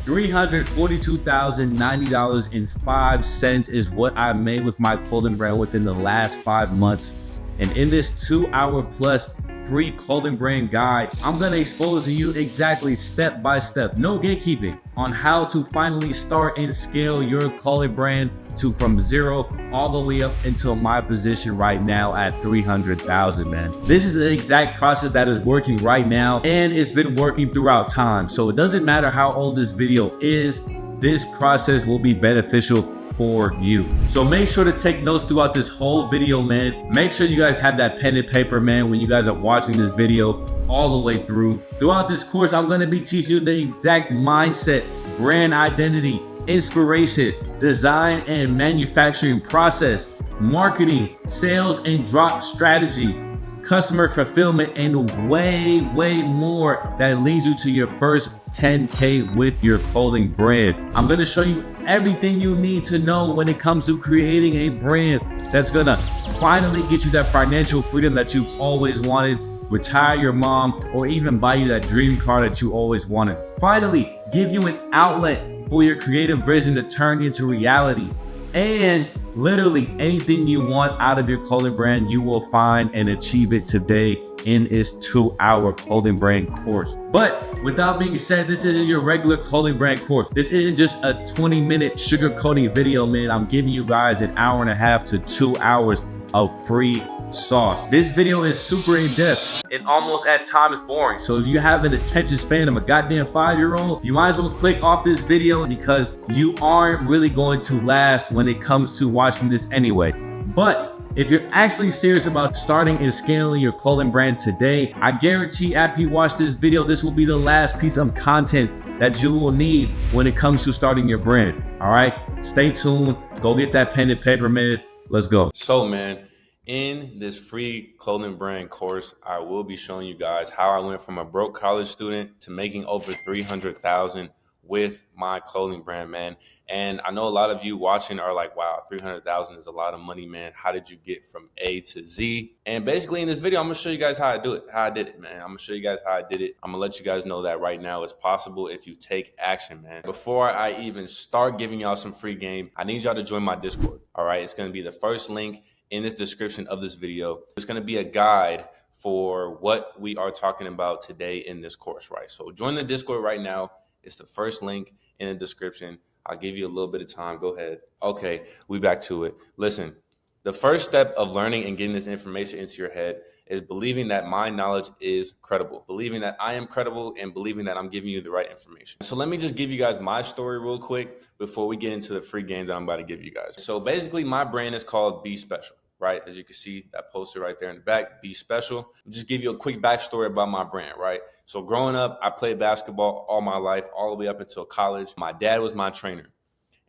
$342,090.05 is what I made with my clothing brand within the last 5 months. And in this 2-hour plus free clothing brand guide, I'm gonna expose to you exactly step by step, no gatekeeping, on how to finally start and scale your clothing brand to from zero all the way up until my position right now at 300,000, man. This is the exact process that is working right now, and it's been working throughout time. So it doesn't matter how old this video is, this process will be beneficial for you. So make sure to take notes throughout this whole video, man. Make sure you guys have that pen and paper, man, when you guys are watching this video all the way through. Throughout this course, I'm gonna be teaching you the exact mindset, brand identity, inspiration, design and manufacturing process, marketing, sales and drop strategy, customer fulfillment, and way more that leads you to your first 10K with your clothing brand. I'm gonna show you everything you need to know when it comes to creating a brand that's gonna finally get you that financial freedom that you've always wanted, retire your mom, or even buy you that dream car that you always wanted. Finally, give you an outlet for your creative vision to turn into reality. And literally anything you want out of your clothing brand, you will find and achieve it today in this 2-hour clothing brand course. But with that being said, this isn't your regular clothing brand course. This isn't just a 20-minute sugarcoating video, man. I'm giving you guys an hour and a half to 2 hours of free sauce. This video is super in-depth and almost at times boring. So if you have an attention span of a goddamn 5-year-old, you might as well click off this video, because you aren't really going to last when it comes to watching this anyway. But if you're actually serious about starting and scaling your clothing brand today, I guarantee after you watch this video, this will be the last piece of content that you will need when it comes to starting your brand. All right, stay tuned. Go get that pen and paper, man. Let's go. So, man, in this free clothing brand course, I will be showing you guys how I went from a broke college student to making over 300,000 with my clothing brand, man. And I know a lot of you watching are like, wow, 300,000 is a lot of money, man. How did you get from A to Z? And basically in this video, I'm gonna show you guys how I do it, how I did it, man. I'm gonna show you guys how I did it. I'm gonna let you guys know that right now it's possible if you take action, man. Before I even start giving y'all some free game, I need y'all to join my Discord, all right? It's gonna be the first link in this description of this video. It's gonna be a guide for what we are talking about today in this course, right? So join the Discord right now. It's the first link in the description. I'll give you a little bit of time. Go ahead. Okay, we back to it. Listen, the first step of learning and getting this information into your head is believing that my knowledge is credible, believing that I am credible, and believing that I'm giving you the right information. So let me just give you guys my story real quick before we get into the free game that I'm about to give you guys. So basically my brand is called Be Special, right? As you can see, that poster right there in the back, Be Special. I'll just give you a quick backstory about my brand, right? So growing up, I played basketball all my life, all the way up until college. My dad was my trainer.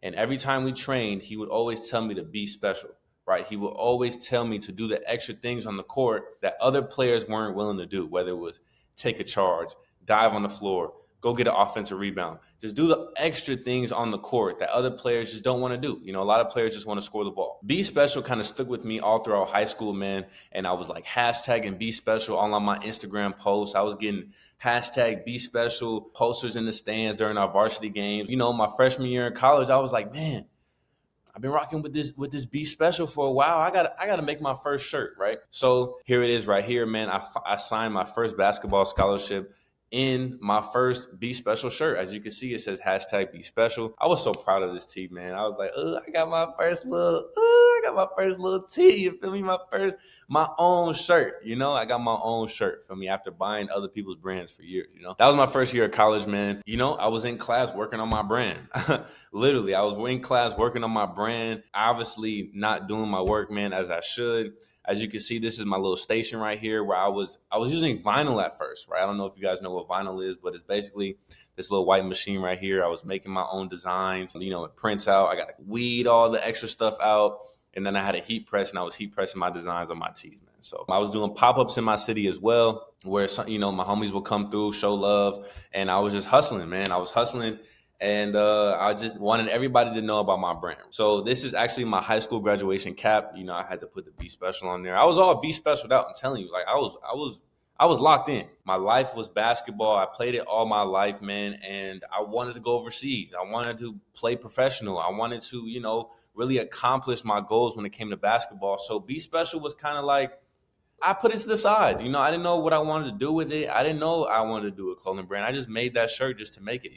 And every time we trained, he would always tell me to be special, right? He would always tell me to do the extra things on the court that other players weren't willing to do, whether it was take a charge, dive on the floor, go get an offensive rebound. Just do the extra things on the court that other players just don't want to do. You know, a lot of players just want to score the ball. Be Special kind of stuck with me all throughout high school, man. And I was like hashtagging Be Special all on my Instagram posts. I was getting hashtag Be Special posters in the stands during our varsity games. You know, my freshman year in college, I was like, man, I've been rocking with this Be Special for a while. I gotta make my first shirt, right? So here it is right here, man. I signed my first basketball scholarship in my first Be Special shirt. As you can see, it says hashtag Be Special. I was so proud of this tee, man. I was like, I got my first little tee. You feel me? My own shirt. You know, I got my own shirt for me after buying other people's brands for years. You know, that was my first year of college, man. You know, I was in class working on my brand. Literally, I was in class working on my brand. Obviously, not doing my work, man, as I should. As you can see, this is my little station right here where I was using vinyl at first, right? I don't know if you guys know what vinyl is, but it's basically this little white machine right here. I was making my own designs. You know, it prints out. I got to weed all the extra stuff out. And then I had a heat press, and I was heat pressing my designs on my tees, man. So I was doing pop-ups in my city as well, where, you know, my homies would come through, show love. And I was just hustling, man. I was hustling. And I just wanted everybody to know about my brand. So this is actually my high school graduation cap. You know, I had to put the Be Special on there. I was all Be Special out. I'm telling you, like I was I was locked in. My life was basketball. I played it all my life, man. And I wanted to go overseas. I wanted to play professional. I wanted to, really accomplish my goals when it came to basketball. So Be Special was kind of like, I put it to the side. I didn't know what I wanted to do with it. I didn't know I wanted to do a clothing brand. I just made that shirt just to make it.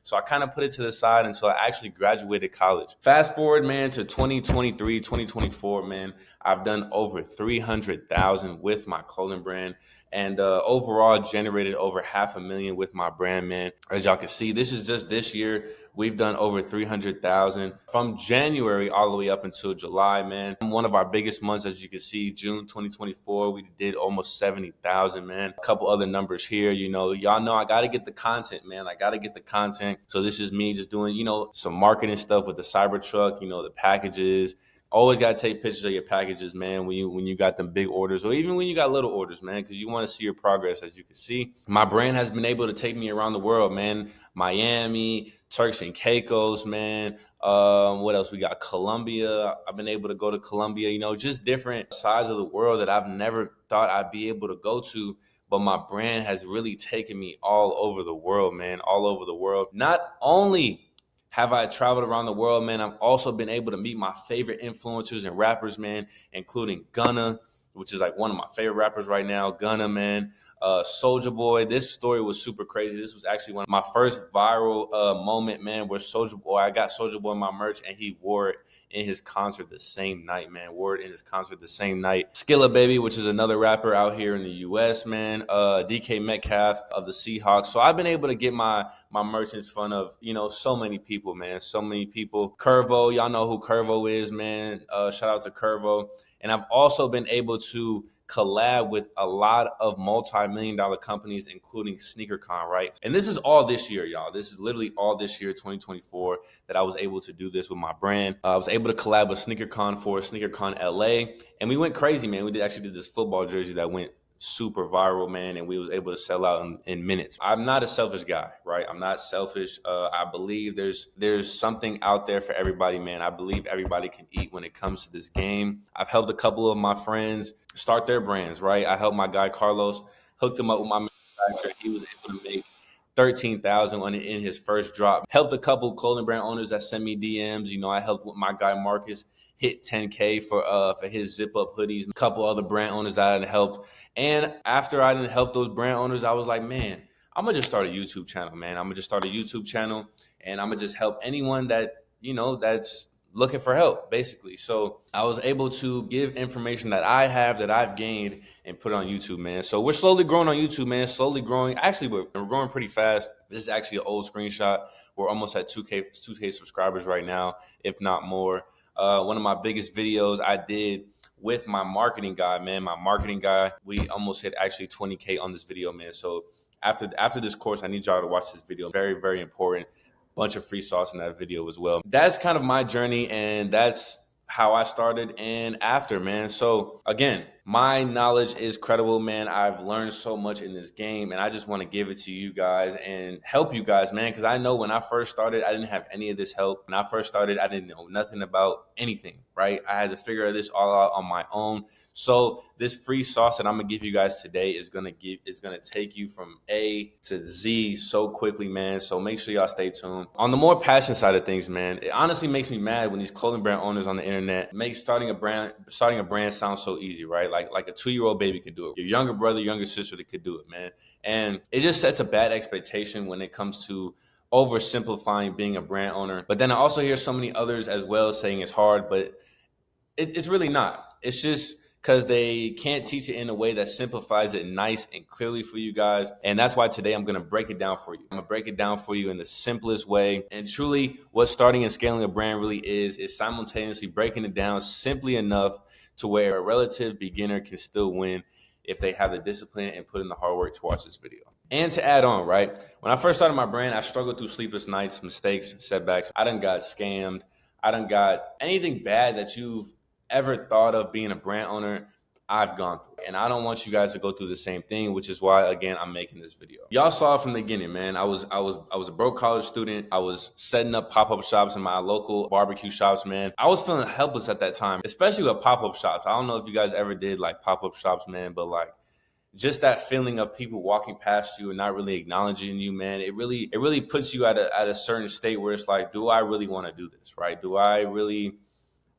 So I kind of put it to the side until I actually graduated college. Fast forward, man, to 2023, 2024, man. I've done over 300,000 with my clothing brand, and overall generated over 500,000 with my brand, man. As y'all can see, this is just this year. We've done over 300,000 from January all the way up until July, man. One of our biggest months, as you can see, June 2024, we did almost 70,000, man. A couple other numbers here, y'all know I got to get the content, man. I got to get the content. So this is me just doing, some marketing stuff with the Cybertruck, the packages. Always got to take pictures of your packages, man, when you got them big orders, or even when you got little orders, man, because you want to see your progress. As you can see, my brand has been able to take me around the world, man. Miami, Turks and Caicos, man. What else? We got Colombia. I've been able to go to Colombia, just different sides of the world that I've never thought I'd be able to go to. But my brand has really taken me all over the world, man, all over the world. Not only have I traveled around the world, man, I've also been able to meet my favorite influencers and rappers, man, including Gunna, which is like one of my favorite rappers right now. Gunna, man. Soulja Boy. This story was super crazy. This was actually one of my first viral moment, man, where I got Soulja Boy my merch, and he wore it in his concert the same night, man. Wore it in his concert the same night. Skilla Baby, which is another rapper out here in the U.S., man. DK Metcalf of the Seahawks. So I've been able to get my merch in front of, so many people, man. So many people. Curvo, y'all know who Curvo is, man. Shout out to Curvo. And I've also been able to collab with a lot of multi-million-dollar companies, including SneakerCon, right? And this is all this year, y'all. This is literally all this year, 2024, that I was able to do this with my brand. I was able to collab with SneakerCon for SneakerCon LA, and we went crazy, man. We actually did this football jersey that went super viral, man, and we was able to sell out in minutes. I'm not a selfish guy, right? I'm not selfish. I believe there's something out there for everybody, man. I believe everybody can eat when it comes to this game. I've helped a couple of my friends start their brands, right? I helped my guy Carlos, hooked him up with my manufacturer. He was able to make 13,000 in his first drop. Helped a couple clothing brand owners that sent me DMs. I helped with my guy Marcus hit 10K for his zip up hoodies. A couple other brand owners that I didn't help. And after I didn't help those brand owners, I was like, man, I'm gonna just start a YouTube channel, man. I'm gonna just start a YouTube channel, and I'm gonna just help anyone that that's looking for help, basically. So I was able to give information that I have, that I've gained, and put it on YouTube, man. So we're slowly growing on YouTube, man. Slowly growing. Actually, we're growing pretty fast. This is actually an old screenshot. We're almost at 2K subscribers right now, if not more. One of my biggest videos I did with my marketing guy, man. My marketing guy, we almost hit actually 20K on this video, man. So after this course, I need y'all to watch this video. Very, very important. Bunch of free sauce in that video as well. That's kind of my journey, and that's how I started and after, man. So again, my knowledge is credible, man. I've learned so much in this game, and I just want to give it to you guys and help you guys, man, because I know when I first started, I didn't have any of this help. When I first started, I didn't know nothing about anything, right? I had to figure this all out on my own. So this free sauce that I'm gonna give you guys today is gonna take you from A to Z so quickly, man. So make sure y'all stay tuned. On the more passion side of things, man, it honestly makes me mad when these clothing brand owners on the internet make starting a brand sound so easy, right? Like a 2-year-old baby could do it. Your younger brother, younger sister, that could do it, man. And it just sets a bad expectation when it comes to oversimplifying being a brand owner. But then I also hear so many others as well saying it's hard, but it's really not. It's just because they can't teach it in a way that simplifies it nice and clearly for you guys. And that's why today I'm going to break it down for you. I'm going to break it down for you in the simplest way. And truly, what starting and scaling a brand really is simultaneously breaking it down simply enough to where a relative beginner can still win if they have the discipline and put in the hard work to watch this video. And to add on, right, when I first started my brand, I struggled through sleepless nights, mistakes, setbacks. I done got scammed. I done got anything bad that you've ever thought of being a brand owner, I've gone through. And I don't want you guys to go through the same thing, which is why, again, I'm making this video. Y'all saw it from the beginning, man. I was a broke college student. I was setting up pop-up shops in my local barbecue shops, man. I was feeling helpless at that time, especially with pop-up shops. I don't know if you guys ever did like pop-up shops, man, but like just that feeling of people walking past you and not really acknowledging you, man, it really puts you at a certain state where it's like, do I really want to do this, right? Do I really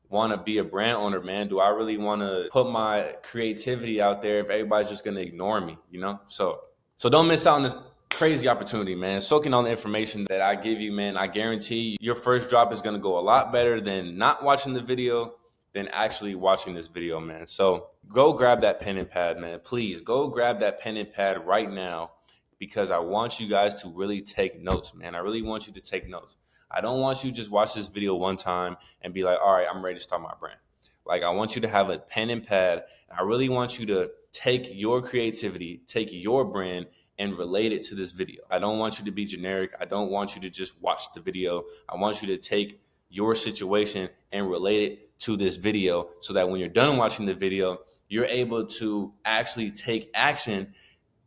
want to be a brand owner, man? Do I really want to put my creativity out there if everybody's just going to ignore me, you know? So don't miss out on this crazy opportunity, man. Soaking all the information that I give you, man. I guarantee you, your first drop is going to go a lot better than not watching the video than actually watching this video, man. So go grab that pen and pad, man. Please go grab that pen and pad right now, because I want you guys to really take notes, man. I really want you to take notes. I don't want you to just watch this video one time and be like, all right, I'm ready to start my brand. Like, I want you to have a pen and pad. I really want you to take your creativity, take your brand, and relate it to this video. I don't want you to be generic. I don't want you to just watch the video. I want you to take your situation and relate it to this video, so that when you're done watching the video, you're able to actually take action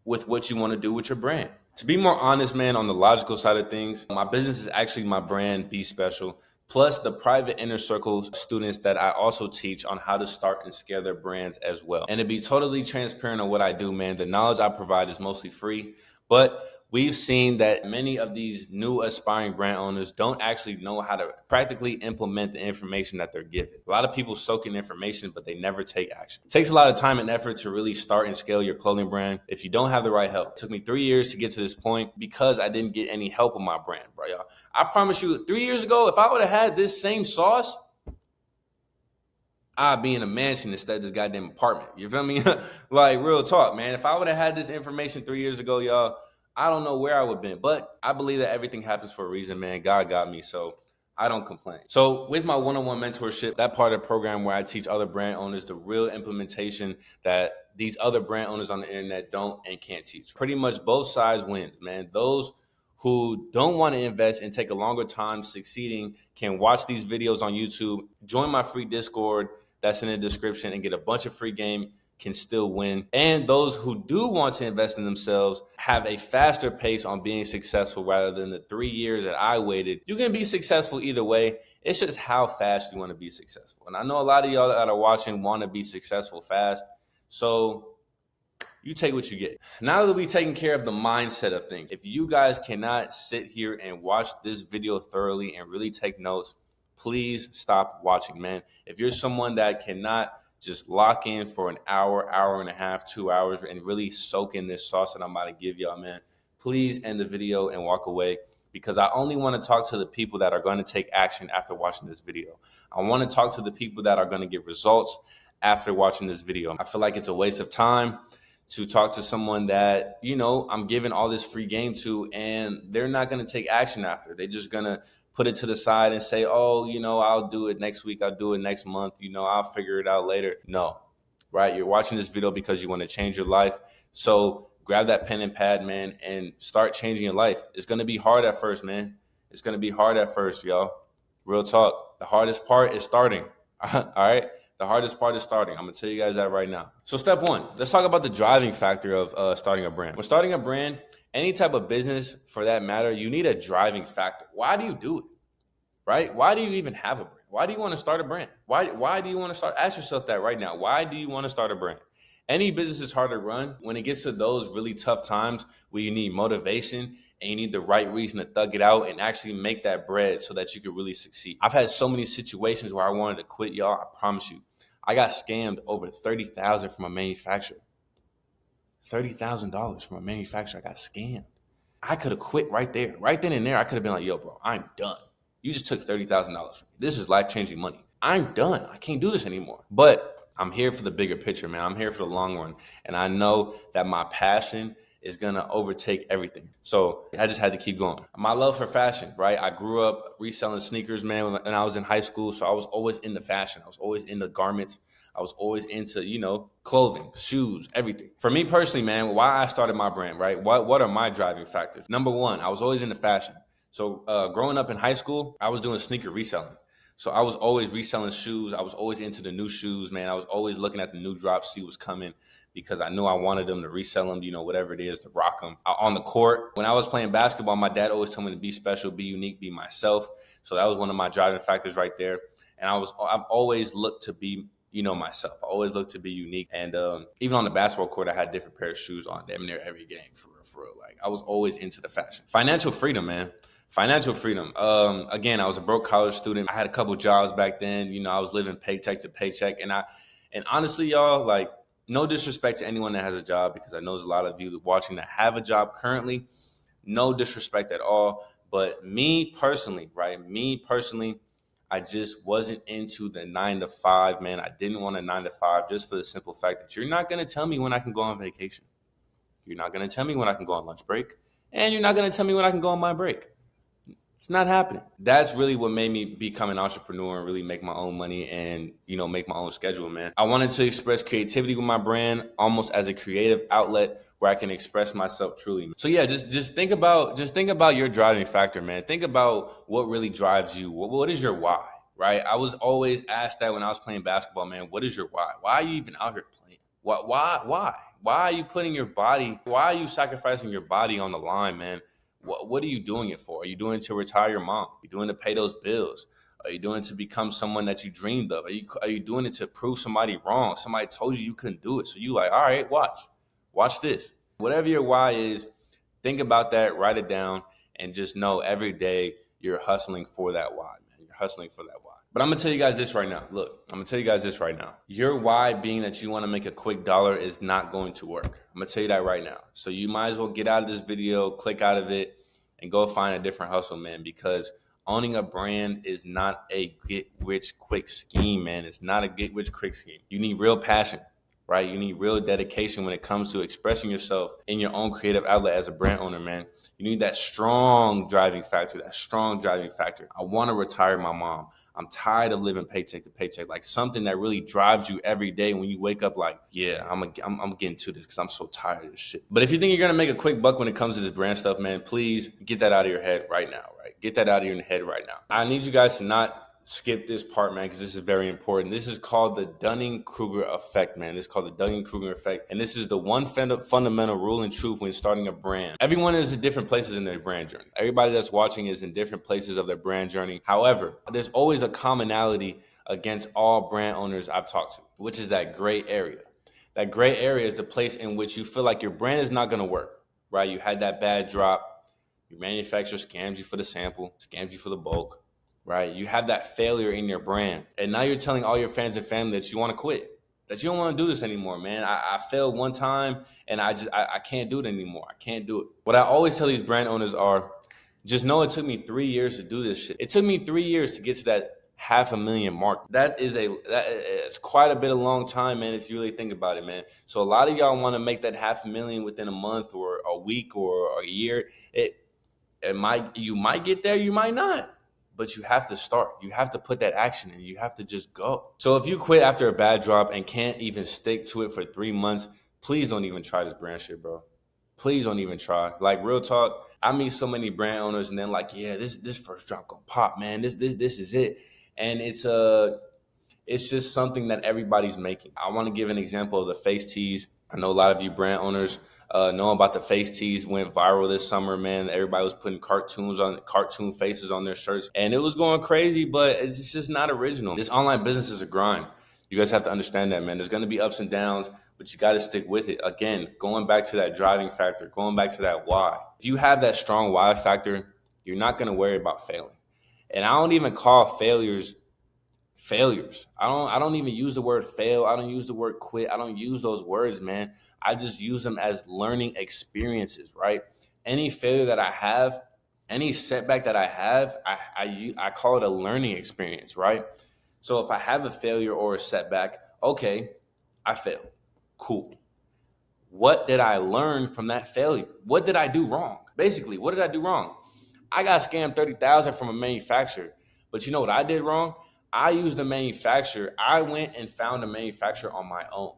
with what you want to do with your brand. To be more honest, man, on the logical side of things, my business is actually my brand, Be Special, plus the private inner circle students that I also teach on how to start and scale their brands as well. And to be totally transparent on what I do, man, the knowledge I provide is mostly free, but we've seen that many of these new aspiring brand owners don't actually know how to practically implement the information that they're given. A lot of people soak in information, but they never take action. It takes a lot of time and effort to really start and scale your clothing brand if you don't have the right help. It took me 3 years to get to this point because I didn't get any help with my brand, bro. Y'all, I promise you, 3 years ago, if I would have had this same sauce, I'd be in a mansion instead of this goddamn apartment. You feel me? Like, real talk, man. If I would have had this information 3 years ago, y'all, I don't know where I would have been, but I believe that everything happens for a reason, man. God got me, so I don't complain. So with my one-on-one mentorship, that part of the program where I teach other brand owners the real implementation that these other brand owners on the internet don't and can't teach. Pretty much both sides wins, man. Those who don't want to invest and take a longer time succeeding can watch these videos on YouTube, join my free Discord that's in the description, and get a bunch of free game, can still win. And those who do want to invest in themselves have a faster pace on being successful rather than the 3 years that I waited. You can be successful either way. It's just how fast you want to be successful. And I know a lot of y'all that are watching want to be successful fast. So you take what you get. Now that we've taken care of the mindset of things, if you guys cannot sit here and watch this video thoroughly and really take notes, please stop watching, man. If you're someone that cannot just lock in for an hour, hour and a half, 2 hours, and really soak in this sauce that I'm about to give y'all, man, please end the video and walk away, because I only want to talk to the people that are going to take action after watching this video. I want to talk to the people that are going to get results after watching this video. I feel like it's a waste of time to talk to someone that, you know, I'm giving all this free game to, and they're not going to take action after. They're just going to put it to the side and say, oh, you know, I'll do it next week. I'll do it next month. You know, I'll figure it out later. No, right? You're watching this video because you want to change your life. So grab that pen and pad, man, and start changing your life. It's going to be hard at first, man. It's going to be hard at first, y'all. Real talk. The hardest part is starting. All right? The hardest part is starting. I'm going to tell you guys that right now. So step one, let's talk about the driving factor of starting a brand. When starting a brand, any type of business for that matter, you need a driving factor. Why do you do it? Right? Why do you even have a brand? Why do you want to start a brand? Why do you want to start? Ask yourself that right now. Why do you want to start a brand? Any business is hard to run when it gets to those really tough times where you need motivation and you need the right reason to thug it out and actually make that bread so that you can really succeed. I've had so many situations where I wanted to quit, y'all. I promise you. I got scammed over $30,000 from a manufacturer. $30,000 from a manufacturer. I got scammed. I could have quit right there. Right then and there, I could have been like, yo, bro, I'm done. You just took $30,000 from me. This is life-changing money. I'm done. I can't do this anymore. But I'm here for the bigger picture, man. I'm here for the long run. And I know that my passion is going to overtake everything. So I just had to keep going. My love for fashion, right? I grew up reselling sneakers, man, when I was in high school. So I was always into fashion. I was always into garments. I was always into, you know, clothing, shoes, everything. For me personally, man, why I started my brand, right? What are my driving factors? Number one, I was always into fashion. So growing up in high school, I was doing sneaker reselling. So I was always reselling shoes. I was always into the new shoes, man. I was always looking at the new drops, see what's coming, because I knew I wanted them to resell them, you know, whatever it is, to rock them. On the court, when I was playing basketball, my dad always told me to be special, be unique, be myself. So that was one of my driving factors right there. And I've always looked to be myself. I always look to be unique. And even on the basketball court, I had different pair of shoes on damn near every game for real, for real. Like I was always into the fashion. Financial freedom, man. Financial freedom. Again, I was a broke college student. I had a couple jobs back then. I was living paycheck to paycheck. And honestly, y'all, like, no disrespect to anyone that has a job, because I know there's a lot of you watching that have a job currently. No disrespect at all. But me personally, right? Me personally, I just wasn't into the 9 to 5, man. I didn't want a 9 to 5, just for the simple fact that you're not going to tell me when I can go on vacation. You're not going to tell me when I can go on lunch break. And you're not going to tell me when I can go on my break. It's not happening. That's really what made me become an entrepreneur and really make my own money and, make my own schedule, man. I wanted to express creativity with my brand almost as a creative outlet where I can express myself truly. So yeah, just think about your driving factor, man. Think about what really drives you. What is your why, right? I was always asked that when I was playing basketball, man. What is your why? Why are you even out here playing? Why are you putting your body? Why are you sacrificing your body on the line, man? What are you doing it for? Are you doing it to retire your mom? Are you doing it to pay those bills? Are you doing it to become someone that you dreamed of? Are you doing it to prove somebody wrong? Somebody told you couldn't do it. So you like, all right, watch this. Whatever your why is, think about that, write it down, and just know every day you're hustling for that why, man. You're hustling for that why. But I'm going to tell you guys this right now. Look, I'm going to tell you guys this right now. Your why being that you want to make a quick dollar is not going to work. I'm going to tell you that right now. So you might as well get out of this video, click out of it, and go find a different hustle, man, because owning a brand is not a get-rich-quick scheme, man. It's not a get-rich-quick scheme. You need real passion, right? You need real dedication when it comes to expressing yourself in your own creative outlet as a brand owner, man. You need that strong driving factor, I want to retire my mom. I'm tired of living paycheck to paycheck, like something that really drives you every day when you wake up like, yeah, I'm getting to this because I'm so tired of this shit. But if you think you're going to make a quick buck when it comes to this brand stuff, man, please get that out of your head right now, right? Get that out of your head right now. I need you guys to not skip this part, man, because this is very important. This is called the Dunning-Kruger effect, man. This is called the Dunning-Kruger effect. And this is the one fundamental rule and truth when starting a brand. Everyone is in different places in their brand journey. Everybody that's watching is in different places of their brand journey. However, there's always a commonality against all brand owners I've talked to, which is that gray area. That gray area is the place in which you feel like your brand is not going to work, right? You had that bad drop. Your manufacturer scams you for the sample, scams you for the bulk. Right? You have that failure in your brand. And now you're telling all your fans and family that you want to quit, that you don't want to do this anymore, man. I failed one time and I can't do it anymore. I can't do it. What I always tell these brand owners are, just know it took me 3 years to do this shit. It took me 3 years to get to that 500,000 mark. That is quite a bit of long time, man, if you really think about it, man. So a lot of y'all want to make that 500,000 within a month or a week or a year. You might get there, you might not. But you have to start. You have to put that action in. You have to just go. So if you quit after a bad drop and can't even stick to it for 3 months, please don't even try this brand shit, bro. Please don't even try. Like, real talk, I meet so many brand owners and they're like, yeah, this first drop gonna pop, man. This is it. And it's just something that everybody's making. I want to give an example of the face tees. I know a lot of you brand owners know about the face tees, went viral this summer, man. Everybody was putting cartoon faces on their shirts, and it was going crazy, but it's just not original. This online business is a grind. You guys have to understand that, man. There's going to be ups and downs, but you got to stick with it. Again, going back to that driving factor, going back to that why. If you have that strong why factor, you're not going to worry about failing. And I don't even call failures. I don't even use the word fail. I don't use the word quit. I don't use those words, man. I just use them as learning experiences, right? Any failure that I have, any setback that I have, I call it a learning experience, right? So if I have a failure or a setback, okay, I failed. Cool. What did I learn from that failure? What did I do wrong? Basically, what did I do wrong? I got scammed $30,000 from a manufacturer, but you know what I did wrong? I used the manufacturer. I went and found a manufacturer on my own,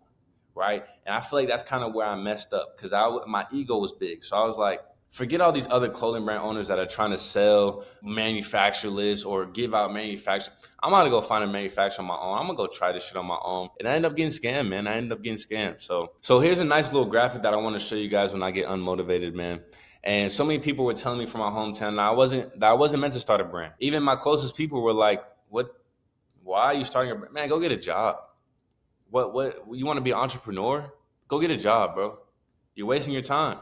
right? And I feel like that's kind of where I messed up because my ego was big. So I was like, forget all these other clothing brand owners that are trying to sell manufacturerless or give out manufacturer. I'm going to go find a manufacturer on my own. I'm going to go try this shit on my own. And I ended up getting scammed, man. I ended up getting scammed. So here's a nice little graphic that I want to show you guys when I get unmotivated, man. And so many people were telling me from my hometown that I wasn't meant to start a brand. Even my closest people were like, why are you starting a brand? Man, go get a job. What you want to be an entrepreneur? Go get a job, bro. You're wasting your time.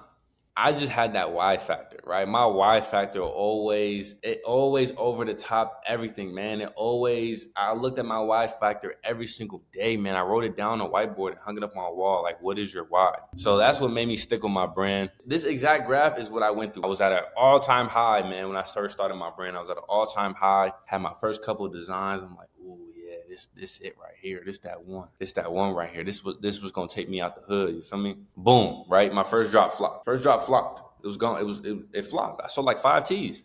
I just had that why factor, right? My why factor always over the top everything, man. I looked at my why factor every single day, man. I wrote it down on a whiteboard and hung it up on a wall. Like, what is your why? So that's what made me stick with my brand. This exact graph is what I went through. I was at an all-time high, man. When I started my brand, I was at an all-time high. Had my first couple of designs. I'm like, ooh, yeah, this it right here. This that one right here. This was gonna take me out the hood. You feel me? Boom, right? My first drop flopped. It was gone. It flopped. I sold like 5 T's.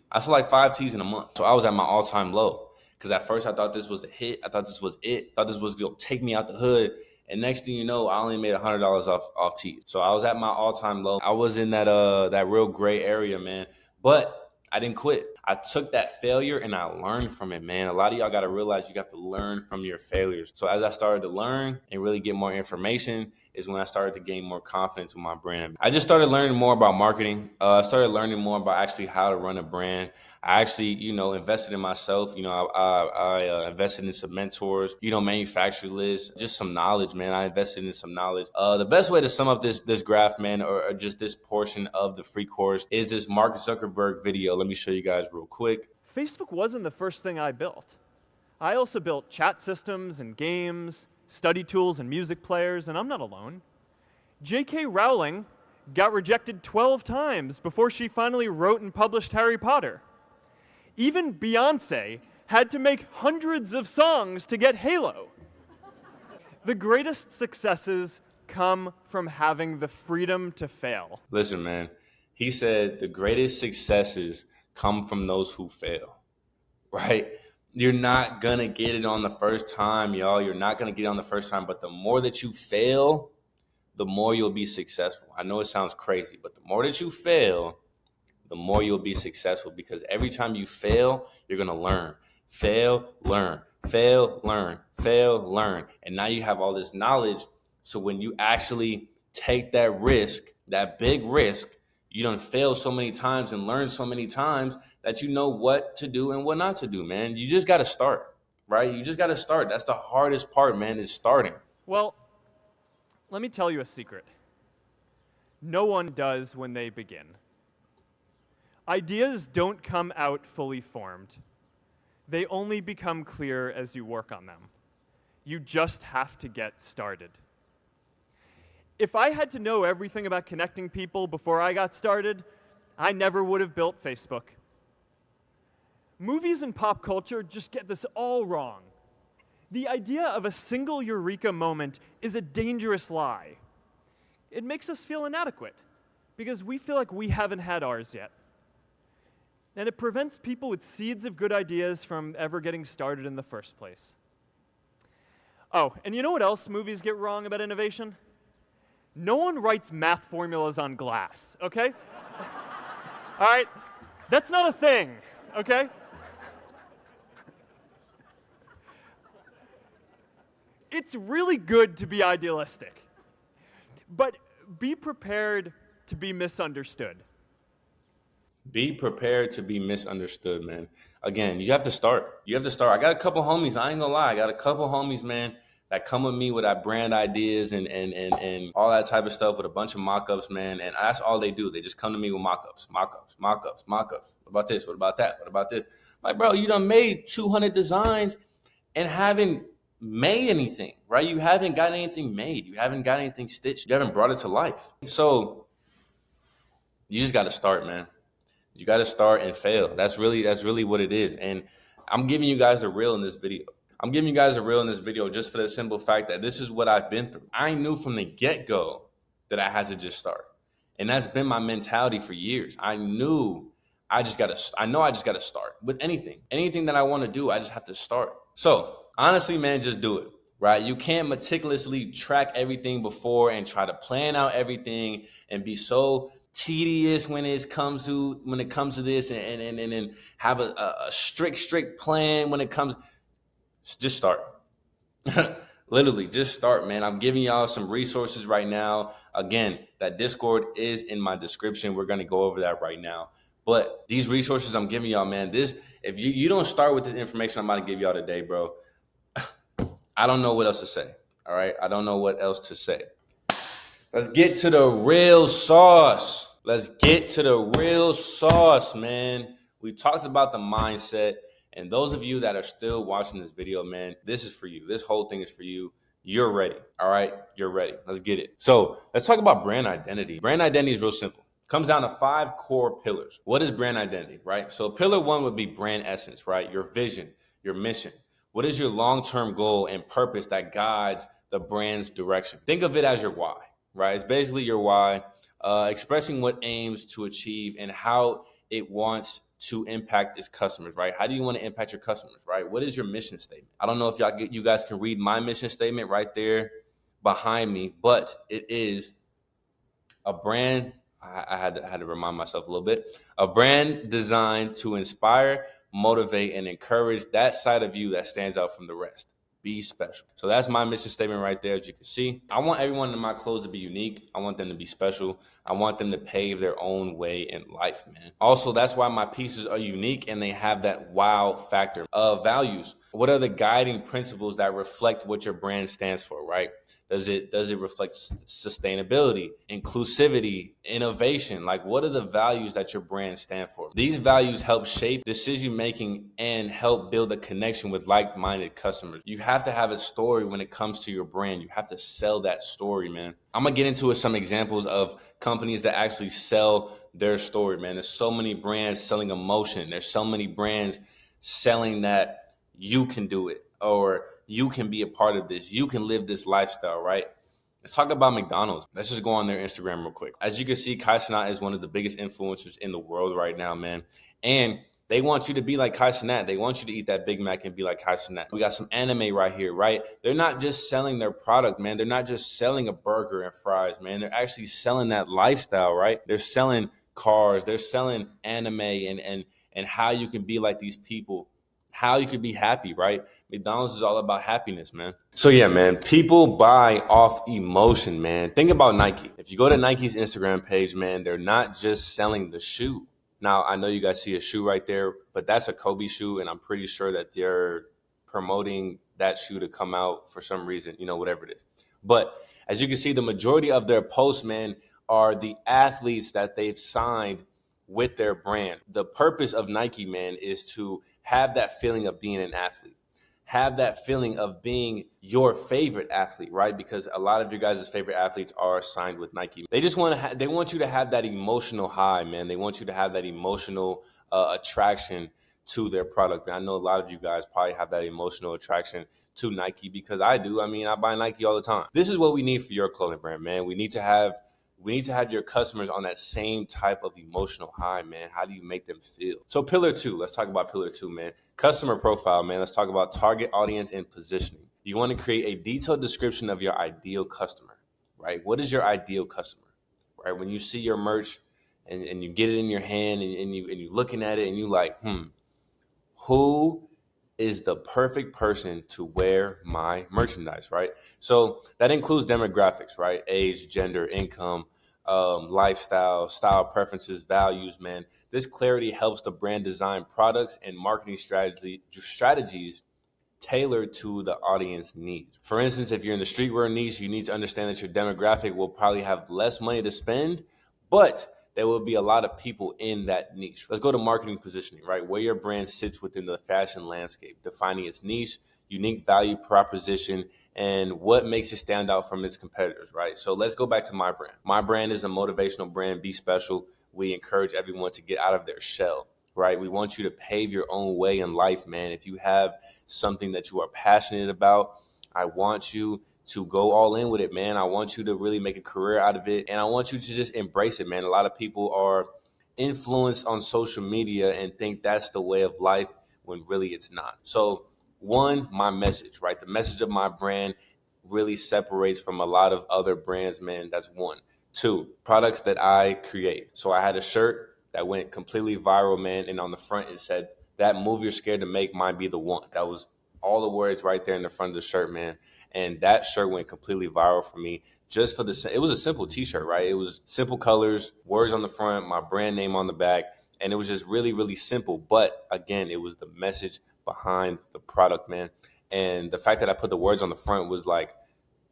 In a month. So I was at my all-time low. Because at first I thought this was the hit. I thought this was it. I thought this was gonna take me out the hood. And next thing you know, I only made $100 off T's. So I was at my all-time low. I was in that real gray area, man. But I didn't quit. I took that failure and I learned from it, man. A lot of y'all got to realize you got to learn from your failures. So as I started to learn and really get more information is when I started to gain more confidence with my brand. I just started learning more about marketing. I started learning more about actually how to run a brand. I actually, invested in myself. I invested in some mentors, manufacturer lists, just some knowledge, man. I invested in some knowledge. The best way to sum up this graph, man, or just this portion of the free course is this Mark Zuckerberg video. Let me show you guys real quick. Facebook wasn't the first thing I built. I also built chat systems and games, study tools and music players, and I'm not alone. J.K. Rowling got rejected 12 times before she finally wrote and published Harry Potter. Even Beyoncé had to make hundreds of songs to get Halo. The greatest successes come from having the freedom to fail. Listen, man, he said the greatest successes come from those who fail, right? You're not going to get it on the first time, y'all. You're not going to get it on the first time, but the more that you fail, the more you'll be successful. I know it sounds crazy, but the more that you fail, the more you'll be successful, because every time you fail, you're going to learn. Fail, learn, fail, learn, fail, learn. And now you have all this knowledge. So when you actually take that risk, that big risk, you done fail so many times and learn so many times that you know what to do and what not to do, man. You just got to start, right? You just got to start. That's the hardest part, man, is starting. Well, let me tell you a secret. No one does when they begin. Ideas don't come out fully formed. They only become clear as you work on them. You just have to get started. If I had to know everything about connecting people before I got started, I never would have built Facebook. Movies and pop culture just get this all wrong. The idea of a single eureka moment is a dangerous lie. It makes us feel inadequate because we feel like we haven't had ours yet. And it prevents people with seeds of good ideas from ever getting started in the first place. Oh, and you know what else movies get wrong about innovation? No one writes math formulas on glass, okay? All right? That's not a thing, okay? It's really good to be idealistic, but be prepared to be misunderstood. Be prepared to be misunderstood, man. Again, you have to start. I got a couple homies. I ain't gonna lie. I got a couple homies, man, that come with me with that brand ideas and all that type of stuff with a bunch of mock-ups, man. And that's all they do. They just come to me with mock-ups. What about this? What about that? What about this? Like, bro, you done made 200 designs and haven't made anything, right? You haven't got anything made. You haven't got anything stitched. You haven't brought it to life. So you just got to start, man. You got to start and fail. That's really what it is. And I'm giving you guys the real in this video. Just for the simple fact that this is what I've been through. I knew from the get-go that I had to just start. And that's been my mentality for years. I know I just got to start with anything. Anything that I want to do, I just have to start. So honestly, man, just do it, right? You can't meticulously track everything before and try to plan out everything and be so tedious when it comes to this and have a strict plan when it comes. Just start. Literally, just start, man. I'm giving y'all some resources right now. Again, that Discord is in my description. We're going to go over that right now. But these resources I'm giving y'all, man, if you don't start with this information I'm about to give y'all today, bro, I don't know what else to say. All right. I don't know what else to say. Let's get to the real sauce. Let's get to the real sauce, man. We talked about the mindset. And those of you that are still watching this video, man, this is for you. This whole thing is for you. You're ready. All right. You're ready. Let's get it. So let's talk about brand identity. Brand identity is real simple. Comes down to 5 core pillars. What is brand identity, right? So pillar 1 would be brand essence, right? Your vision, your mission. What is your long-term goal and purpose that guides the brand's direction? Think of it as your why, right? It's basically your why, expressing what aims to achieve and how it wants to impact its customers, right? How do you want to impact your customers, right? What is your mission statement? I don't know if you guys can read my mission statement right there behind me, but it is a brand. I had to remind myself a little bit. A brand designed to inspire, motivate, and encourage that side of you that stands out from the rest. Be special. So that's my mission statement right there, as you can see. I want everyone in my clothes to be unique. I want them to be special. I want them to pave their own way in life, man. Also, that's why my pieces are unique and they have that wow factor. Values. What are the guiding principles that reflect what your brand stands for, right? Does it reflect sustainability, inclusivity, innovation? Like, what are the values that your brand stand for? These values help shape decision making and help build a connection with like-minded customers. You have to have a story when it comes to your brand. You have to sell that story, man. I'm gonna get into some examples of companies that actually sell their story, man. There's so many brands selling emotion. There's so many brands selling that you can do it, or you can be a part of this. You can live this lifestyle, right? Let's talk about McDonald's. Let's just go on their Instagram real quick. As you can see, Kai Cenat is one of the biggest influencers in the world right now, man. And they want you to be like Kai Cenat. They want you to eat that Big Mac and be like Kai Cenat. We got some anime right here, right? They're not just selling their product, man. They're not just selling a burger and fries, man. They're actually selling that lifestyle, right? They're selling cars. They're selling anime and how you can be like these people, how you could be happy, right? McDonald's is all about happiness, man. So yeah, man, people buy off emotion, man. Think about Nike. If you go to Nike's Instagram page, man, they're not just selling the shoe. Now, I know you guys see a shoe right there, but that's a Kobe shoe, and I'm pretty sure that they're promoting that shoe to come out for some reason, whatever it is. But as you can see, the majority of their posts, man, are the athletes that they've signed with their brand. The purpose of Nike, man, is to have that feeling of being an athlete. Have that feeling of being your favorite athlete, right? Because a lot of your guys' favorite athletes are signed with Nike. They just they want you to have that emotional high, man. They want you to have that emotional attraction to their product. And I know a lot of you guys probably have that emotional attraction to Nike, because I do. I mean, I buy Nike all the time. This is what we need for your clothing brand, man. We need to have your customers on that same type of emotional high, man. How do you make them feel? So pillar 2, let's talk about pillar 2, man. Customer profile, man. Let's talk about target audience and positioning. You want to create a detailed description of your ideal customer, right? What is your ideal customer, right? When you see your merch and you get it in your hand and you're looking at it and you like, who is the perfect person to wear my merchandise, right? So that includes demographics, right? Age, gender, income, lifestyle, style preferences, values, man. This clarity helps the brand design products and marketing strategies tailored to the audience needs. For instance, if you're in the streetwear niche, you need to understand that your demographic will probably have less money to spend, but there will be a lot of people in that niche. Let's go to marketing positioning, right? Where your brand sits within the fashion landscape, defining its niche, unique value proposition, and what makes it stand out from its competitors, right? So let's go back to my brand. My brand is a motivational brand. Be special. We encourage everyone to get out of their shell, right? We want you to pave your own way in life, man. If you have something that you are passionate about, I want you to go all in with it, man. I want you to really make a career out of it. And I want you to just embrace it, man. A lot of people are influenced on social media and think that's the way of life when really it's not. So one, my message, right? The message of my brand really separates from a lot of other brands, man. That's one. Two, products that I create. So I had a shirt that went completely viral, man. And on the front, it said, that move you're scared to make might be the one. That was all the words right there in the front of the shirt, man. And that shirt went completely viral for me just for it was a simple t-shirt, right? It was simple colors, words on the front, my brand name on the back. And it was just really, really simple. But again, it was the message behind the product, man. And the fact that I put the words on the front was like,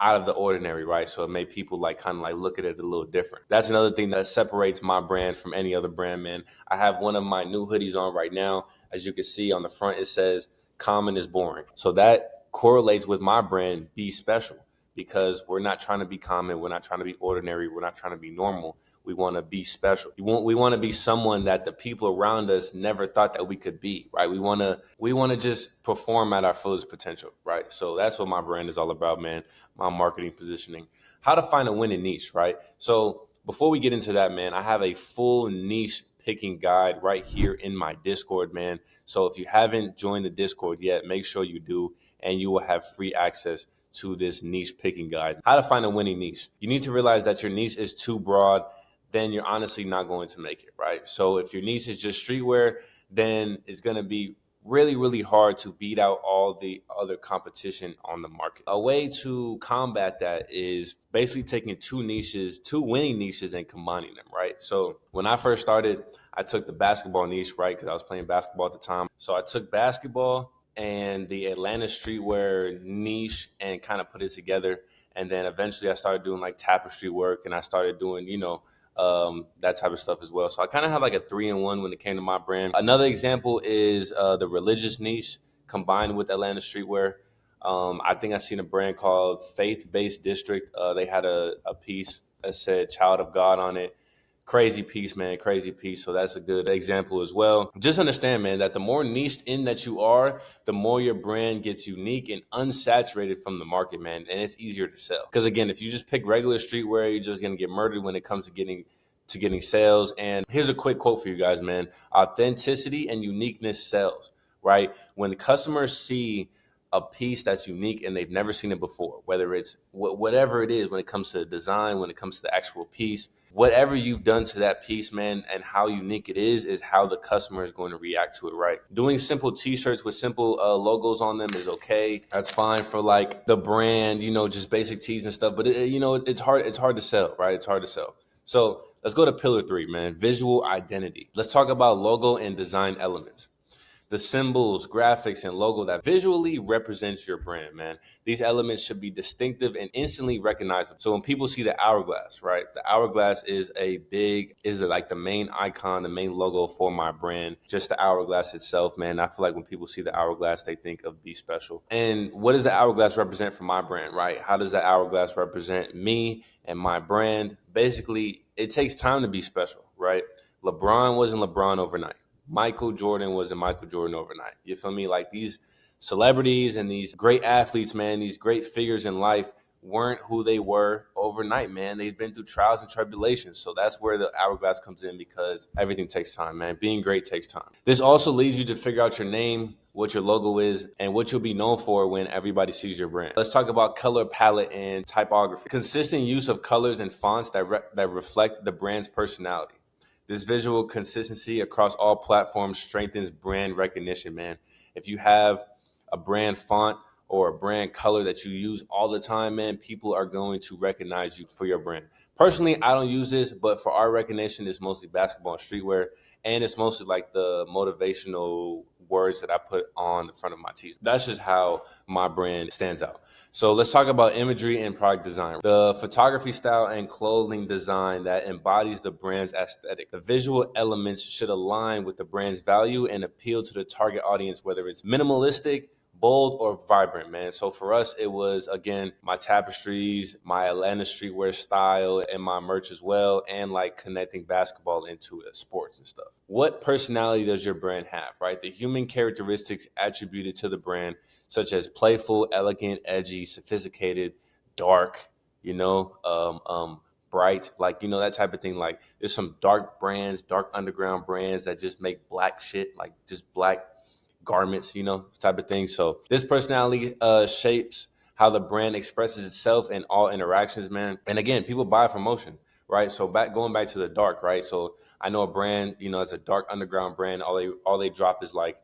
out of the ordinary, right? So it made people like kind of like look at it a little different. That's another thing that separates my brand from any other brand, man. I have one of my new hoodies on right now. As you can see on the front, it says common is boring. So that correlates with my brand, Be Special, because we're not trying to be common. We're not trying to be ordinary. We're not trying to be normal. We want to be special. We want to be someone that the people around us never thought that we could be, right? We want to just perform at our fullest potential, right? So that's what my brand is all about, man. My marketing positioning, how to find a winning niche, right? So before we get into that, man, I have a full niche picking guide right here in my Discord, man. So if you haven't joined the Discord yet, make sure you do, and you will have free access to this niche picking guide. How to find a winning niche. You need to realize that your niche is too broad, then you're honestly not going to make it, right? So if your niche is just streetwear, then it's going to be really, really hard to beat out all the other competition on the market. A way to combat that is basically taking two winning niches and combining them, right? So when I first started, I took the basketball niche, right? Because I was playing basketball at the time. So I took basketball and the Atlanta streetwear niche and kind of put it together. And then eventually I started doing like tapestry work, and I started doing, that type of stuff as well. So I kind of have like a 3-in-1 when it came to my brand. Another example is the religious niche combined with Atlanta streetwear. I think I seen a brand called Faith Based District. They had a piece that said Child of God on it. Crazy piece, man, crazy piece. So that's a good example as well. Just understand, man, that the more niched in that you are, the more your brand gets unique and unsaturated from the market, man. And it's easier to sell. Because again, if you just pick regular streetwear, you're just gonna get murdered when it comes to getting sales. And here's a quick quote for you guys, man. Authenticity and uniqueness sells, right? When the customers see a piece that's unique and they've never seen it before, whether it's whatever it is, when it comes to the design, when it comes to the actual piece, whatever you've done to that piece, man, and how unique it is how the customer is going to react to it, right? Doing simple t-shirts with simple logos on them is okay. That's fine for like the brand, just basic tees and stuff. But it's hard to sell, right? It's hard to sell. So let's go to pillar 3, man. Visual identity. Let's talk about logo and design elements. The symbols, graphics, and logo that visually represents your brand, man. These elements should be distinctive and instantly recognizable. So when people see the hourglass, right? The hourglass is like the main icon, the main logo for my brand. Just the hourglass itself, man. I feel like when people see the hourglass, they think of Be Special. And what does the hourglass represent for my brand, right? How does the hourglass represent me and my brand? Basically, it takes time to be special, right? LeBron wasn't LeBron overnight. Michael Jordan wasn't Michael Jordan overnight. You feel me? Like these celebrities and these great athletes, man, these great figures in life weren't who they were overnight, man. They've been through trials and tribulations. So that's where the hourglass comes in, because everything takes time, man. Being great takes time. This also leads you to figure out your name, what your logo is, and what you'll be known for when everybody sees your brand. Let's talk about color palette and typography. Consistent use of colors and fonts that reflect the brand's personality. This visual consistency across all platforms strengthens brand recognition, man. If you have a brand font or a brand color that you use all the time, man, people are going to recognize you for your brand. Personally, I don't use this, but for our recognition, it's mostly basketball and streetwear, and it's mostly like the motivational words that I put on the front of my teeth. That's just how my brand stands out. So let's talk about imagery and product design. The photography style and clothing design that embodies the brand's aesthetic. The visual elements should align with the brand's value and appeal to the target audience, whether it's minimalistic, bold, or vibrant, man. So for us, it was, again, my tapestries, my Atlanta streetwear style, and my merch as well, and like connecting basketball into it, sports and stuff. What personality does your brand have, right? The human characteristics attributed to the brand, such as playful, elegant, edgy, sophisticated, dark, bright, like, that type of thing. Like there's some dark brands, dark underground brands that just make black shit, like just black garments, type of thing. So this personality shapes how the brand expresses itself in all interactions, man. And again, people buy for emotion, right? So going back to the dark, right? So I know a brand, it's a dark underground brand. All they drop is like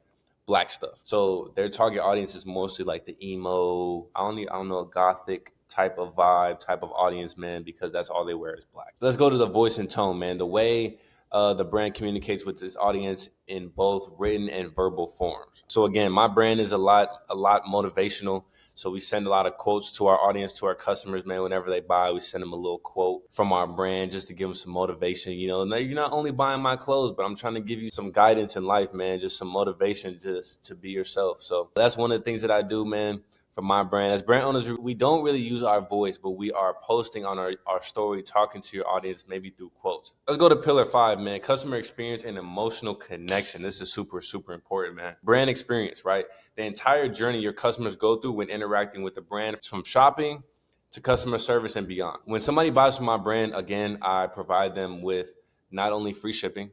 black stuff. So their target audience is mostly like the emo, I don't know, gothic type of vibe, type of audience, man, because that's all they wear is black. Let's go to the voice and tone, man. The way the brand communicates with its audience in both written and verbal forms. So again, my brand is a lot motivational. So we send a lot of quotes to our audience, to our customers, man. Whenever they buy, we send them a little quote from our brand just to give them some motivation. You know, now you're not only buying my clothes, but I'm trying to give you some guidance in life, man. Just some motivation just to be yourself. So that's one of the things that I do, man. For my brand, as brand owners, we don't really use our voice, but we are posting on our story, talking to your audience, maybe through quotes. Let's go to pillar 5, man. Customer experience and emotional connection. This is super, super important, man. Brand experience, right? The entire journey your customers go through when interacting with the brand, from shopping to customer service and beyond. When somebody buys from my brand, again, I provide them with not only free shipping,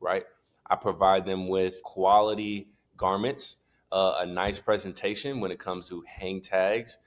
right? I provide them with quality garments, a nice presentation when it comes to hang tags,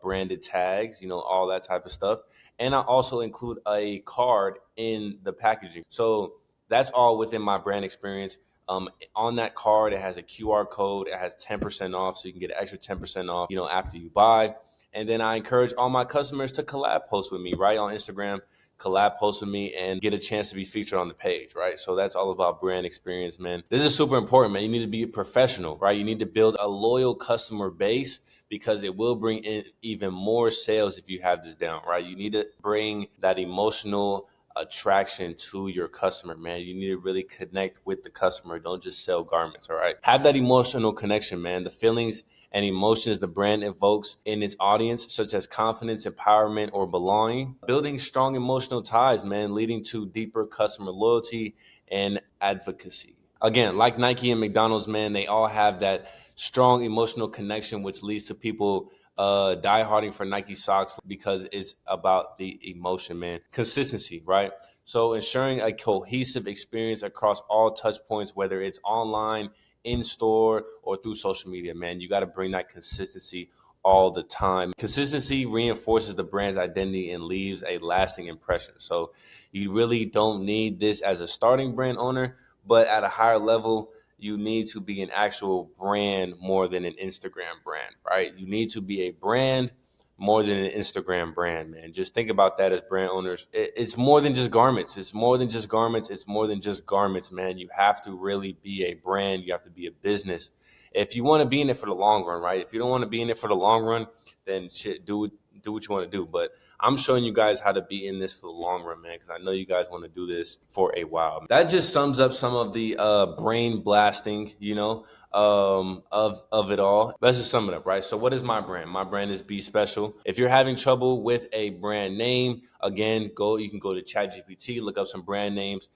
branded tags, you know, all that type of stuff. And I also include a card in the packaging. So that's all within my brand experience. On that card, it has a QR code. It has 10% off, so you can get an extra 10% off, you know, after you buy. And then I encourage all my customers to collab post with me, right, on Instagram. Collab post with me and get a chance to be featured on the page, right? So that's all about brand experience, man. This is super important, man. You need to be a professional, right? You need to build a loyal customer base because it will bring in even more sales if you have this down, right? You need to bring that emotional attraction to your customer, man. You need to really connect with the customer. Don't just sell garments, all right? Have that emotional connection, man. The feelings and emotions the brand evokes in its audience, such as confidence, empowerment, or belonging. Building strong emotional ties, man, leading to deeper customer loyalty and advocacy. Again, like Nike and McDonald's, man, they all have that strong emotional connection, which leads to people dieharding for Nike socks because it's about the emotion, man. Consistency, right? So ensuring a cohesive experience across all touch points, whether it's online, in store, or through social media, man. You got to bring that consistency all the time. Consistency reinforces the brand's identity and leaves a lasting impression. So you really don't need this as a starting brand owner, but at a higher level, you need to be an actual brand more than an Instagram brand, right? You need to be a brand more than an Instagram brand, man. Just think about that as brand owners. It's more than just garments. It's more than just garments. It's more than just garments, man. You have to really be a brand. You have to be a business. If you want to be in it for the long run, right? If you don't want to be in it for the long run, then shit, do what you want to do. But I'm showing you guys how to be in this for the long run, man, because I know you guys want to do this for a while. That just sums up some of the brain blasting, you know, of it all. Let's just sum it up, right? So what is my brand? My brand is Be Special. If you're having trouble with a brand name, again, you can go to ChatGPT, look up some brand names.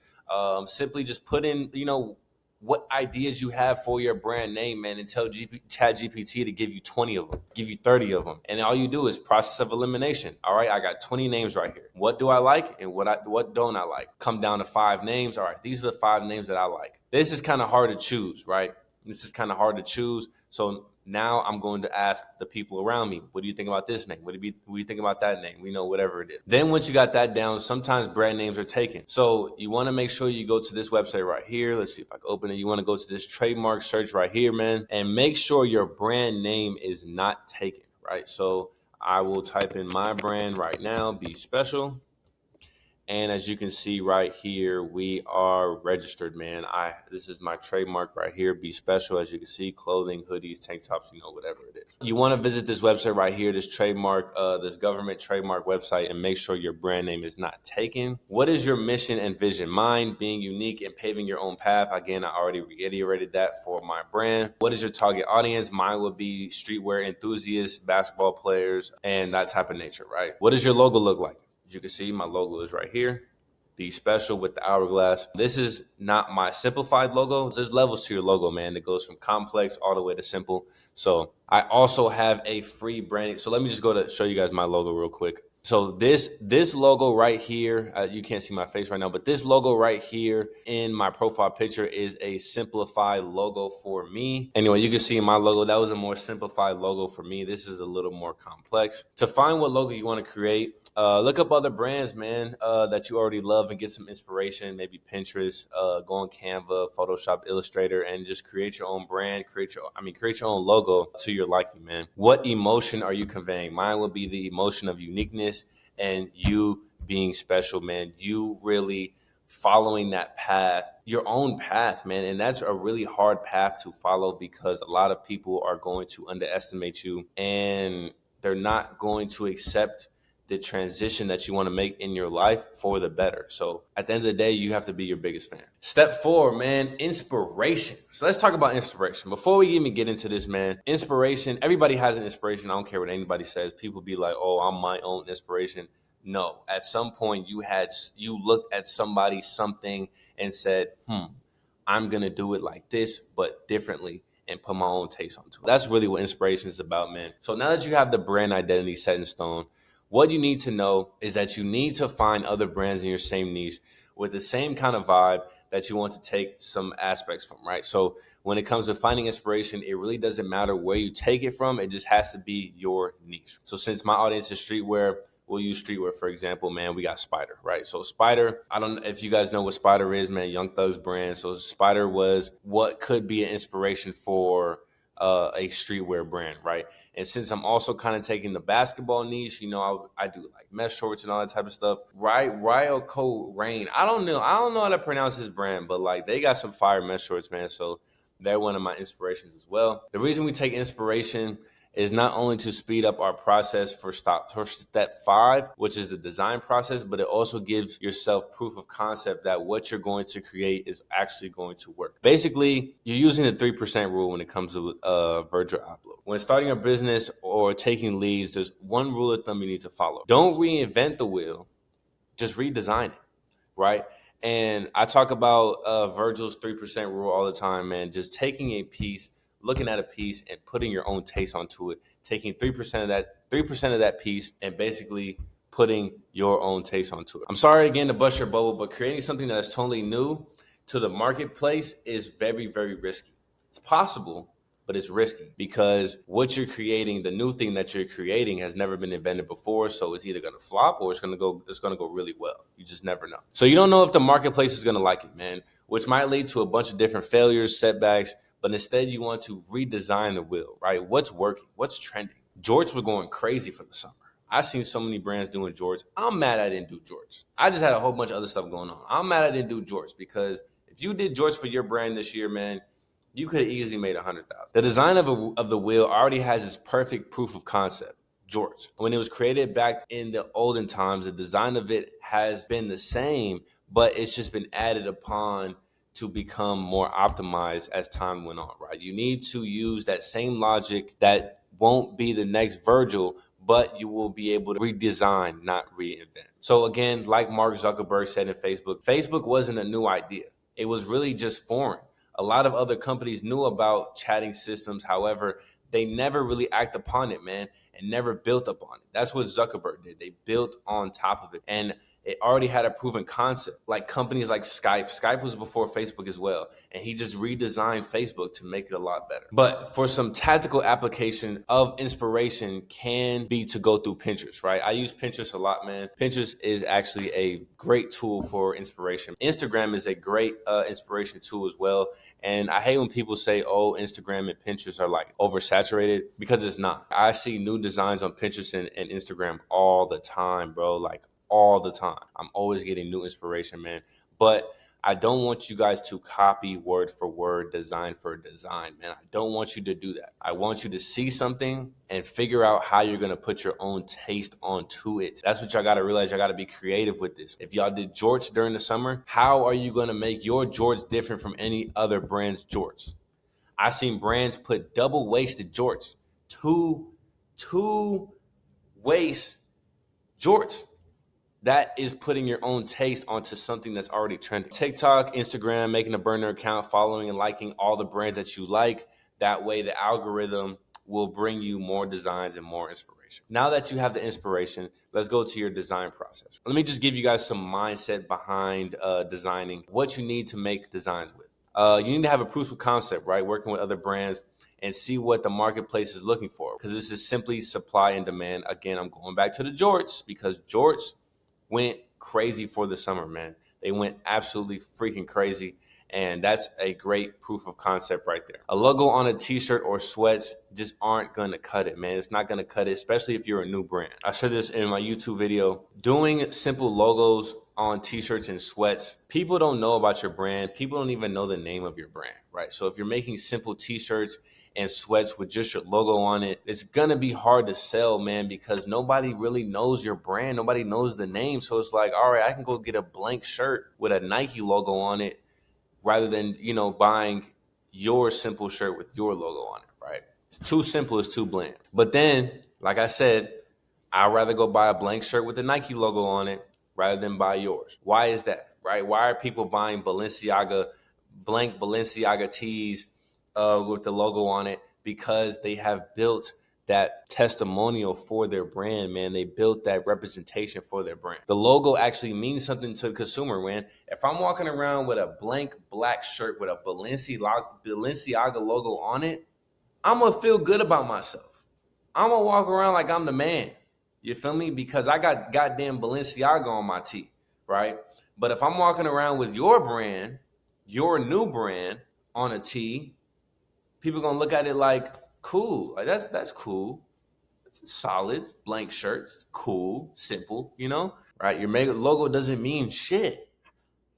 Simply just put in, you know, what ideas you have for your brand name, man, and tell ChatGPT to give you 20 of them, give you 30 of them. And all you do is process of elimination. All right, I got 20 names right here. What do I like and what don't I like? Come down to 5 names. All right, these are the 5 names that I like. This is kind of hard to choose, right? This is kind of hard to choose. So now I'm going to ask the people around me, what do you think about this name? What do you think about that name? We know whatever it is. Then once you got that down, sometimes brand names are taken. So you want to make sure you go to this website right here. Let's see if I can open it. You want to go to this trademark search right here, man, and make sure your brand name is not taken, right? So I will type in my brand right now, Be Special. And as you can see right here, we are registered, man. This is my trademark right here, Be Special. As you can see, clothing, hoodies, tank tops, you know, whatever it is. You want to visit this website right here, this trademark, this government trademark website, and make sure your brand name is not taken. What is your mission and vision? Mine, being unique and paving your own path. Again, I already reiterated that for my brand. What is your target audience? Mine would be streetwear enthusiasts, basketball players, and that type of nature, right? What does your logo look like? As you can see, my logo is right here. Be Special with the hourglass. This is not my simplified logo. There's levels to your logo, man. It goes from complex all the way to simple. So I also have a free branding. So let me just go to show you guys my logo real quick. So this logo right here, you can't see my face right now, but this logo right here in my profile picture is a simplified logo for me. Anyway, you can see my logo. That was a more simplified logo for me. This is a little more complex. To find what logo you want to create, look up other brands, man, that you already love and get some inspiration. Maybe Pinterest, go on Canva, Photoshop, Illustrator, and just create your own brand. Create your own logo to your liking, man. What emotion are you conveying? Mine would be the emotion of uniqueness and you being special, man. You really following that path, your own path, man. And that's a really hard path to follow because a lot of people are going to underestimate you and they're not going to accept the transition that you want to make in your life for the better. So at the end of the day, you have to be your biggest fan. Step 4, man, inspiration. So let's talk about inspiration. Before we even get into this, man, inspiration, everybody has an inspiration. I don't care what anybody says. People be like, oh, I'm my own inspiration. No, at some point you looked at somebody, something and said, I'm going to do it like this, but differently, and put my own taste onto it. That's really what inspiration is about, man. So now that you have the brand identity set in stone, what you need to know is that you need to find other brands in your same niche with the same kind of vibe that you want to take some aspects from, right? So when it comes to finding inspiration, it really doesn't matter where you take it from. It just has to be your niche. So since my audience is streetwear, we'll use streetwear, for example, man, we got Spider, right? So Spider, I don't know if you guys know what Spider is, man, Young Thug's brand. So Spider was what could be an inspiration for a streetwear brand, right? And since I'm also kind of taking the basketball niche, I do like mesh shorts and all that type of stuff. Right, Ryoko Rain. I don't know how to pronounce his brand, but like they got some fire mesh shorts, man. So they're one of my inspirations as well. The reason we take inspiration is not only to speed up our process for step 5, which is the design process, but it also gives yourself proof of concept that what you're going to create is actually going to work. Basically, you're using the 3% rule when it comes to Virtual Upload. When starting a business or taking leads, there's one rule of thumb you need to follow. Don't reinvent the wheel, just redesign it, right? And I talk about Virgil's 3% rule all the time, man. Just taking a piece, looking at a piece and putting your own taste onto it, taking 3% of that piece and basically putting your own taste onto it. I'm sorry again to bust your bubble, but creating something that is totally new to the marketplace is very, very risky. It's possible, but it's risky because what you're creating, the new thing that you're creating has never been invented before. So it's either going to flop or it's going to go really well. You just never know. So you don't know if the marketplace is going to like it, man, which might lead to a bunch of different failures, setbacks, but instead you want to redesign the wheel, right? What's working? What's trending? Jorts were going crazy for the summer. I've seen so many brands doing jorts. I'm mad I didn't do jorts. I just had a whole bunch of other stuff going on. I'm mad I didn't do jorts because if you did jorts for your brand this year, man, you could have easily made $100,000. The design of the wheel already has its perfect proof of concept. Jorts. When it was created back in the olden times, the design of it has been the same, but it's just been added upon to become more optimized as time went on, right? You need to use that same logic that won't be the next Virgil, but you will be able to redesign, not reinvent. So again, like Mark Zuckerberg said in Facebook wasn't a new idea. It was really just foreign. A lot of other companies knew about chatting systems. However, they never really act upon it, man, and never built upon it. That's what Zuckerberg did. They built on top of it. And it already had a proven concept. Like companies like Skype. Skype was before Facebook as well. And he just redesigned Facebook to make it a lot better. But for some tactical application of inspiration can be to go through Pinterest, right? I use Pinterest a lot, man. Pinterest is actually a great tool for inspiration. Instagram is a great inspiration tool as well. And I hate when people say, oh, Instagram and Pinterest are like oversaturated, because it's not. I see new designs on Pinterest and Instagram all the time, bro. Like all the time. I'm always getting new inspiration, man. But I don't want you guys to copy word for word, design for design, man. I don't want you to do that. I want you to see something and figure out how you're going to put your own taste onto it. That's what y'all got to realize. Y'all got to be creative with this. If y'all did jorts during the summer, how are you going to make your jorts different from any other brand's jorts? I've seen brands put double-waisted jorts, two waist jorts. That is putting your own taste onto something that's already trending. TikTok, Instagram, making a burner account, following and liking all the brands that you like. That way the algorithm will bring you more designs and more inspiration. Now that you have the inspiration, let's go to your design process. Let me just give you guys some mindset behind designing, what you need to make designs with. You need to have a proof of concept, right? Working with other brands and see what the marketplace is looking for, because this is simply supply and demand. Again, I'm going back to the jorts because jorts went crazy for the summer, man. They went absolutely freaking crazy. And that's a great proof of concept right there. A logo on a t-shirt or sweats just aren't going to cut it, man. It's not going to cut it, especially if you're a new brand. I said this in my YouTube video. Doing simple logos on t-shirts and sweats, people don't know about your brand. People don't even know the name of your brand, right? So if you're making simple t-shirts and sweats with just your logo on it, it's gonna be hard to sell, man, because nobody really knows your brand. Nobody knows the name. So it's like, all right, I can go get a blank shirt with a Nike logo on it rather than, buying your simple shirt with your logo on it, right? It's too simple, it's too bland. But then, like I said, I'd rather go buy a blank shirt with the Nike logo on it rather than buy yours. Why is that, right? Why are people buying blank Balenciaga tees with the logo on it? Because they have built that testimonial for their brand, man. They built that representation for their brand. The logo actually means something to the consumer, man. If I'm walking around with a blank black shirt with a Balenciaga logo on it, I'm going to feel good about myself. I'm going to walk around like I'm the man. You feel me? Because I got goddamn Balenciaga on my tee, right? But if I'm walking around with your brand, your new brand on a tee, people going to look at it like, cool. Like that's cool. It's solid, blank shirts, cool, simple, right? Your mega logo doesn't mean shit.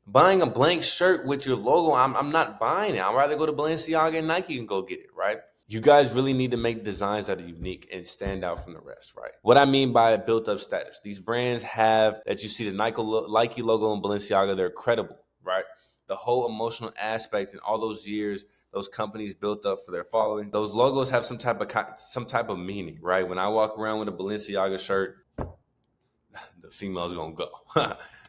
Buying a blank shirt with your logo, I'm not buying it. I'd rather go to Balenciaga and Nike and go get it, right? You guys really need to make designs that are unique and stand out from the rest, right? What I mean by built up status, these brands have, that you see the Nike logo and Balenciaga, they're credible, right? The whole emotional aspect in all those years those companies built up for their following, those logos have some type of meaning, right? When I walk around with a Balenciaga shirt, the female's gonna go.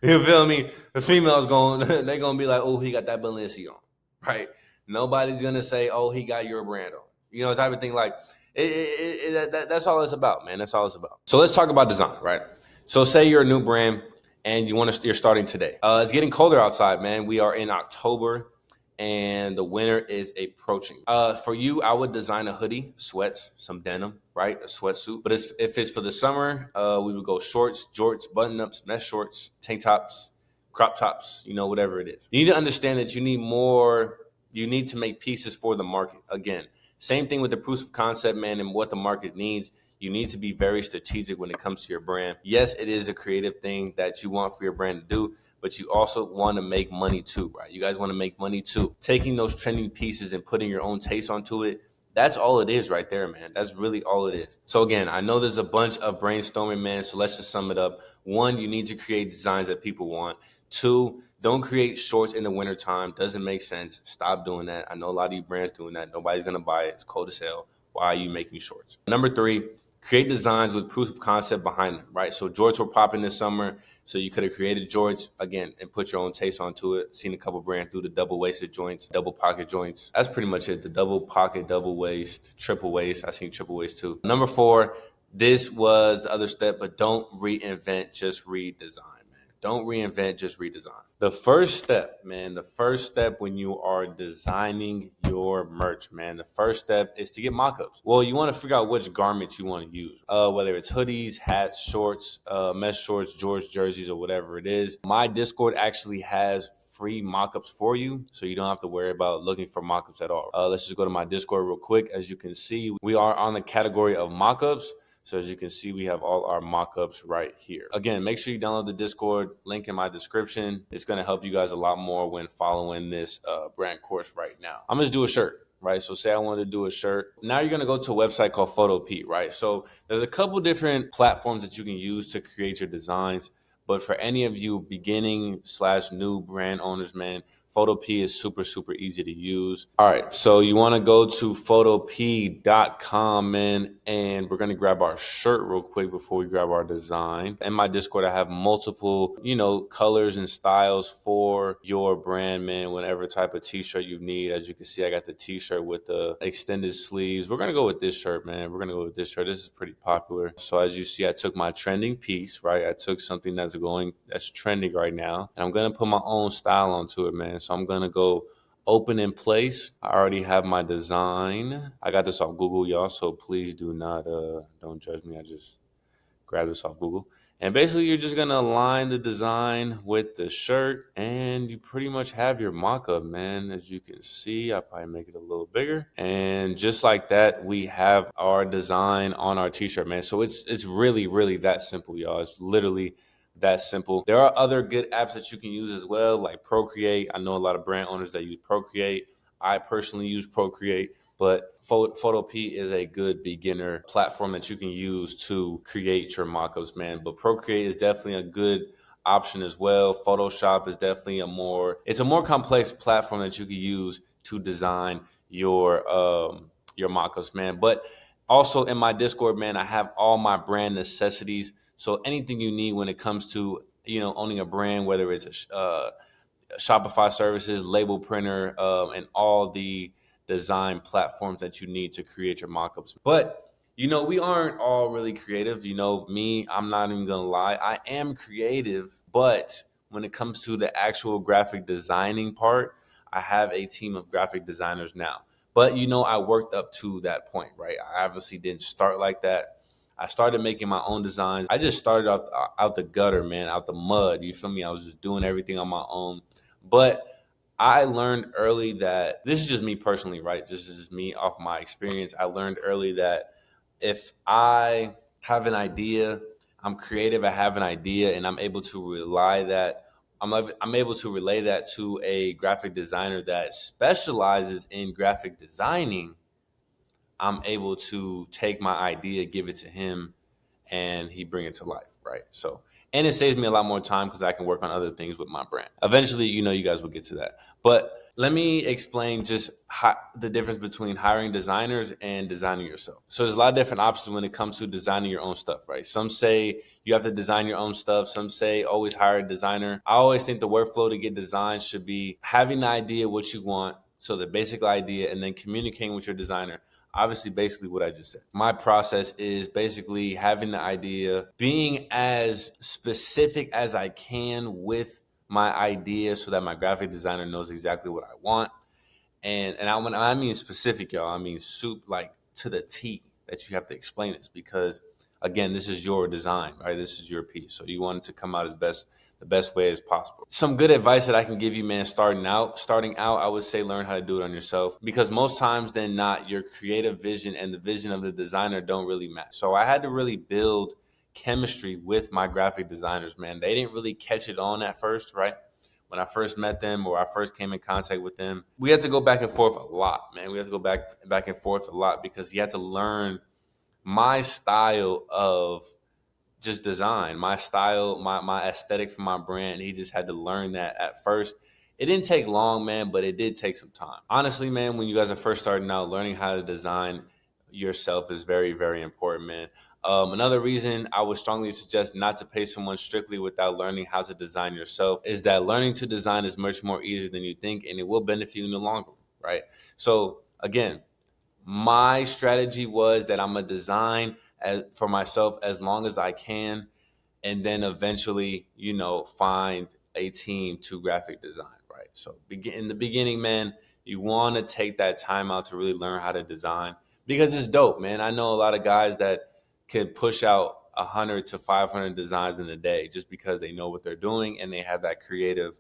You feel me? The female's they're gonna be like, oh, he got that Balenciaga on, right? Nobody's gonna say, oh, he got your brand on. Type of thing. Like that's all it's about, man. That's all it's about. So let's talk about design, right? So say you're a new brand and you're starting today. It's getting colder outside, man. We are in October and the winter is approaching. For you, I would design a hoodie, sweats, some denim, right? A sweatsuit. But if it's for the summer, we would go shorts, jorts, button-ups, mesh shorts, tank tops, crop tops, whatever it is. You need to understand that you need to make pieces for the market. Again, same thing with the proof of concept, man, and what the market needs. You need to be very strategic when it comes to your brand. Yes, it is a creative thing that you want for your brand to do, but you also want to make money too, right? You guys want to make money too. Taking those trending pieces and putting your own taste onto it, that's all it is right there, man. That's really all it is. So again, I know there's a bunch of brainstorming, man, so let's just sum it up. 1, you need to create designs that people want. 2, don't create shorts in the wintertime. Doesn't make sense. Stop doing that. I know a lot of you brands doing that. Nobody's going to buy it. It's cold as hell. Why are you making shorts? Number 3, create designs with proof of concept behind them, right? So jorts were popping this summer, so you could have created jorts, again, and put your own taste onto it. Seen a couple brands do the double-waisted joints, double pocket joints. That's pretty much it, the double pocket, double waist, triple waist. I've seen triple waist too. Number 4, this was the other step, but don't reinvent, just redesign. Don't reinvent, just redesign. The first step when you are designing your merch, man, the first step is to get mock-ups. Well, you want to figure out which garments you want to use, whether it's hoodies, hats, shorts, mesh shorts, George jerseys, or whatever it is. My Discord actually has free mock-ups for you, so you don't have to worry about looking for mock-ups at all. Let's just go to my Discord real quick. As you can see, we are on the category of mock-ups. So as you can see, we have all our mock-ups right here. Again, make sure you download the Discord, link in my description. It's going to help you guys a lot more when following this brand course right now. I'm going to do a shirt, right? So say I wanted to do a shirt. Now you're going to go to a website called Photopea, right? So there's a couple different platforms that you can use to create your designs. But for any of you beginning/new brand owners, man, Photopea is super, super easy to use. All right, so you want to go to photopea.com, man, and we're going to grab our shirt real quick before we grab our design. In my Discord, I have multiple, colors and styles for your brand, man, whatever type of t-shirt you need. As you can see, I got the t-shirt with the extended sleeves. We're going to go with this shirt, man. We're going to go with this shirt. This is pretty popular. So as you see, I took my trending piece, right? I took something that's trending right now, and I'm going to put my own style onto it, man. So I'm going to go open in place. I already have my design. I got this off Google, y'all, so please do not, don't judge me. I just grabbed this off Google. And basically, you're just going to align the design with the shirt, and you pretty much have your mock-up, man. As you can see, I'll probably make it a little bigger. And just like that, we have our design on our t-shirt, man. So it's really, really that simple, y'all. It's literally that simple. There are other good apps that you can use as well, like Procreate. I know a lot of brand owners that use Procreate. I personally use Procreate, but Photopea is a good beginner platform that you can use to create your mockups, man. But Procreate is definitely a good option as well. Photoshop is definitely it's a more complex platform that you can use to design your mockups, man. But also in my Discord, man, I have all my brand necessities. So anything you need when it comes to owning a brand, whether it's Shopify services, label printer, and all the design platforms that you need to create your mockups. But we aren't all really creative. Me, I'm not even gonna lie. I am creative, but when it comes to the actual graphic designing part, I have a team of graphic designers now. But I worked up to that point, right? I obviously didn't start like that. I started making my own designs. I just started out the gutter, man, out the mud. You feel me? I was just doing everything on my own. But I learned early that this is just me personally, right? This is just me off my experience. I learned early that if I have an idea, I'm creative, I have an idea, and I'm able to I'm able to relay that to a graphic designer that specializes in graphic designing. I'm able to take my idea, give it to him, and he bring it to life, right? So, and it saves me a lot more time because I can work on other things with my brand. Eventually, you guys will get to that. But let me explain just the difference between hiring designers and designing yourself. So there's a lot of different options when it comes to designing your own stuff, right? Some say you have to design your own stuff. Some say always hire a designer. I always think the workflow to get designed should be having the idea what you want, so the basic idea, and then communicating with your designer. Obviously, basically what I just said. My process is basically having the idea, being as specific as I can with my idea so that my graphic designer knows exactly what I want. And when I mean specific, y'all, I mean soup, like to the T, that you have to explain this because, again, this is your design, right? This is your piece. So you want it to come out the best way as possible. Some good advice that I can give you, man, starting out, I would say learn how to do it on yourself, because most times than not, your creative vision and the vision of the designer don't really match. So I had to really build chemistry with my graphic designers, man. They didn't really catch it on at first, right? When I first met them or I first came in contact with them, we had to go back and forth a lot, man. We had to go back and forth a lot because you had to learn my style of just design, my style, my aesthetic for my brand. He just had to learn that at first. It didn't take long, man, but it did take some time. Honestly, man, when you guys are first starting out, learning how to design yourself is very, very important, man. Another reason I would strongly suggest not to pay someone strictly without learning how to design yourself is that learning to design is much more easier than you think, and it will benefit you in the long run, right? So again, my strategy was that I'm gonna design for myself as long as I can, and then eventually, find a team to graphic design, right? So in the beginning, man, you want to take that time out to really learn how to design because it's dope, man. I know a lot of guys that can push out 100 to 500 designs in a day just because they know what they're doing and they have that creative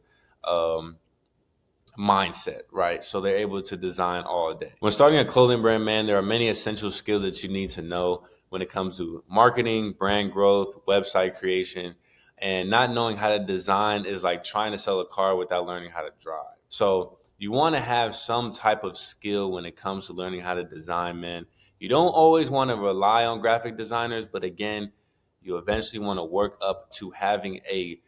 mindset, right? So they're able to design all day. When starting a clothing brand, man, there are many essential skills that you need to know when it comes to marketing, brand growth, website creation, and not knowing how to design is like trying to sell a car without learning how to drive. So you want to have some type of skill when it comes to learning how to design, man. You don't always want to rely on graphic designers, but again, you eventually want to work up to having a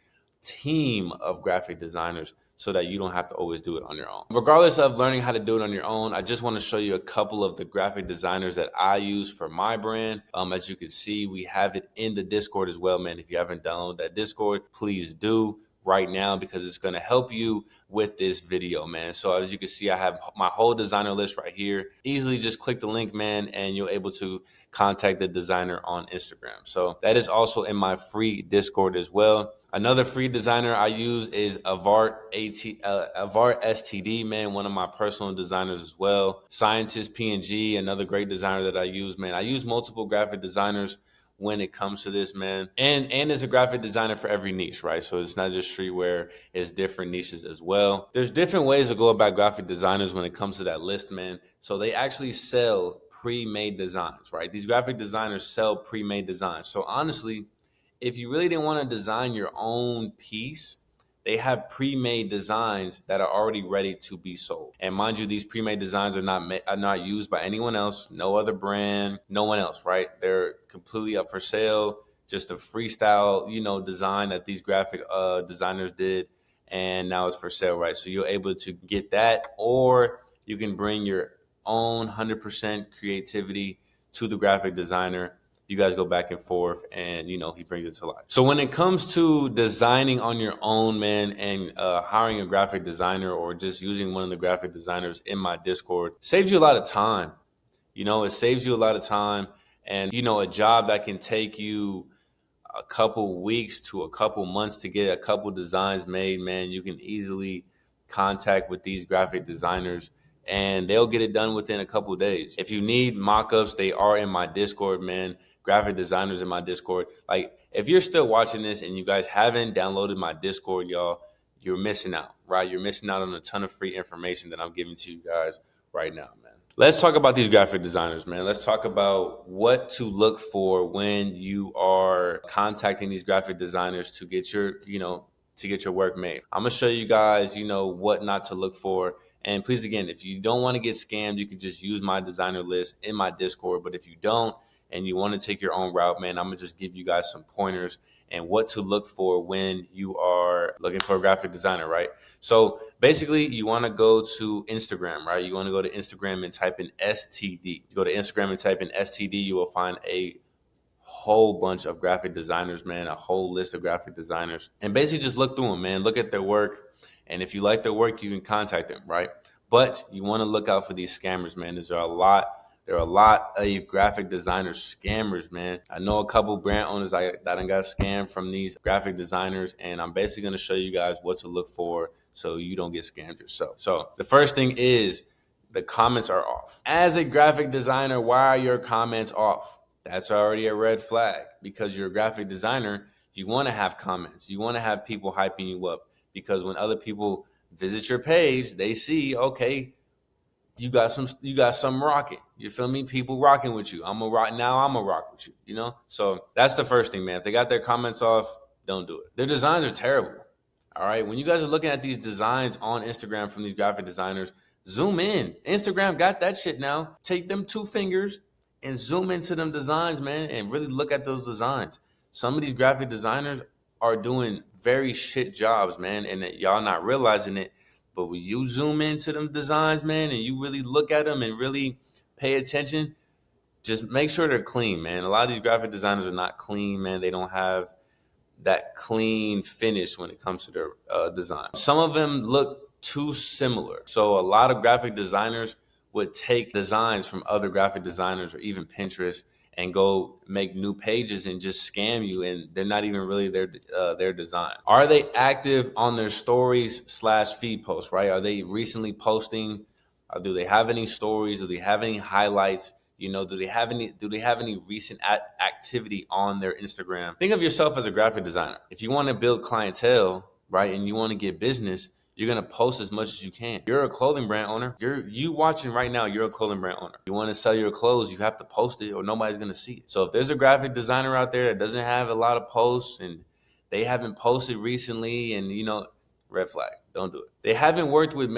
team of graphic designers so that you don't have to always do it on your own. Regardless of learning how to do it on your own, I just want to show you a couple of the graphic designers that I use for my brand. As you can see, we have it in the Discord as well, man. If you haven't downloaded that Discord, please do right now because it's going to help you with this video, man. So as you can see, I have my whole designer list right here. Easily just click the link, man, and you're able to contact the designer on Instagram. So that is also in my free Discord as well. Another free designer I use is Avart STD, man, one of my personal designers as well. Scientist PNG, another great designer that I use, man. I use multiple graphic designers when it comes to this, man. And there's a graphic designer for every niche, right? So it's not just streetwear, it's different niches as well. There's different ways to go about graphic designers when it comes to that list, man. So they actually sell pre-made designs, right? These graphic designers sell pre-made designs. So honestly, if you really didn't want to design your own piece, they have pre-made designs that are already ready to be sold. And mind you, these pre-made designs are not used by anyone else, no other brand, no one else, right? They're completely up for sale, just a freestyle, design that these graphic designers did, and now it's for sale, right? So you're able to get that, or you can bring your own 100% creativity to the graphic designer. You guys go back and forth, and he brings it to life. So when it comes to designing on your own, man, and hiring a graphic designer or just using one of the graphic designers in my Discord, saves you a lot of time. It saves you a lot of time, and a job that can take you a couple weeks to a couple months to get a couple designs made, man, you can easily contact with these graphic designers and they'll get it done within a couple days. If you need mock-ups, they are in my Discord, man. Graphic designers in my Discord. Like, if you're still watching this and you guys haven't downloaded my Discord, y'all, you're missing out, right? You're missing out on a ton of free information that I'm giving to you guys right now, man. Let's talk about these graphic designers, man. Let's talk about what to look for when you are contacting these graphic designers to get your, to get your work made. I'm gonna show you guys, what not to look for. And please, again, if you don't want to get scammed, you can just use my designer list in my Discord. But if you don't and you want to take your own route, man, I'm gonna just give you guys some pointers and what to look for when you are looking for a graphic designer, right? So basically, you want to go to Instagram, right? You want to go to Instagram and type in STD. You go to Instagram and type in STD, you will find a whole bunch of graphic designers, man, a whole list of graphic designers. And basically just look through them, man. Look at their work. And if you like their work, you can contact them, right? But you want to look out for these scammers, man. There are a lot of graphic designer scammers, man. I know a couple brand owners that got scammed from these graphic designers, and I'm basically going to show you guys what to look for so you don't get scammed yourself. So the first thing is the comments are off. As a graphic designer, why are your comments off? That's already a red flag, because you're a graphic designer. You want to have comments. You want to have people hyping you up, because when other people visit your page, they see, okay, you got some rocking. You feel me? People rocking with you. I'm a rock with you, So that's the first thing, man. If they got their comments off, don't do it. Their designs are terrible. All right. When you guys are looking at these designs on Instagram from these graphic designers, zoom in. Instagram got that shit now. Take them 2 fingers and zoom into them designs, man, and really look at those designs. Some of these graphic designers are doing very shit jobs, man, and y'all not realizing it. But when you zoom into them designs, man, and you really look at them and really pay attention, just make sure they're clean, man. A lot of these graphic designers are not clean, man. They don't have that clean finish when it comes to their design. Some of them look too similar. So a lot of graphic designers would take designs from other graphic designers or even Pinterest and go make new pages and just scam you, and they're not even really their design. Are they active on their stories / feed posts, right? Are they recently posting? Do they have any stories? Do they have any highlights? Do they have any recent activity on their Instagram? Think of yourself as a graphic designer. If you want to build clientele, right, and you want to get business, you're going to post as much as you can. You're a clothing brand owner. You watching right now, you're a clothing brand owner. You want to sell your clothes, you have to post it or nobody's going to see it. So if there's a graphic designer out there that doesn't have a lot of posts and they haven't posted recently and, red flag, don't do it. They haven't worked with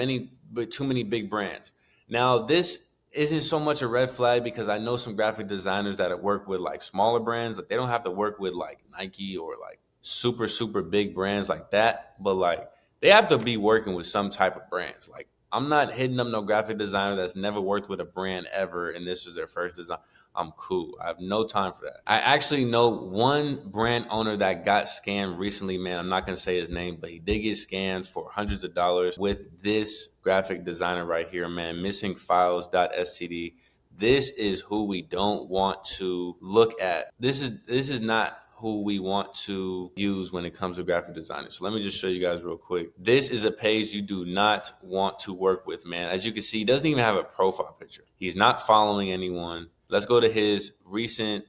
too many big brands. Now, this isn't so much a red flag because I know some graphic designers that have worked with like smaller brands. Like, they don't have to work with like Nike or like super, super big brands like that. But like, they have to be working with some type of brands. Like, I'm not hitting up no graphic designer that's never worked with a brand ever and this is their first design. I'm cool. I have no time for that. I actually know one brand owner that got scammed recently, man. I'm not going to say his name, but he did get scammed for hundreds of dollars with this graphic designer right here, man. Missingfiles.std. This is who we don't want to look at. This is not who we want to use when it comes to graphic designers. So let me just show you guys real quick. This is a page you do not want to work with, man. As you can see, he doesn't even have a profile picture. He's not following anyone. Let's go to his recent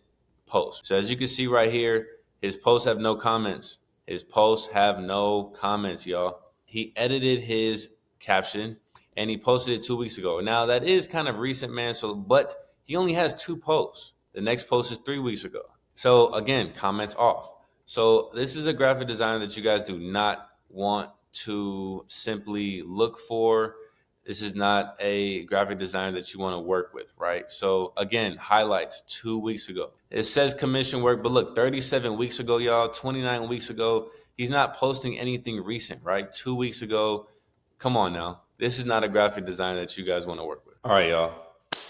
post. So as you can see right here, his posts have no comments. His posts have no comments, y'all. He edited his caption and he posted it 2 weeks ago. Now that is kind of recent, man. But he only has 2 posts. The next post is 3 weeks ago. So again, comments off. So this is a graphic designer that you guys do not want to simply look for. This is not a graphic designer that you want to work with, right? So again, highlights 2 weeks ago. It says commission work, but look, 37 weeks ago, y'all, 29 weeks ago, he's not posting anything recent, right? 2 weeks ago. Come on now. This is not a graphic designer that you guys want to work with. All right, y'all.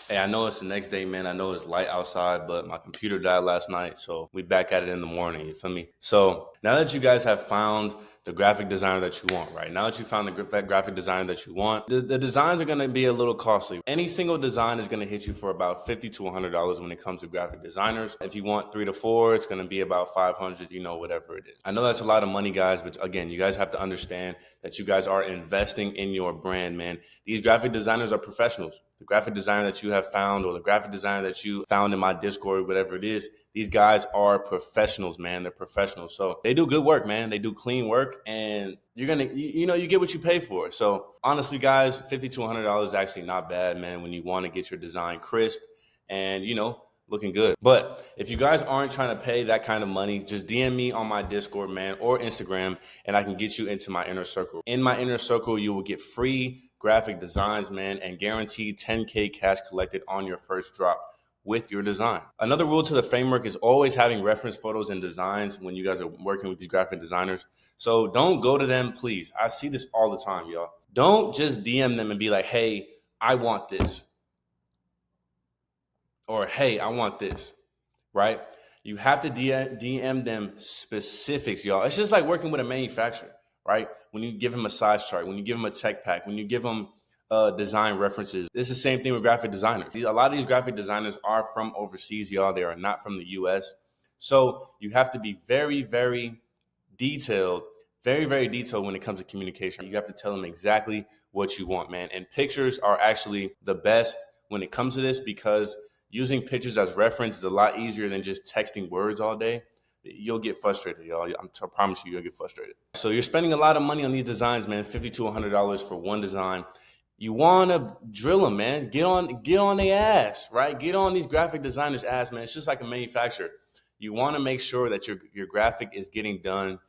Hey, I know it's the next day, man. I know it's light outside, but my computer died last night, so we back at it in the morning, you feel me? So now that you guys have found the graphic designer that you want, right? Now that you found the graphic designer that you want, the designs are gonna be a little costly. Any single design is gonna hit you for about $50 to $100 when it comes to graphic designers. If you want 3 to 4, it's gonna be about 500, whatever it is. I know that's a lot of money, guys, but again, you guys have to understand that you guys are investing in your brand, man. These graphic designers are professionals. The graphic designer that you have found, or the graphic designer that you found in my Discord, whatever it is, these guys are professionals, man. They're professionals. So they do good work, man. They do clean work, and you're going to, you get what you pay for. So honestly, guys, $50 to $100 is actually not bad, man, when you want to get your design crisp and, looking good. But if you guys aren't trying to pay that kind of money, just DM me on my Discord, man, or Instagram, and I can get you into my inner circle. In my inner circle, you will get free graphic designs, man, and guaranteed 10K cash collected on your first drop with your design. Another rule to the framework is always having reference photos and designs when you guys are working with these graphic designers. So don't go to them, please. I see this all the time, y'all. Don't just DM them and be like, hey, I want this. Or, hey, I want this, right? You have to DM them specifics, y'all. It's just like working with a manufacturer, right? When you give them a size chart, when you give them a tech pack, when you give them design references. It's the same thing with graphic designers. A lot of these graphic designers are from overseas, y'all. They are not from the US. So you have to be very, very detailed, very, very detailed when it comes to communication. You have to tell them exactly what you want, man. And pictures are actually the best when it comes to this, because using pictures as reference is a lot easier than just texting words all day. You'll get frustrated, y'all. I promise you'll get frustrated. So you're spending a lot of money on these designs, man. $50 to $100 for one design. You want to drill them, man. Get on their ass, right? Get on these graphic designers' ass, man. It's just like a manufacturer. You want to make sure that your graphic is getting done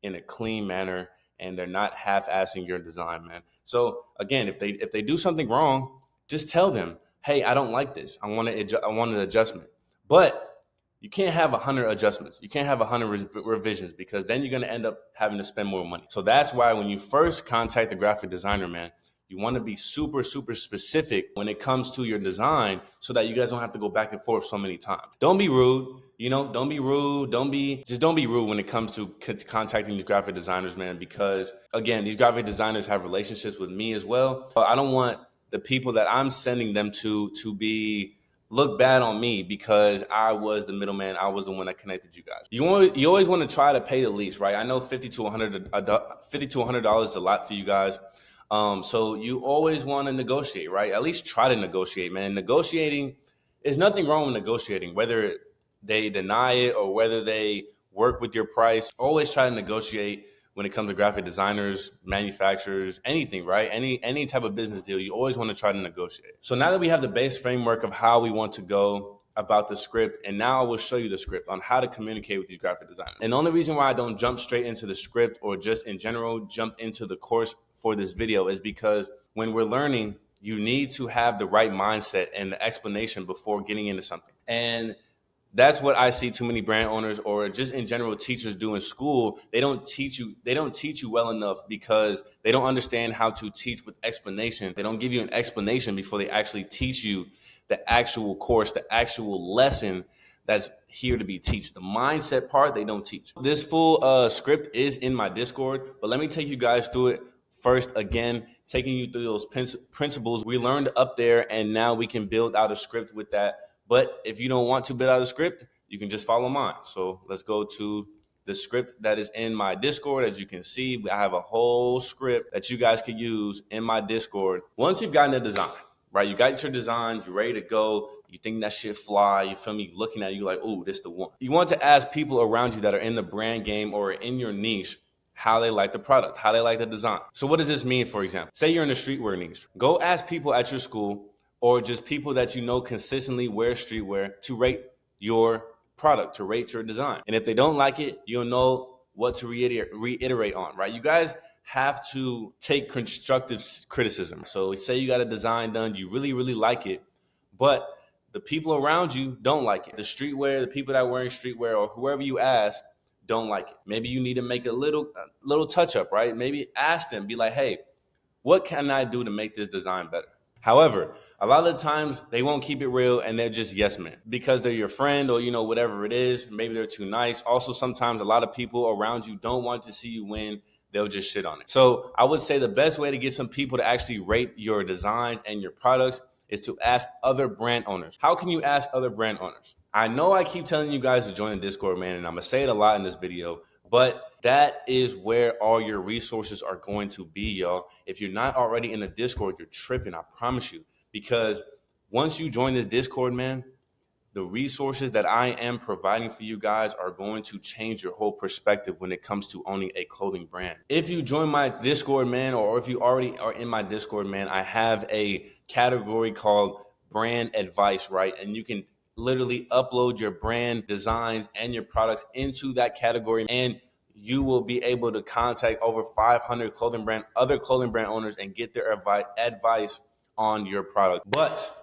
in a clean manner and they're not half-assing your design, man. So again, if they do something wrong, just tell them, hey, I don't like this. I want an adjustment. But you can't have 100 adjustments. You can't have 100 revisions, because then you're going to end up having to spend more money. So that's why when you first contact the graphic designer, man, you want to be super, super specific when it comes to your design, so that you guys don't have to go back and forth so many times. Don't be rude. Don't be rude. Don't be rude when it comes to contacting these graphic designers, man, because again, these graphic designers have relationships with me as well. But I don't want the people that I'm sending them to look bad on me because I was the middleman. I was the one that connected you guys. You always want to try to pay the least, right? I know $50 to $100 is a lot for you guys. So you always want to negotiate, right? At least try to negotiate, man. Negotiating, there's nothing wrong with negotiating, whether they deny it or whether they work with your price. Always try to negotiate when it comes to graphic designers, manufacturers, anything, right? Any type of business deal, you always want to try to negotiate. So now that we have the base framework of how we want to go about the script, and now I will show you the script on how to communicate with these graphic designers. And the only reason why I don't jump straight into the script, or just in general jump into the course for this video, is because when we're learning, you need to have the right mindset and the explanation before getting into something. And that's what I see too many brand owners, or just in general teachers, do in school. They don't teach you well enough, because they don't understand how to teach with explanation. They don't give you an explanation before they actually teach you the actual course, the actual lesson that's here to be taught. The mindset part, they don't teach. This full script is in my Discord, but let me take you guys through it first, again, taking you through those principles we learned up there, and now we can build out a script with that. But if you don't want to build out a script, you can just follow mine. So let's go to the script that is in my Discord. As you can see, I have a whole script that you guys can use in my Discord. Once you've gotten the design, right? You got your design, you're ready to go. You think that shit fly, you feel me? Looking at you like, ooh, this the one. You want to ask people around you that are in the brand game or in your niche how they like the product, how they like the design. So what does this mean, for example? Say you're in the streetwear niche. Go ask people at your school, or just people that you know consistently wear streetwear, to rate your product, to rate your design. And if they don't like it, you'll know what to reiterate on, right? You guys have to take constructive criticism. So say you got a design done, you really, really like it, but the people around you don't like it. The streetwear, the people that are wearing streetwear, or whoever you ask don't like it. Maybe you need to make a little touch up, right? Maybe ask them, be like, hey, what can I do to make this design better? However, a lot of the times they won't keep it real and they're just yes men because they're your friend or, whatever it is. Maybe they're too nice. Also, sometimes a lot of people around you don't want to see you win. They'll just shit on it. So I would say the best way to get some people to actually rate your designs and your products is to ask other brand owners. How can you ask other brand owners? I know I keep telling you guys to join the Discord, man, and I'm going to say it a lot in this video, but that is where all your resources are going to be, y'all. If you're not already in the Discord, you're tripping, I promise you. Because once you join this Discord, man, the resources that I am providing for you guys are going to change your whole perspective when it comes to owning a clothing brand. If you join my Discord, man, or if you already are in my Discord, man, I have a category called brand advice, right? And you can literally upload your brand designs and your products into that category, and you will be able to contact over 500 other clothing brand owners and get their advice on your product. But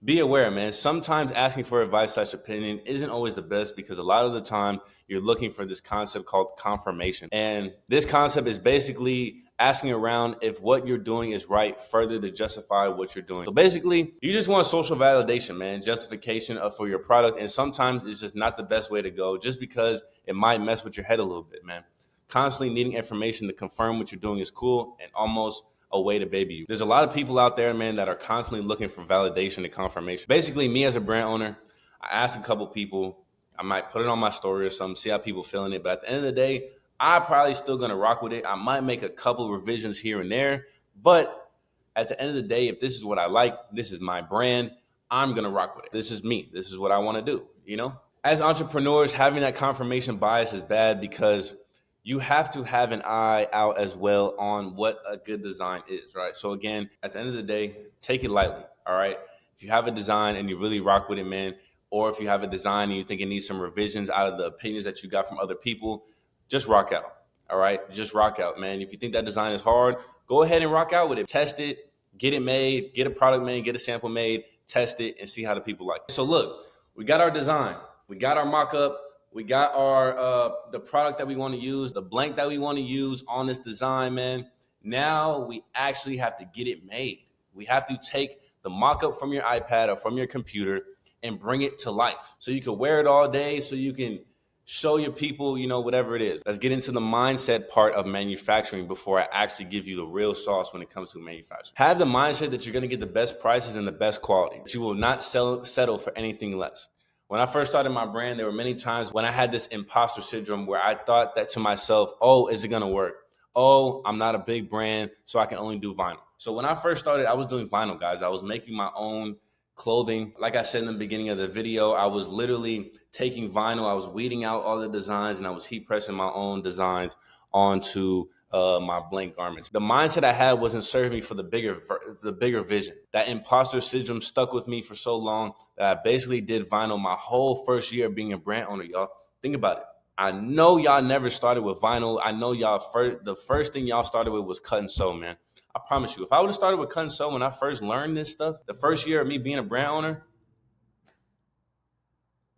be aware, man, sometimes asking for advice/opinion isn't always the best, because a lot of the time you're looking for this concept called confirmation. And this concept is basically asking around if what you're doing is right, further to justify what you're doing. So basically, you just want social validation, man, justification for your product. And sometimes it's just not the best way to go, just because it might mess with your head a little bit, man. Constantly needing information to confirm what you're doing is cool and almost a way to baby you. There's a lot of people out there, man, that are constantly looking for validation and confirmation. Basically, me as a brand owner, I ask a couple people, I might put it on my story or something, see how people feeling it. But at the end of the day, I'm probably still gonna rock with it. I might make a couple of revisions here and there, but at the end of the day, if this is what I like, this is my brand, I'm gonna rock with it. This is me. This is what I wanna do, As entrepreneurs, having that confirmation bias is bad, because you have to have an eye out as well on what a good design is, right? So again, at the end of the day, take it lightly, all right? If you have a design and you really rock with it, man, or if you have a design and you think it needs some revisions out of the opinions that you got from other people, just rock out, all right? Just rock out, man. If you think that design is hard, go ahead and rock out with it. Test it, get it made, get a product made, get a sample made, test it, and see how the people like it. So look, we got our design, we got our mock-up, we got our the product that we want to use, the blank that we want to use on this design, man. Now we actually have to get it made. We have to take the mock-up from your iPad or from your computer and bring it to life, so you can wear it all day, so you can show your people, whatever it is. Let's get into the mindset part of manufacturing before I actually give you the real sauce when it comes to manufacturing. Have the mindset that you're going to get the best prices and the best quality, that you will not settle for anything less. When I first started my brand, there were many times when I had this imposter syndrome where I thought that to myself, oh, is it going to work? Oh, I'm not a big brand, so I can only do vinyl. So when I first started, I was doing vinyl, guys. I was making my own clothing. Like I said in the beginning of the video, I was literally taking vinyl. I was weeding out all the designs, and I was heat pressing my own designs onto my blank garments. The mindset I had wasn't serving me for the bigger vision. That imposter syndrome stuck with me for so long that I basically did vinyl my whole first year of being a brand owner, y'all. Think about it. I know y'all never started with vinyl. I know the first thing y'all started with was cut and sew, man. I promise you, if I would have started with cut and sew when I first learned this stuff, the first year of me being a brand owner,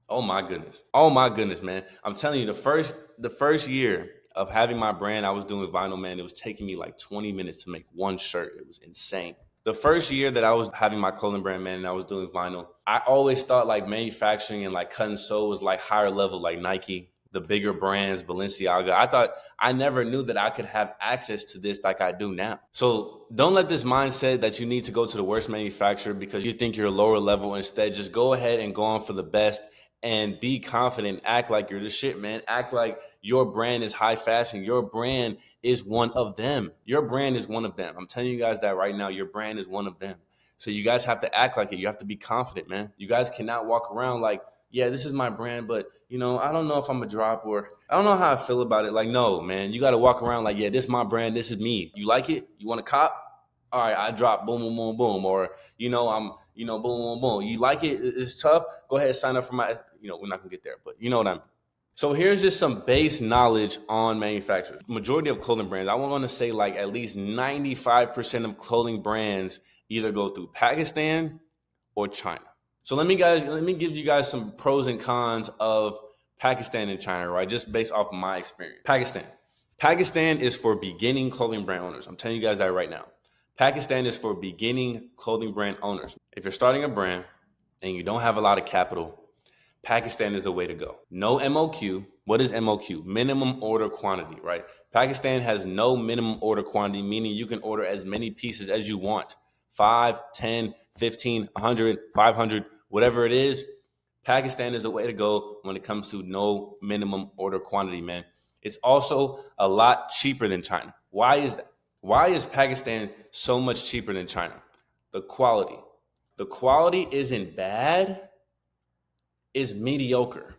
oh my goodness, man. I'm telling you, the first year of having my brand, I was doing vinyl, man. It was taking me like 20 minutes to make one shirt. It was insane. The first year that I was having my clothing brand, man, and I was doing vinyl, I always thought like manufacturing and like cut and sew was like higher level, like Nike, the bigger brands, Balenciaga. I never knew that I could have access to this like I do now. So don't let this mindset that you need to go to the worst manufacturer because you think you're lower level. Instead, just go ahead and go on for the best and be confident. Act like you're the shit, man. Act like your brand is high fashion. Your brand is one of them. Your brand is one of them. I'm telling you guys that right now. Your brand is one of them. So you guys have to act like it. You have to be confident, man. You guys cannot walk around like, yeah, this is my brand, but I don't know if I'm a drop, or I don't know how I feel about it. Like, no, man, you got to walk around like, yeah, this is my brand. This is me. You like it? You want to cop? All right, I drop, boom, boom, boom, boom. Or, You know, boom, boom, boom. You like it? It's tough. Go ahead and sign up for my. You know, we're not gonna get there, but you know what I mean. So here's just some base knowledge on manufacturers. Majority of clothing brands, I want to say like at least 95% of clothing brands either go through Pakistan or China. So let me give you guys some pros and cons of Pakistan and China, right? Just based off of my experience. Pakistan is for beginning clothing brand owners. I'm telling you guys that right now. Pakistan is for beginning clothing brand owners. If you're starting a brand and you don't have a lot of capital, Pakistan is the way to go. No MOQ. What is MOQ? Minimum order quantity, right? Pakistan has no minimum order quantity, meaning you can order as many pieces as you want. 5, 10, 15, 100, 500, whatever it is. Pakistan is the way to go when it comes to no minimum order quantity, man. It's also a lot cheaper than China. Why is that? Why is Pakistan so much cheaper than China? The quality. The quality isn't bad. Is mediocre.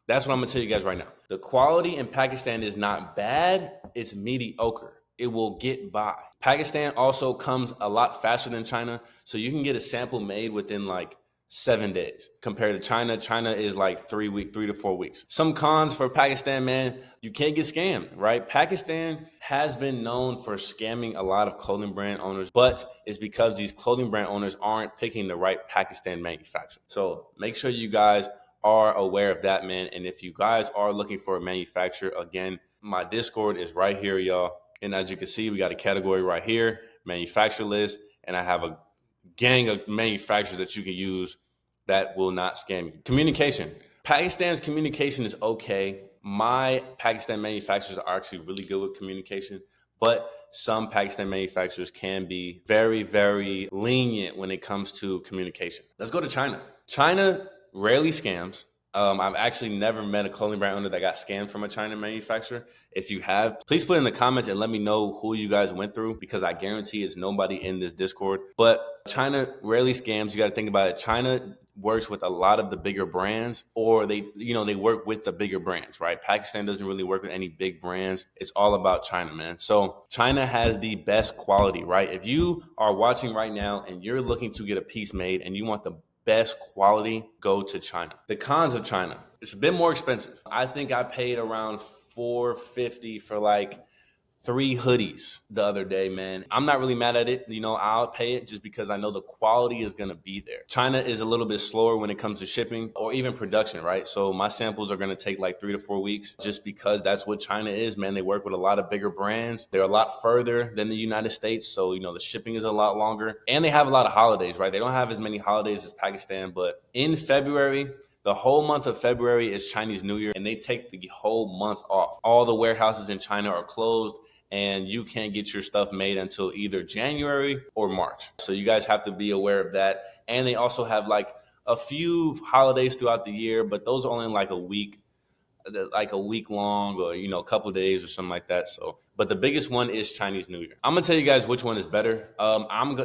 That's what I'm gonna tell you guys right now. The quality in Pakistan is not bad, it's mediocre. It will get by. Pakistan also comes a lot faster than China, so you can get a sample made within like 7 days. Compared to China is like 3 to 4 weeks. Some cons for Pakistan, man, you can't get scammed, right? Pakistan has been known for scamming a lot of clothing brand owners, but it's because these clothing brand owners aren't picking the right Pakistan manufacturer. So make sure you guys are aware of that, man. And if you guys are looking for a manufacturer, again, my Discord is right here, y'all. And as you can see, we got a category right here, manufacturer list, and I have a gang of manufacturers that you can use that will not scam you. Communication. Pakistan's communication is okay. My Pakistan manufacturers are actually really good with communication, but some Pakistan manufacturers can be very, very lenient when it comes to communication. Let's go to China. China rarely scams. I've actually never met a clothing brand owner that got scammed from a China manufacturer. If you have, please put in the comments and let me know who you guys went through, because I guarantee it's nobody in this Discord. But China rarely scams. You got to think about it. China works with a lot of the bigger brands, or they work with the bigger brands, right? Pakistan doesn't really work with any big brands. It's all about China, man. So China has the best quality, right? If you are watching right now and you're looking to get a piece made and you want the best quality, go to China. The cons of China, it's a bit more expensive. I think I paid around $450 for like 3 hoodies the other day, man. I'm not really mad at it. You know, I'll pay it just because I know the quality is going to be there. China is a little bit slower when it comes to shipping or even production, right? So my samples are going to take like 3 to 4 weeks just because that's what China is, man. They work with a lot of bigger brands. They're a lot further than the United States. So, you know, the shipping is a lot longer, and they have a lot of holidays, right? They don't have as many holidays as Pakistan, but in February, the whole month of February is Chinese New Year, and they take the whole month off. All the warehouses in China are closed, and you can't get your stuff made until either January or March. So you guys have to be aware of that. And they also have like a few holidays throughout the year, but those are only like a week long, or, you know, a couple of days or something like that. So, but the biggest one is Chinese New Year. I'm gonna tell you guys which one is better.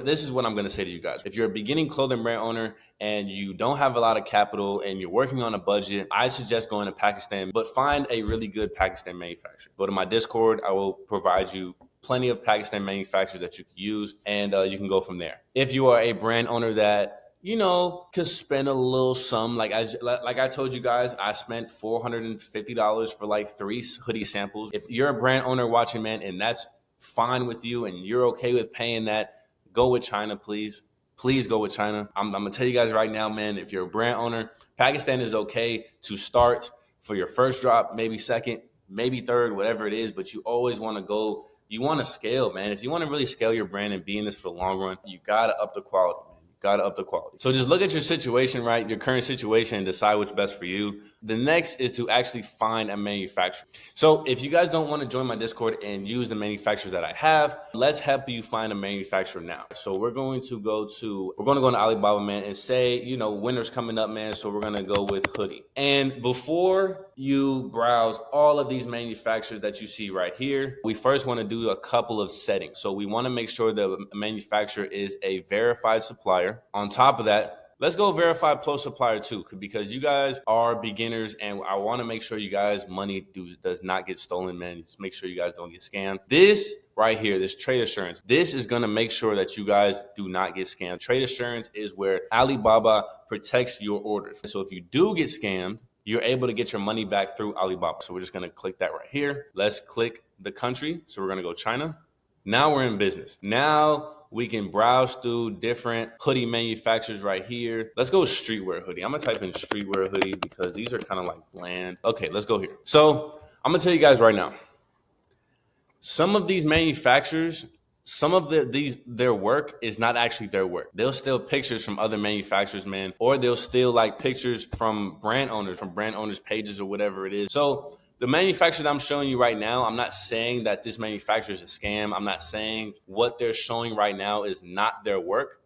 This is what I'm gonna say to you guys. If you're a beginning clothing brand owner and you don't have a lot of capital and you're working on a budget, I suggest going to Pakistan, but find a really good Pakistan manufacturer. Go to my Discord. I will provide you plenty of Pakistan manufacturers that you can use, and you can go from there. If you are a brand owner that, you know, could spend a little sum. Like I told you guys, I spent $450 for like 3 hoodie samples. If you're a brand owner watching, man, and that's fine with you and you're okay with paying that, go with China, please. Please go with China. I'm going to tell you guys right now, man, if you're a brand owner, Pakistan is okay to start for your first drop, maybe second, maybe third, whatever it is, but you always want to go, you want to scale, man. If you want to really scale your brand and be in this for the long run, you got to up the quality. Got to up the quality. So just look at your situation, right? Your current situation, and decide what's best for you. The next is to actually find a manufacturer. So if you guys don't want to join my Discord and use the manufacturers that I have, let's help you find a manufacturer now. So we're going to go to Alibaba, man, and say, you know, winter's coming up, man. So we're going to go with hoodie. And before you browse all of these manufacturers that you see right here, we first want to do a couple of settings. So we want to make sure the manufacturer is a verified supplier. On top of that, Let's go verify pro supplier too, because you guys are beginners and I want to make sure you guys money does not get stolen, man. Just make sure you guys don't get scammed. This right here, this trade assurance, this is going to make sure that you guys do not get scammed. Trade assurance is where Alibaba protects your orders. So if you do get scammed, you're able to get your money back through Alibaba. So we're just going to click that right here. Let's click the country. So we're going to go China. Now we're in business. Now we can browse through different hoodie manufacturers right here. Let's go streetwear hoodie. I'm gonna type in streetwear hoodie because these are kind of like bland. Okay, let's go here. So I'm gonna tell you guys right now, some of these manufacturers, some of their work is not actually their work. They'll steal pictures from other manufacturers, man, or they'll steal like pictures from brand owners' pages or whatever it is. So the manufacturer that I'm showing you right now, I'm not saying that this manufacturer is a scam. I'm not saying what they're showing right now is not their work.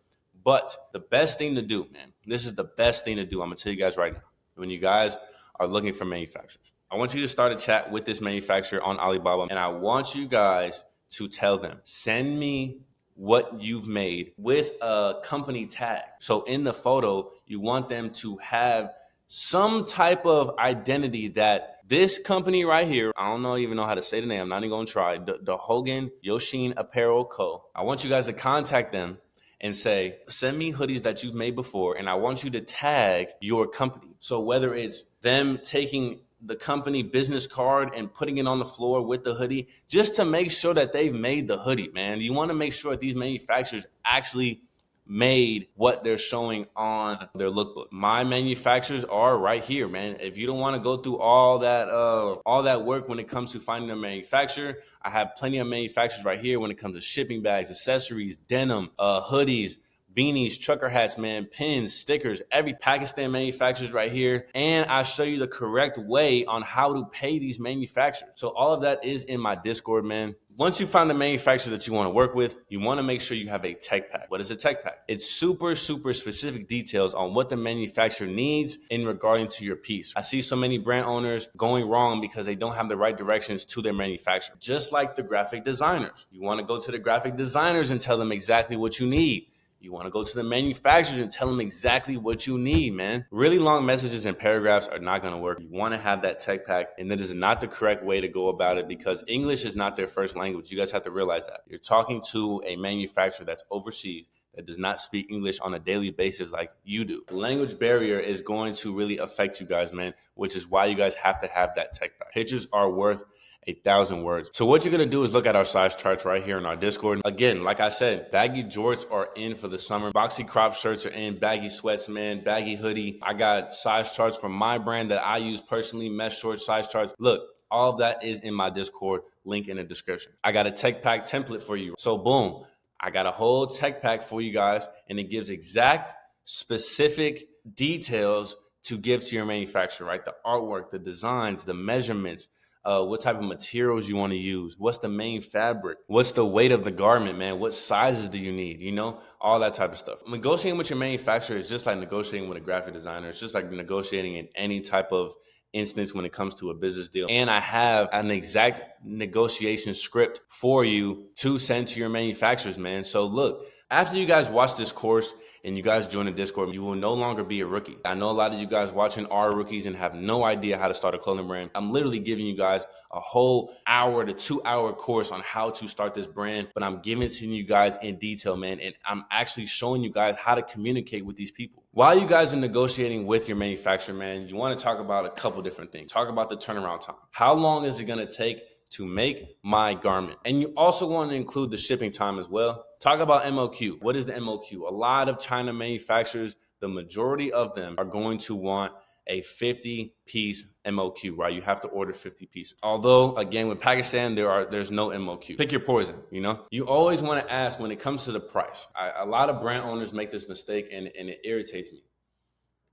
But the best thing to do, man, this is the best thing to do. I'm going to tell you guys right now, when you guys are looking for manufacturers, I want you to start a chat with this manufacturer on Alibaba. And I want you guys to tell them, send me what you've made with a company tag. So in the photo, you want them to have some type of identity that this company right here, I don't even know how to say the name. I'm not even going to try. The Hogan Yoshin Apparel Co. I want you guys to contact them and say, send me hoodies that you've made before. And I want you to tag your company. So whether it's them taking the company business card and putting it on the floor with the hoodie, just to make sure that they've made the hoodie, man. You want to make sure that these manufacturers actually made what they're showing on their lookbook. My manufacturers are right here, man. If you don't want to go through all that work when it comes to finding a manufacturer, I have plenty of manufacturers right here when it comes to shipping bags, accessories, denim, hoodies, beanies, trucker hats, man, pins, stickers, every Pakistan manufacturers right here. And I show you the correct way on how to pay these manufacturers. So all of that is in my Discord, man. Once you find the manufacturer that you want to work with, you want to make sure you have a tech pack. What is a tech pack? It's super specific details on what the manufacturer needs in regarding to your piece. I see so many brand owners going wrong because they don't have the right directions to their manufacturer. Just like the graphic designers. You want to go to the graphic designers and tell them exactly what you need. You want to go to the manufacturers and tell them exactly what you need, man. Really long messages and paragraphs are not going to work. You want to have that tech pack, and that is not the correct way to go about it because English is not their first language. You guys have to realize that. You're talking to a manufacturer that's overseas that does not speak English on a daily basis like you do. The language barrier is going to really affect you guys, man, which is why you guys have to have that tech pack. Pictures are worth 1,000 words. So what you're going to do is look at our size charts right here in our Discord. Again, like I said, baggy jorts are in for the summer. Boxy crop shirts are in, baggy sweats, man, baggy hoodie. I got size charts from my brand that I use personally, mesh short size charts. Look, all of that is in my Discord, link in the description. I got a tech pack template for you. So boom, I got a whole tech pack for you guys, and it gives exact specific details to give to your manufacturer, right? The artwork, the designs, the measurements, what type of materials you want to use, what's the main fabric, what's the weight of the garment, man, what sizes do you need, all that type of stuff. Negotiating with your manufacturer is just like negotiating with a graphic designer. It's just like negotiating in any type of instance when it comes to a business deal. And I have an exact negotiation script for you to send to your manufacturers, man. So look, after you guys watch this course and you guys join the Discord, you will no longer be a rookie. I know a lot of you guys watching are rookies and have no idea how to start a clothing brand. I'm literally giving you guys a whole hour to 2 hour course on how to start this brand, but I'm giving it to you guys in detail, man. And I'm actually showing you guys how to communicate with these people. While you guys are negotiating with your manufacturer, man, you want to talk about a couple different things. Talk about the turnaround time. How long is it going to take to make my garment? And you also want to include the shipping time as well. Talk about MOQ. What is the MOQ? A lot of China manufacturers, the majority of them are going to want a 50-piece MOQ, right? You have to order 50 pieces. Although, again, with Pakistan, there's no MOQ. Pick your poison, You always want to ask when it comes to the price. A lot of brand owners make this mistake, and it irritates me.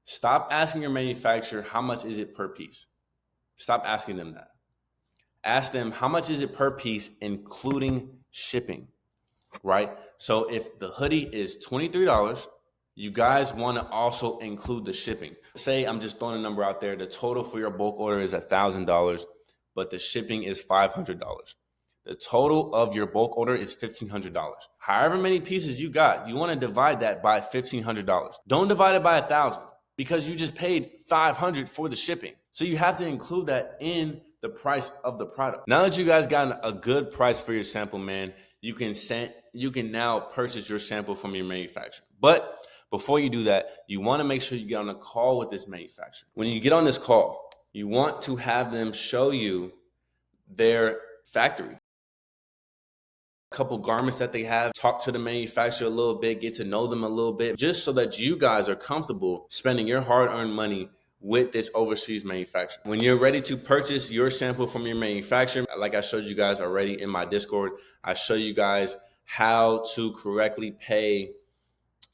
Stop asking your manufacturer, how much is it per piece? Stop asking them that. Ask them, how much is it per piece, including shipping, right? So if the hoodie is $23, you guys want to also include the shipping. Say, I'm just throwing a number out there. The total for your bulk order is $1,000, but the shipping is $500. The total of your bulk order is $1,500. However many pieces you got, you want to divide that by $1,500. Don't divide it by 1,000 because you just paid $500 for the shipping. So you have to include that in the price of the product. Now that you guys got a good price for your sample, man, you can now purchase your sample from your manufacturer. But before you do that, you want to make sure you get on a call with this manufacturer. When you get on this call, you want to have them show you their factory, couple garments that they have, talk to the manufacturer a little bit, get to know them a little bit, just so that you guys are comfortable spending your hard-earned money with this overseas manufacturer. When you're ready to purchase your sample from your manufacturer, like I showed you guys already in my Discord, I show you guys how to correctly pay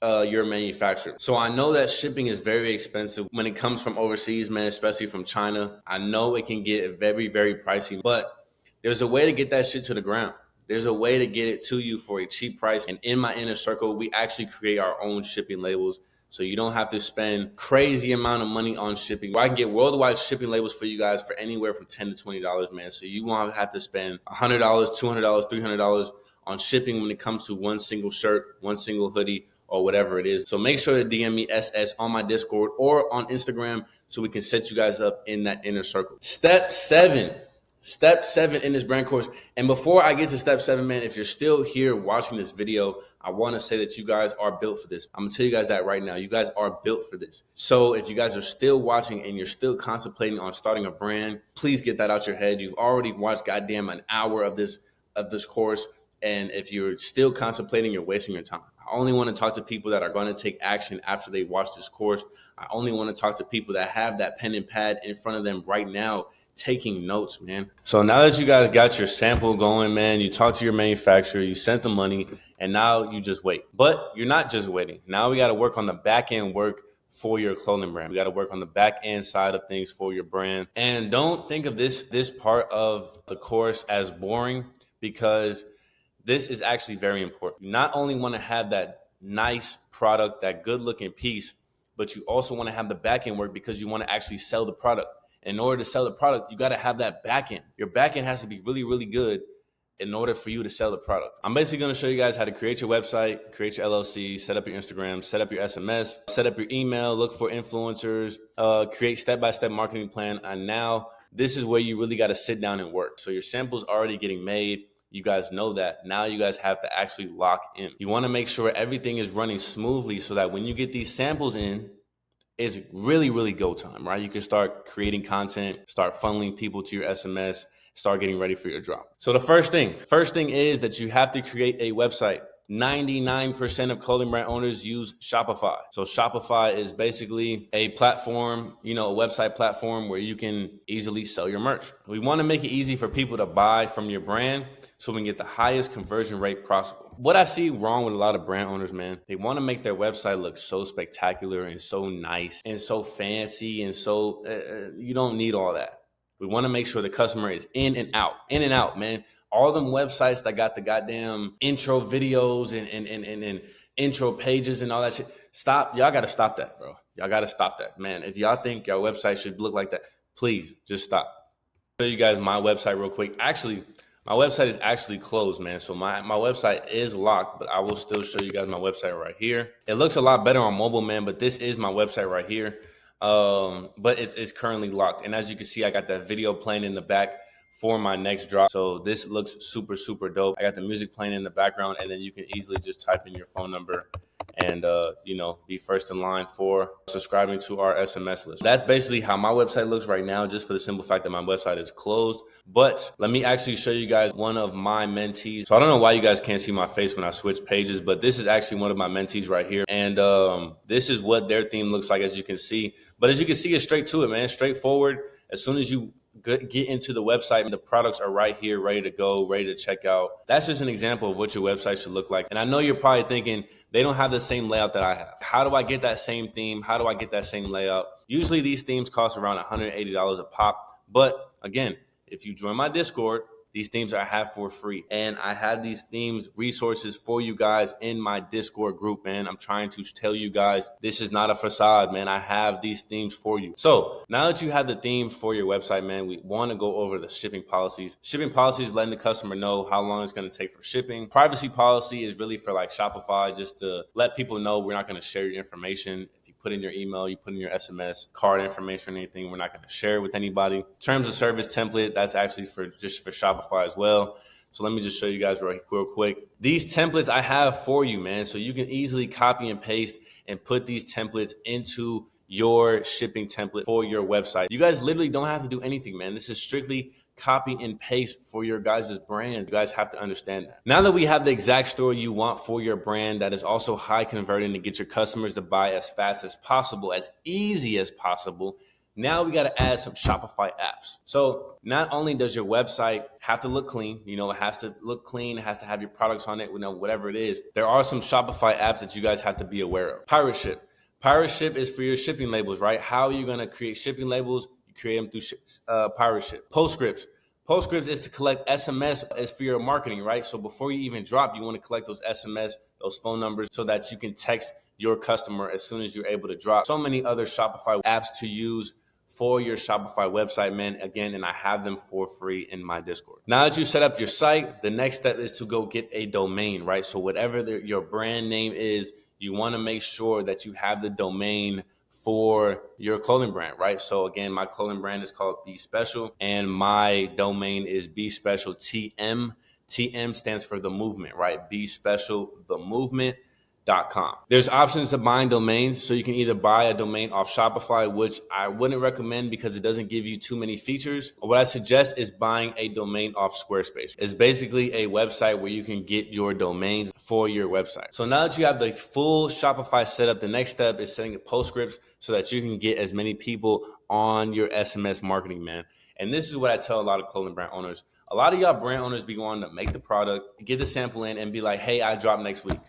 your manufacturer. So I know that shipping is very expensive when it comes from overseas, man, especially from China. I know it can get very, very pricey, but there's a way to get that shit to the ground. There's a way to get it to you for a cheap price. And in my inner circle, we actually create our own shipping labels. So you don't have to spend crazy amount of money on shipping. I can get worldwide shipping labels for you guys for anywhere from $10 to $20, man. So you won't have to spend $100, $200, $300 on shipping when it comes to one single shirt, one single hoodie, or whatever it is. So make sure to DM me SS on my Discord or on Instagram so we can set you guys up in that inner circle. Step 7 in this brand course. And before I get to step 7, man, if you're still here watching this video, I want to say that you guys are built for this. I'm gonna tell you guys that right now. You guys are built for this. So if you guys are still watching and you're still contemplating on starting a brand, please get that out your head. You've already watched goddamn an hour of this course. And if you're still contemplating, you're wasting your time. I only want to talk to people that are going to take action after they watch this course. I only want to talk to people that have that pen and pad in front of them right now, taking notes, man. So now that you guys got your sample going, man, you talk to your manufacturer, you sent the money, and now you just wait. But you're not just waiting. Now we got to work on the back end work for your clothing brand. We got to work on the back end side of things for your brand. And don't think of this part of the course as boring, because this is actually very important. You not only want to have that nice product, that good looking piece, but you also want to have the back end work because you want to actually sell the product. In order to sell the product, you got to have that back end. Your back end has to be really, really good in order for you to sell the product. I'm basically going to show you guys how to create your website, create your LLC, set up your Instagram, set up your SMS, set up your email, look for influencers, create step-by-step marketing plan. And now this is where you really got to sit down and work. So your sample's already getting made. You guys know that. Now you guys have to actually lock in. You want to make sure everything is running smoothly so that when you get these samples in, it's really, really go time, right? You can start creating content, start funneling people to your SMS, start getting ready for your drop. So the first thing is that you have to create a website. 99% of clothing brand owners use Shopify. So Shopify is basically a platform, a website platform where you can easily sell your merch. We want to make it easy for people to buy from your brand so we can get the highest conversion rate possible. What I see wrong with a lot of brand owners, man, they want to make their website look so spectacular and so nice and so fancy and so, you don't need all that. We want to make sure the customer is in and out, man. All them websites that got the goddamn intro videos and intro pages and all that shit. Stop. Y'all got to stop that, bro. Y'all got to stop that, man. If y'all think your website should look like that, please just stop. I'll show you guys my website real quick. Actually, my website is actually closed, man. So my website is locked, but I will still show you guys my website right here. It looks a lot better on mobile, man, but this is my website right here. But it's currently locked. And as you can see, I got that video playing in the back for my next drop. So this looks super, super dope. I got the music playing in the background, and then you can easily just type in your phone number and, be first in line for subscribing to our SMS list. That's basically how my website looks right now, just for the simple fact that my website is closed. But let me actually show you guys one of my mentees. So I don't know why you guys can't see my face when I switch pages, but this is actually one of my mentees right here. And this is what their theme looks like, as you can see. But as you can see, it's straight to it, man. Straightforward. As soon as you get into the website, the products are right here, ready to go, ready to check out. That's just an example of what your website should look like. And I know you're probably thinking, they don't have the same layout that I have. How do I get that same theme? How do I get that same layout? Usually these themes cost around $180 a pop. But again, if you join my Discord, These themes I have for free. And I have these themes resources for you guys in my Discord group, man. I'm trying to tell you guys, this is not a facade, man. I have these themes for you. So now that you have the themes for your website, man, we want to go over the shipping policies. Shipping policies, letting the customer know how long it's going to take for shipping. Privacy policy is really for like Shopify, just to let people know we're not going to share your information. Put in your email, you put in your SMS, card information, anything, we're not going to share it with anybody. Terms of service template, that's actually for Shopify as well. So let me just show you guys real quick. These templates I have for you, man. So you can easily copy and paste and put these templates into your shipping template for your website. You guys literally don't have to do anything, man. This is strictly copy and paste for your guys' brand. You guys have to understand that. Now that we have the exact story you want for your brand that is also high converting to get your customers to buy as fast as possible, as easy as possible, now we got to add some Shopify apps. So not only does your website have to look clean, it has to look clean, it has to have your products on it, whatever it is, there are some Shopify apps that you guys have to be aware of. Pirate Ship. Pirate Ship is for your shipping labels, right? How are you going to create shipping labels? You create them through Pirate Ship. Postscripts. Postscripts is to collect SMS is for your marketing, right? So before you even drop, you want to collect those SMS, those phone numbers, so that you can text your customer as soon as you're able to drop. So many other Shopify apps to use for your Shopify website, man. Again, and I have them for free in my Discord. Now that you set up your site, the next step is to go get a domain, right? So whatever your brand name is, you want to make sure that you have the domain for your clothing brand, right? So again, my clothing brand is called Be Special, and my domain is Be Special TM. TM stands for the movement, right? Be Special the movement.com. There's options to buying domains, so you can either buy a domain off Shopify, which I wouldn't recommend because it doesn't give you too many features. What I suggest is buying a domain off Squarespace. It's basically a website where you can get your domains for your website. So now that you have the full Shopify setup, the next step is setting up postscripts so that you can get as many people on your SMS marketing, man. And this is what I tell a lot of clothing brand owners. A lot of y'all brand owners be wanting to make the product, get the sample in, and be like, hey, I drop next week.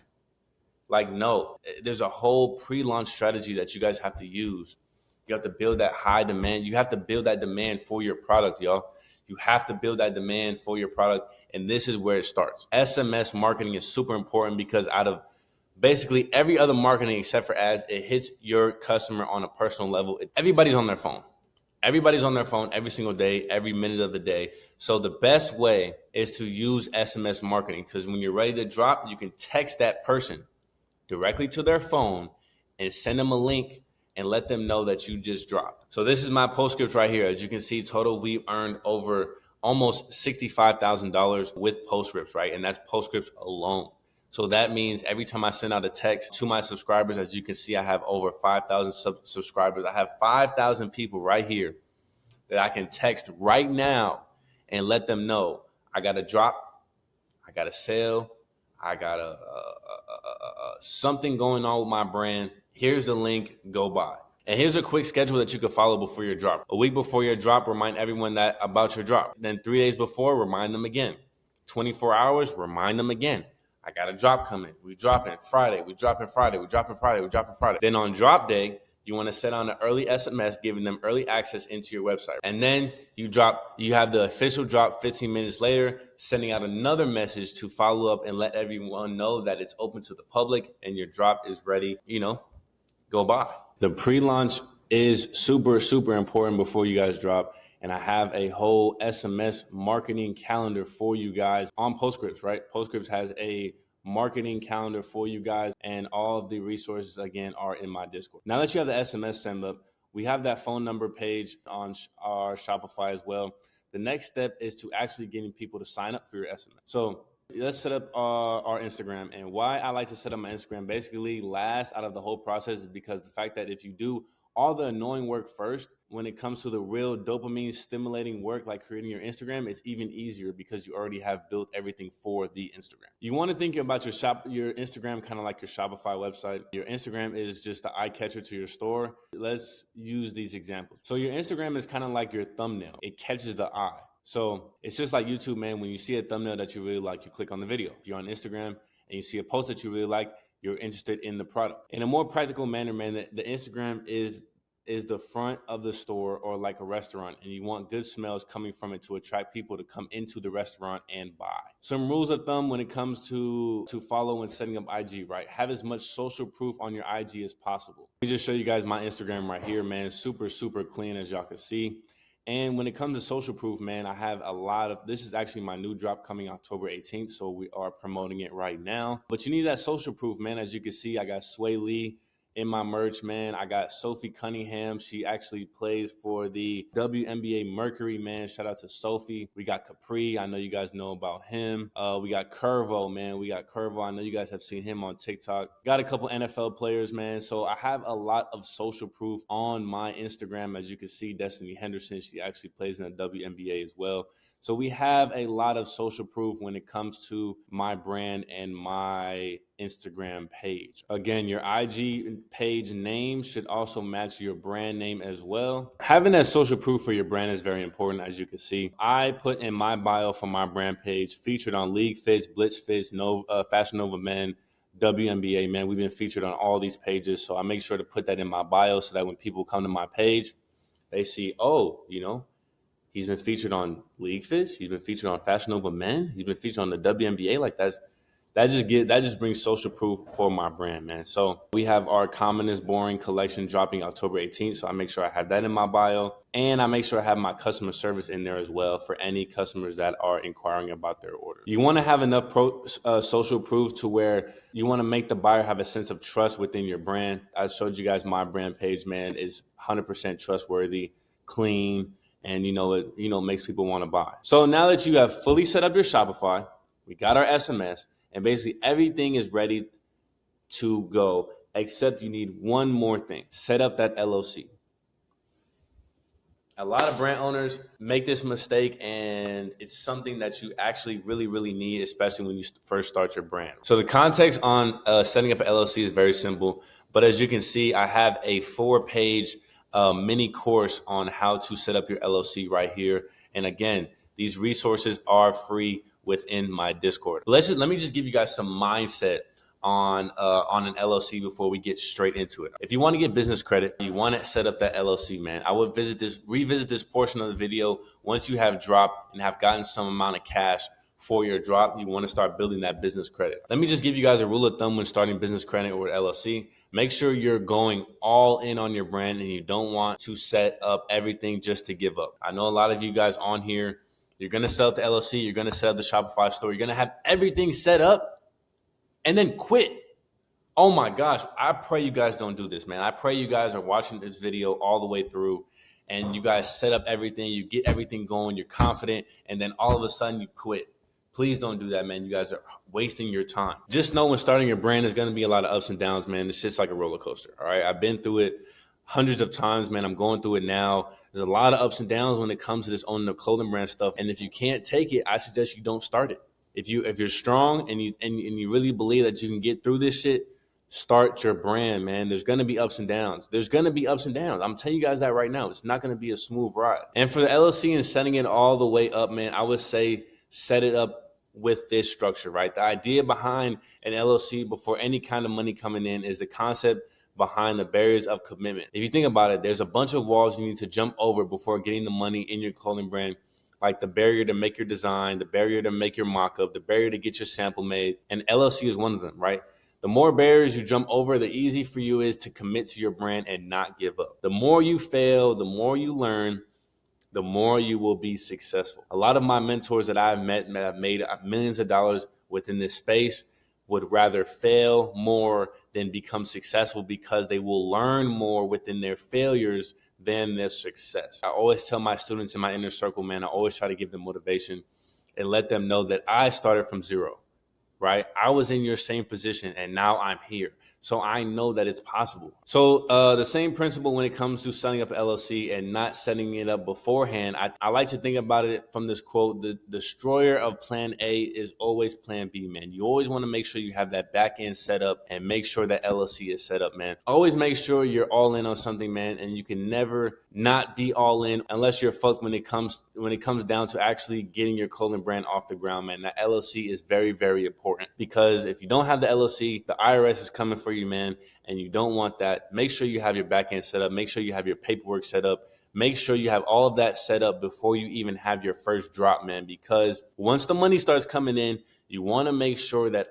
Like, no, there's a whole pre-launch strategy that you guys have to use. You have to build that high demand. You have to build that demand for your product, y'all. You have to build that demand for your product. And this is where it starts. SMS marketing is super important because out of basically every other marketing except for ads, it hits your customer on a personal level. Everybody's on their phone. Everybody's on their phone every single day, every minute of the day. So the best way is to use SMS marketing because when you're ready to drop, you can text that person directly to their phone and send them a link and let them know that you just dropped. So this is my postscript right here. As you can see, total we've earned over almost $65,000 with postscripts, right? And that's postscripts alone. So that means every time I send out a text to my subscribers, as you can see, I have over 5,000 subscribers. I have 5,000 people right here that I can text right now and let them know I got a drop, I got a sale, I got something going on with my brand. Here's the link, go buy. And here's a quick schedule that you can follow before your drop. A week before your drop, remind everyone that about your drop. Then 3 days before, remind them again. 24 hours, remind them again. I got a drop coming. We dropping Friday. We dropping Friday. We dropping Friday. We dropping Friday. Then on drop day, you want to set on an early SMS, giving them early access into your website. And then you have the official drop 15 minutes later, sending out another message to follow up and let everyone know that it's open to the public and your drop is ready, go buy. The pre-launch is super, super important before you guys drop. And I have a whole SMS marketing calendar for you guys on Postscripts, right? Postscripts has a marketing calendar for you guys, and all of the resources again are in my Discord. Now that you have the SMS send up, we have that phone number page on our Shopify as well. The next step is to actually getting people to sign up for your SMS. So let's set up our Instagram. And why I like to set up my Instagram basically last out of the whole process is because the fact that if you do all the annoying work first, when it comes to the real dopamine stimulating work like creating your Instagram, it's even easier because you already have built everything for the Instagram. You want to think about your Instagram kind of like your Shopify website. Your Instagram is just the eye catcher to your store. Let's use these examples. So your Instagram is kind of like your thumbnail. It catches the eye. So it's just like YouTube, man. When you see a thumbnail that you really like, you click on the video. If you're on Instagram and you see a post that you really like, you're interested in the product. In a more practical manner, man, the Instagram is is the front of the store or like a restaurant, and you want good smells coming from it to attract people to come into the restaurant and buy. Some rules of thumb when it comes to follow and setting up IG, right? Have as much social proof on your IG as possible. Let me just show you guys my Instagram right here, man. Super, super clean, as y'all can see. And when it comes to social proof, man, I have a lot of, this is actually my new drop coming October 18th. So we are promoting it right now. But you need that social proof, man. As you can see, I got Sway Lee in my merch, man. I got Sophie Cunningham. She actually plays for the WNBA Mercury, man. Shout out to Sophie. We got Capri. I know you guys know about him. We got Curvo, man. We got Curvo. I know you guys have seen him on TikTok. Got a couple NFL players, man. So I have a lot of social proof on my Instagram. As you can see, Destiny Henderson, she actually plays in the WNBA as well. So we have a lot of social proof when it comes to my brand and my Instagram page. Again, your IG page name should also match your brand name as well. Having that social proof for your brand is very important, as you can see. I put in my bio for my brand page, featured on League Fits, Blitz Fits, Fashion Nova Men, WNBA, man. We've been featured on all these pages. So I make sure to put that in my bio so that when people come to my page, they see, oh, you know, he's been featured on League Fits. He's been featured on Fashion Nova Men. He's been featured on the WNBA. Like that just brings social proof for my brand, man. So we have our Common is Boring collection dropping October 18th. So I make sure I have that in my bio, and I make sure I have my customer service in there as well for any customers that are inquiring about their order. You want to have enough social proof to where you want to make the buyer have a sense of trust within your brand. I showed you guys my brand page, man. Is 100% trustworthy, clean, and it makes people want to buy. So now that you have fully set up your Shopify, we got our SMS, and basically everything is ready to go, except you need one more thing: set up that LLC. A lot of brand owners make this mistake, and it's something that you actually really, really need, especially when you first start your brand. So the context on setting up an LLC is very simple, but as you can see, I have a 4-page mini course on how to set up your LLC right here. And again, these resources are free within my Discord. Let me just give you guys some mindset on an LLC before we get straight into it. If you want to get business credit, you want to set up that LLC, man. I would revisit this portion of the video once you have dropped and have gotten some amount of cash for your drop. You want to start building that business credit. Let me just give you guys a rule of thumb when starting business credit or LLC. Make sure you're going all in on your brand and you don't want to set up everything just to give up. I know a lot of you guys on here, you're going to set up the LLC, you're going to set up the Shopify store, you're going to have everything set up and then quit. Oh my gosh, I pray you guys don't do this, man. I pray you guys are watching this video all the way through and you guys set up everything, you get everything going, you're confident, and then all of a sudden you quit. Please don't do that, man. You guys are wasting your time. Just know when starting your brand, there's going to be a lot of ups and downs, man. It's just like a roller coaster, all right? I've been through it hundreds of times, man. I'm going through it now. There's a lot of ups and downs when it comes to this owning the clothing brand stuff. And if you can't take it, I suggest you don't start it. If you're strong and you really believe that you can get through this shit, start your brand, man. There's going to be ups and downs. There's going to be ups and downs. I'm telling you guys that right now. It's not going to be a smooth ride. And for the LLC and setting it all the way up, man, I would say set it up with this structure, right? The idea behind an LLC before any kind of money coming in is the concept behind the barriers of commitment. If you think about it, there's a bunch of walls you need to jump over before getting the money in your clothing brand, like the barrier to make your design, the barrier to make your mock-up, the barrier to get your sample made, and LLC is one of them, right? The more barriers you jump over, the easier for you is to commit to your brand and not give up. The more you fail, the more you learn, the more you will be successful. A lot of my mentors that I've met and have made millions of dollars within this space would rather fail more than become successful because they will learn more within their failures than their success. I always tell my students in my inner circle, man, I always try to give them motivation and let them know that I started from zero, right? I was in your same position and now I'm here. So I know that it's possible. So the same principle when it comes to setting up an LLC and not setting it up beforehand. I like to think about it from this quote: the destroyer of plan A is always plan B, man. You always want to make sure you have that back end set up and make sure that LLC is set up, man. Always make sure you're all in on something, man, and you can never not be all in unless you're fucked when it comes down to actually getting your clothing brand off the ground, man. That LLC is very, very important because if you don't have the LLC, the IRS is coming for for you, man, and you don't want that, make sure you have your back end set up. Make sure you have your paperwork set up. Make sure you have all of that set up before you even have your first drop, man, because once the money starts coming in, you want to make sure that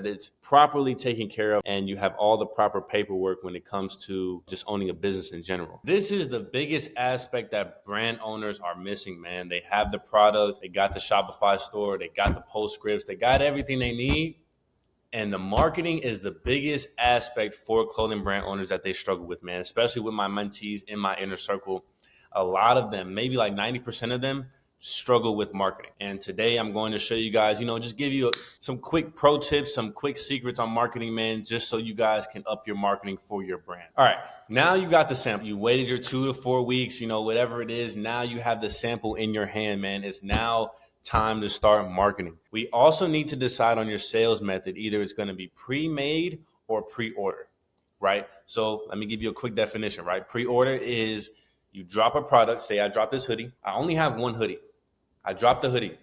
it's properly taken care of and you have all the proper paperwork when it comes to just owning a business in general. This is the biggest aspect that brand owners are missing, man. They have the product, they got the Shopify store, they got the post scripts, they got everything they need. And the marketing is the biggest aspect for clothing brand owners that they struggle with, man, especially with my mentees in my inner circle. A lot of them, maybe like 90% of them, struggle with marketing. And today I'm going to show you guys, just give you some quick pro tips, some quick secrets on marketing, man, just so you guys can up your marketing for your brand. All right, now you got the sample. You waited your 2 to 4 weeks, whatever it is. Now you have the sample in your hand, man. It's now time to start marketing. We also need to decide on your sales method. Either it's going to be pre-made or pre-order, right? So let me give you a quick definition, right? Pre-order is you drop a product. Say I drop this hoodie. I only have one hoodie. I drop the hoodie.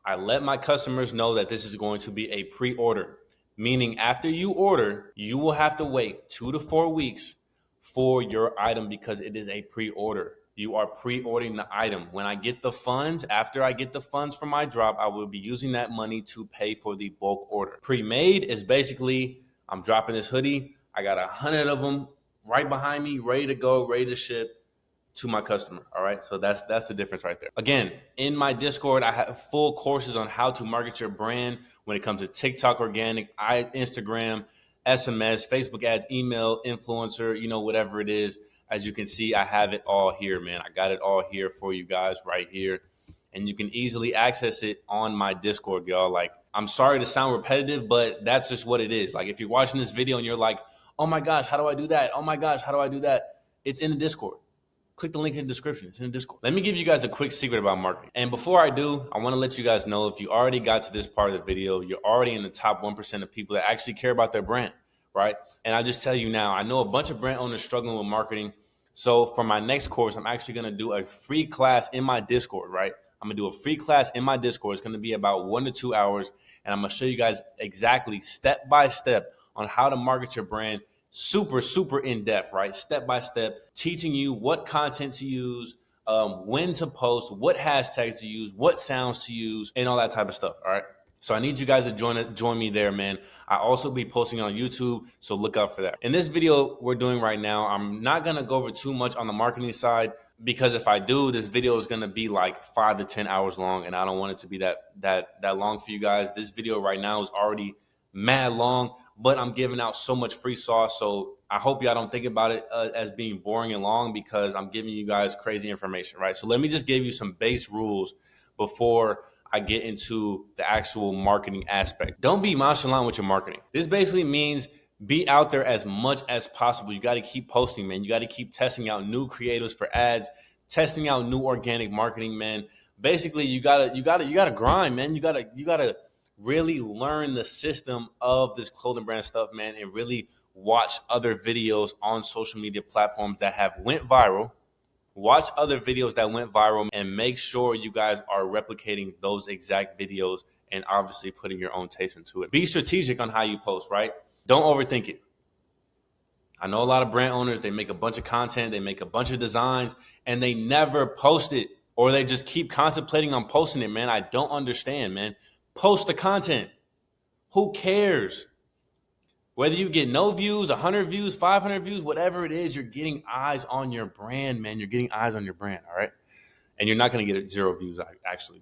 I let my customers know that this is going to be a pre-order, meaning after you order, you will have to wait 2 to 4 weeks for your item because it is a pre-order. You are pre-ordering the item. When I get the funds, after I get the funds from my drop, I will be using that money to pay for the bulk order. Pre-made is basically, I'm dropping this hoodie. I got 100 of them right behind me, ready to go, ready to ship to my customer. All right. So that's the difference right there. Again, in my Discord, I have full courses on how to market your brand when it comes to TikTok, organic, Instagram, SMS, Facebook ads, email, influencer, whatever it is. As you can see, I have it all here, man. I got it all here for you guys right here. And you can easily access it on my Discord, y'all. Like, I'm sorry to sound repetitive, but that's just what it is. Like, if you're watching this video and you're like, oh my gosh, how do I do that? Oh my gosh, how do I do that? It's in the Discord. Click the link in the description. It's in the Discord. Let me give you guys a quick secret about marketing. And before I do, I want to let you guys know, if you already got to this part of the video, you're already in the top 1% of people that actually care about their brand, right? And I just tell you now, I know a bunch of brand owners struggling with marketing. So for my next course, I'm actually going to do a free class in my Discord, right? I'm going to do a free class in my Discord. It's going to be about 1 to 2 hours. And I'm going to show you guys exactly step by step on how to market your brand. Super, super in depth, right? Step by step, teaching you what content to use, when to post, what hashtags to use, what sounds to use, and all that type of stuff. All right. So I need you guys to join me there, man. I also be posting on YouTube, so look out for that. In this video we're doing right now, I'm not gonna go over too much on the marketing side, because if I do, this video is gonna be like 5 to 10 hours long, and I don't want it to be that long for you guys. This video right now is already mad long, but I'm giving out so much free sauce, so I hope y'all don't think about it as being boring and long, because I'm giving you guys crazy information, right? So let me just give you some base rules before I get into the actual marketing aspect. Don't be nonchalant with your marketing. This basically means be out there as much as possible. You got to keep posting, man. You got to keep testing out new creatives for ads, testing out new organic marketing, man. Basically, you gotta grind, man. You gotta really learn the system of this clothing brand stuff, man, and really watch other videos on social media platforms that have went viral. Watch other videos that went viral and make sure you guys are replicating those exact videos and obviously putting your own taste into it. Be strategic on how you post, right? Don't overthink it. I know a lot of brand owners, they make a bunch of content, they make a bunch of designs, and they never post it, or they just keep contemplating on posting it, man. I don't understand, man. Post the content. Who cares? Whether you get no views, 100 views, 500 views, whatever it is, you're getting eyes on your brand, man. You're getting eyes on your brand, all right? And you're not going to get 0 views, actually.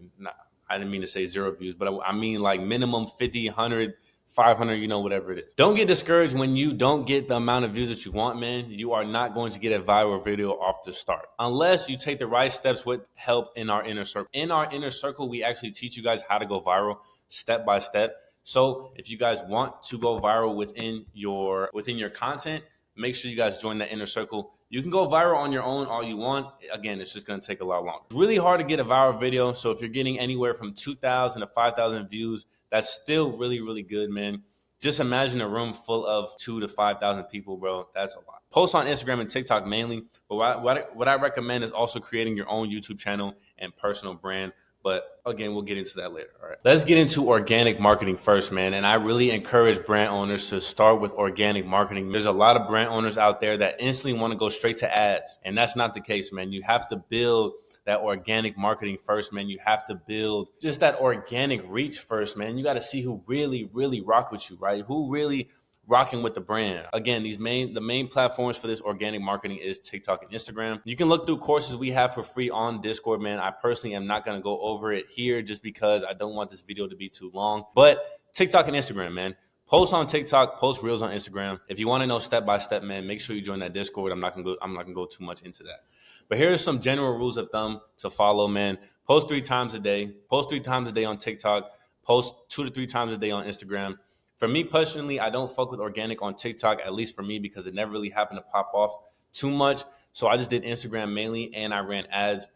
I didn't mean to say 0 views, but I mean like minimum 50, 100, 500, whatever it is. Don't get discouraged when you don't get the amount of views that you want, man. You are not going to get a viral video off the start unless you take the right steps with help in our inner circle. In our inner circle, we actually teach you guys how to go viral step by step. So if you guys want to go viral within your content, make sure you guys join that inner circle. You can go viral on your own all you want. Again, it's just going to take a lot longer. It's really hard to get a viral video. So if you're getting anywhere from 2,000 to 5,000 views, that's still really, really good, man. Just imagine a room full of 2,000 to 5,000 people, bro. That's a lot. Post on Instagram and TikTok mainly. But what I recommend is also creating your own YouTube channel and personal brand. But again, we'll get into that later. All right. Let's get into organic marketing first, man. And I really encourage brand owners to start with organic marketing. There's a lot of brand owners out there that instantly want to go straight to ads. And that's not the case, man. You have to build that organic marketing first, man. You have to build just that organic reach first, man. You got to see who really, really rock with you, right? Who really rocking with the brand. Again, the main platforms for this organic marketing is TikTok and Instagram. You can look through courses we have for free on Discord, man. I personally am not going to go over it here just because I don't want this video to be too long. But TikTok and Instagram, man. Post on TikTok, post reels on Instagram. If you want to know step by step, man, make sure you join that Discord. I'm not gonna go too much into that. But here are some general rules of thumb to follow, man. Post 3 times a day. Post 3 times a day on TikTok. Post 2 to 3 times a day on Instagram. For me personally, I don't fuck with organic on TikTok, at least for me, because it never really happened to pop off too much. So I just did Instagram mainly, and I ran ads.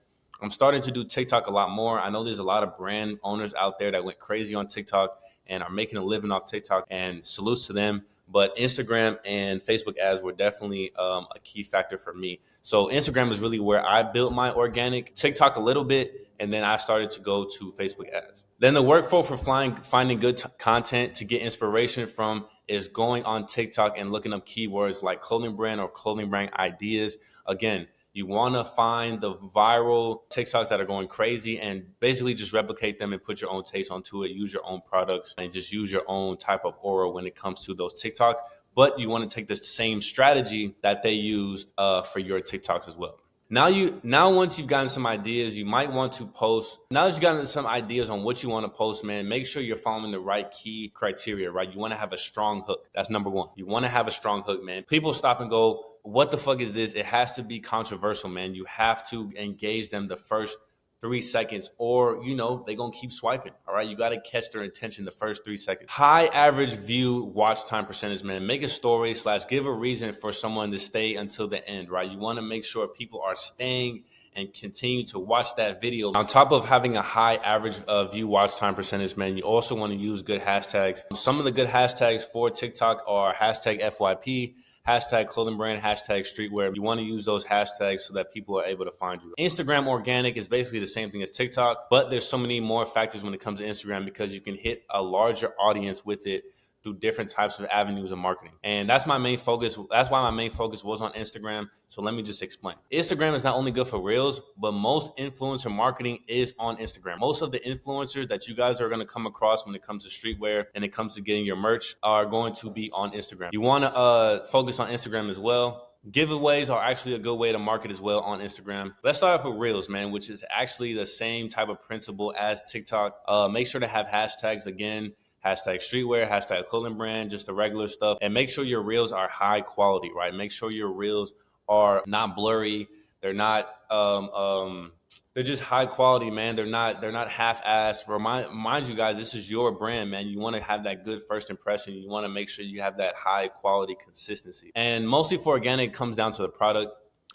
I'm starting to do TikTok a lot more. I know there's a lot of brand owners out there that went crazy on TikTok and are making a living off TikTok, and salutes to them. But Instagram and Facebook ads were definitely a key factor for me. So Instagram is really where I built my organic, TikTok a little bit, and then I started to go to Facebook ads. Then the workflow for finding good content to get inspiration from is going on TikTok and looking up keywords like clothing brand or clothing brand ideas. Again, you want to find the viral TikToks that are going crazy and basically just replicate them and put your own taste onto it. Use your own products and just use your own type of aura when it comes to those TikToks. But you want to take the same strategy that they used for your TikToks as well. Now, once you've gotten some ideas, you might want to post. Now that you've gotten some ideas on what you want to post, man, make sure you're following the right key criteria, right? You want to have a strong hook. That's number one. You want to have a strong hook, man. People stop and go, what the fuck is this? It has to be controversial, man. You have to engage them the first 3 seconds, or they're gonna keep swiping. All right, you got to catch their attention the first 3 seconds. High average view watch time percentage, man. Make a story / give a reason for someone to stay until the end, right? You want to make sure people are staying and continue to watch that video. On top of having a high average view watch time percentage, man, you also want to use good hashtags. Some of the good hashtags for TikTok are hashtag FYP, hashtag clothing brand, hashtag streetwear. You want to use those hashtags so that people are able to find you. Instagram organic is basically the same thing as TikTok, but there's so many more factors when it comes to Instagram because you can hit a larger audience with it through different types of avenues of marketing. And that's my main focus. That's why my main focus was on Instagram. So let me just explain. Instagram is not only good for reels, but most influencer marketing is on Instagram. Most of the influencers that you guys are going to come across when it comes to streetwear and it comes to getting your merch are going to be on Instagram. You want to focus on Instagram as well. Giveaways are actually a good way to market as well on Instagram. Let's start off with Reels, man, which is actually the same type of principle as TikTok. Make sure to have hashtags again. Hashtag streetwear, hashtag clothing brand, just the regular stuff. And make sure your reels are high quality, right? Make sure your reels are not blurry. They're not, they're just high quality, man. They're not half-assed. Mind you guys, this is your brand, man. You want to have that good first impression. You want to make sure you have that high quality consistency. And mostly for organic, it comes down to the product.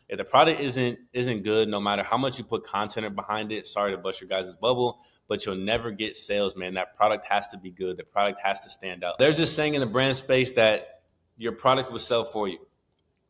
If the product isn't good, no matter how much you put content behind it, sorry to bust your guys' bubble, but you'll never get sales, man. That product has to be good. The product has to stand out. There's this saying in the brand space that your product will sell for you.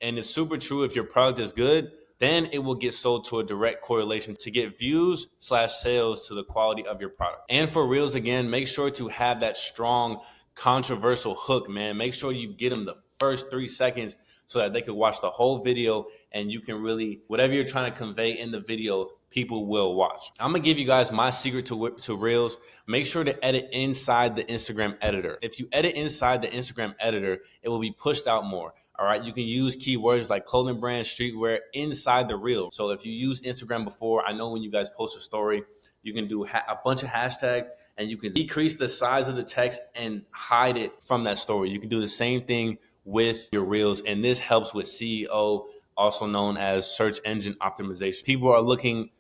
And it's super true. If your product is good, then it will get sold to a direct correlation to get views / sales to the quality of your product. And for reels, again, make sure to have that strong controversial hook, man. Make sure you get them the first 3 seconds so that they could watch the whole video and you can really, whatever you're trying to convey in the video, people will watch. I'm gonna give you guys my secret to Reels. Make sure to edit inside the Instagram editor. If you edit inside the Instagram editor, it will be pushed out more. All right, you can use keywords like clothing brand, streetwear inside the reel. So if you use Instagram before, I know when you guys post a story, you can do a bunch of hashtags and you can decrease the size of the text and hide it from that story. You can do the same thing with your reels, and this helps with SEO, also known as search engine optimization. People are looking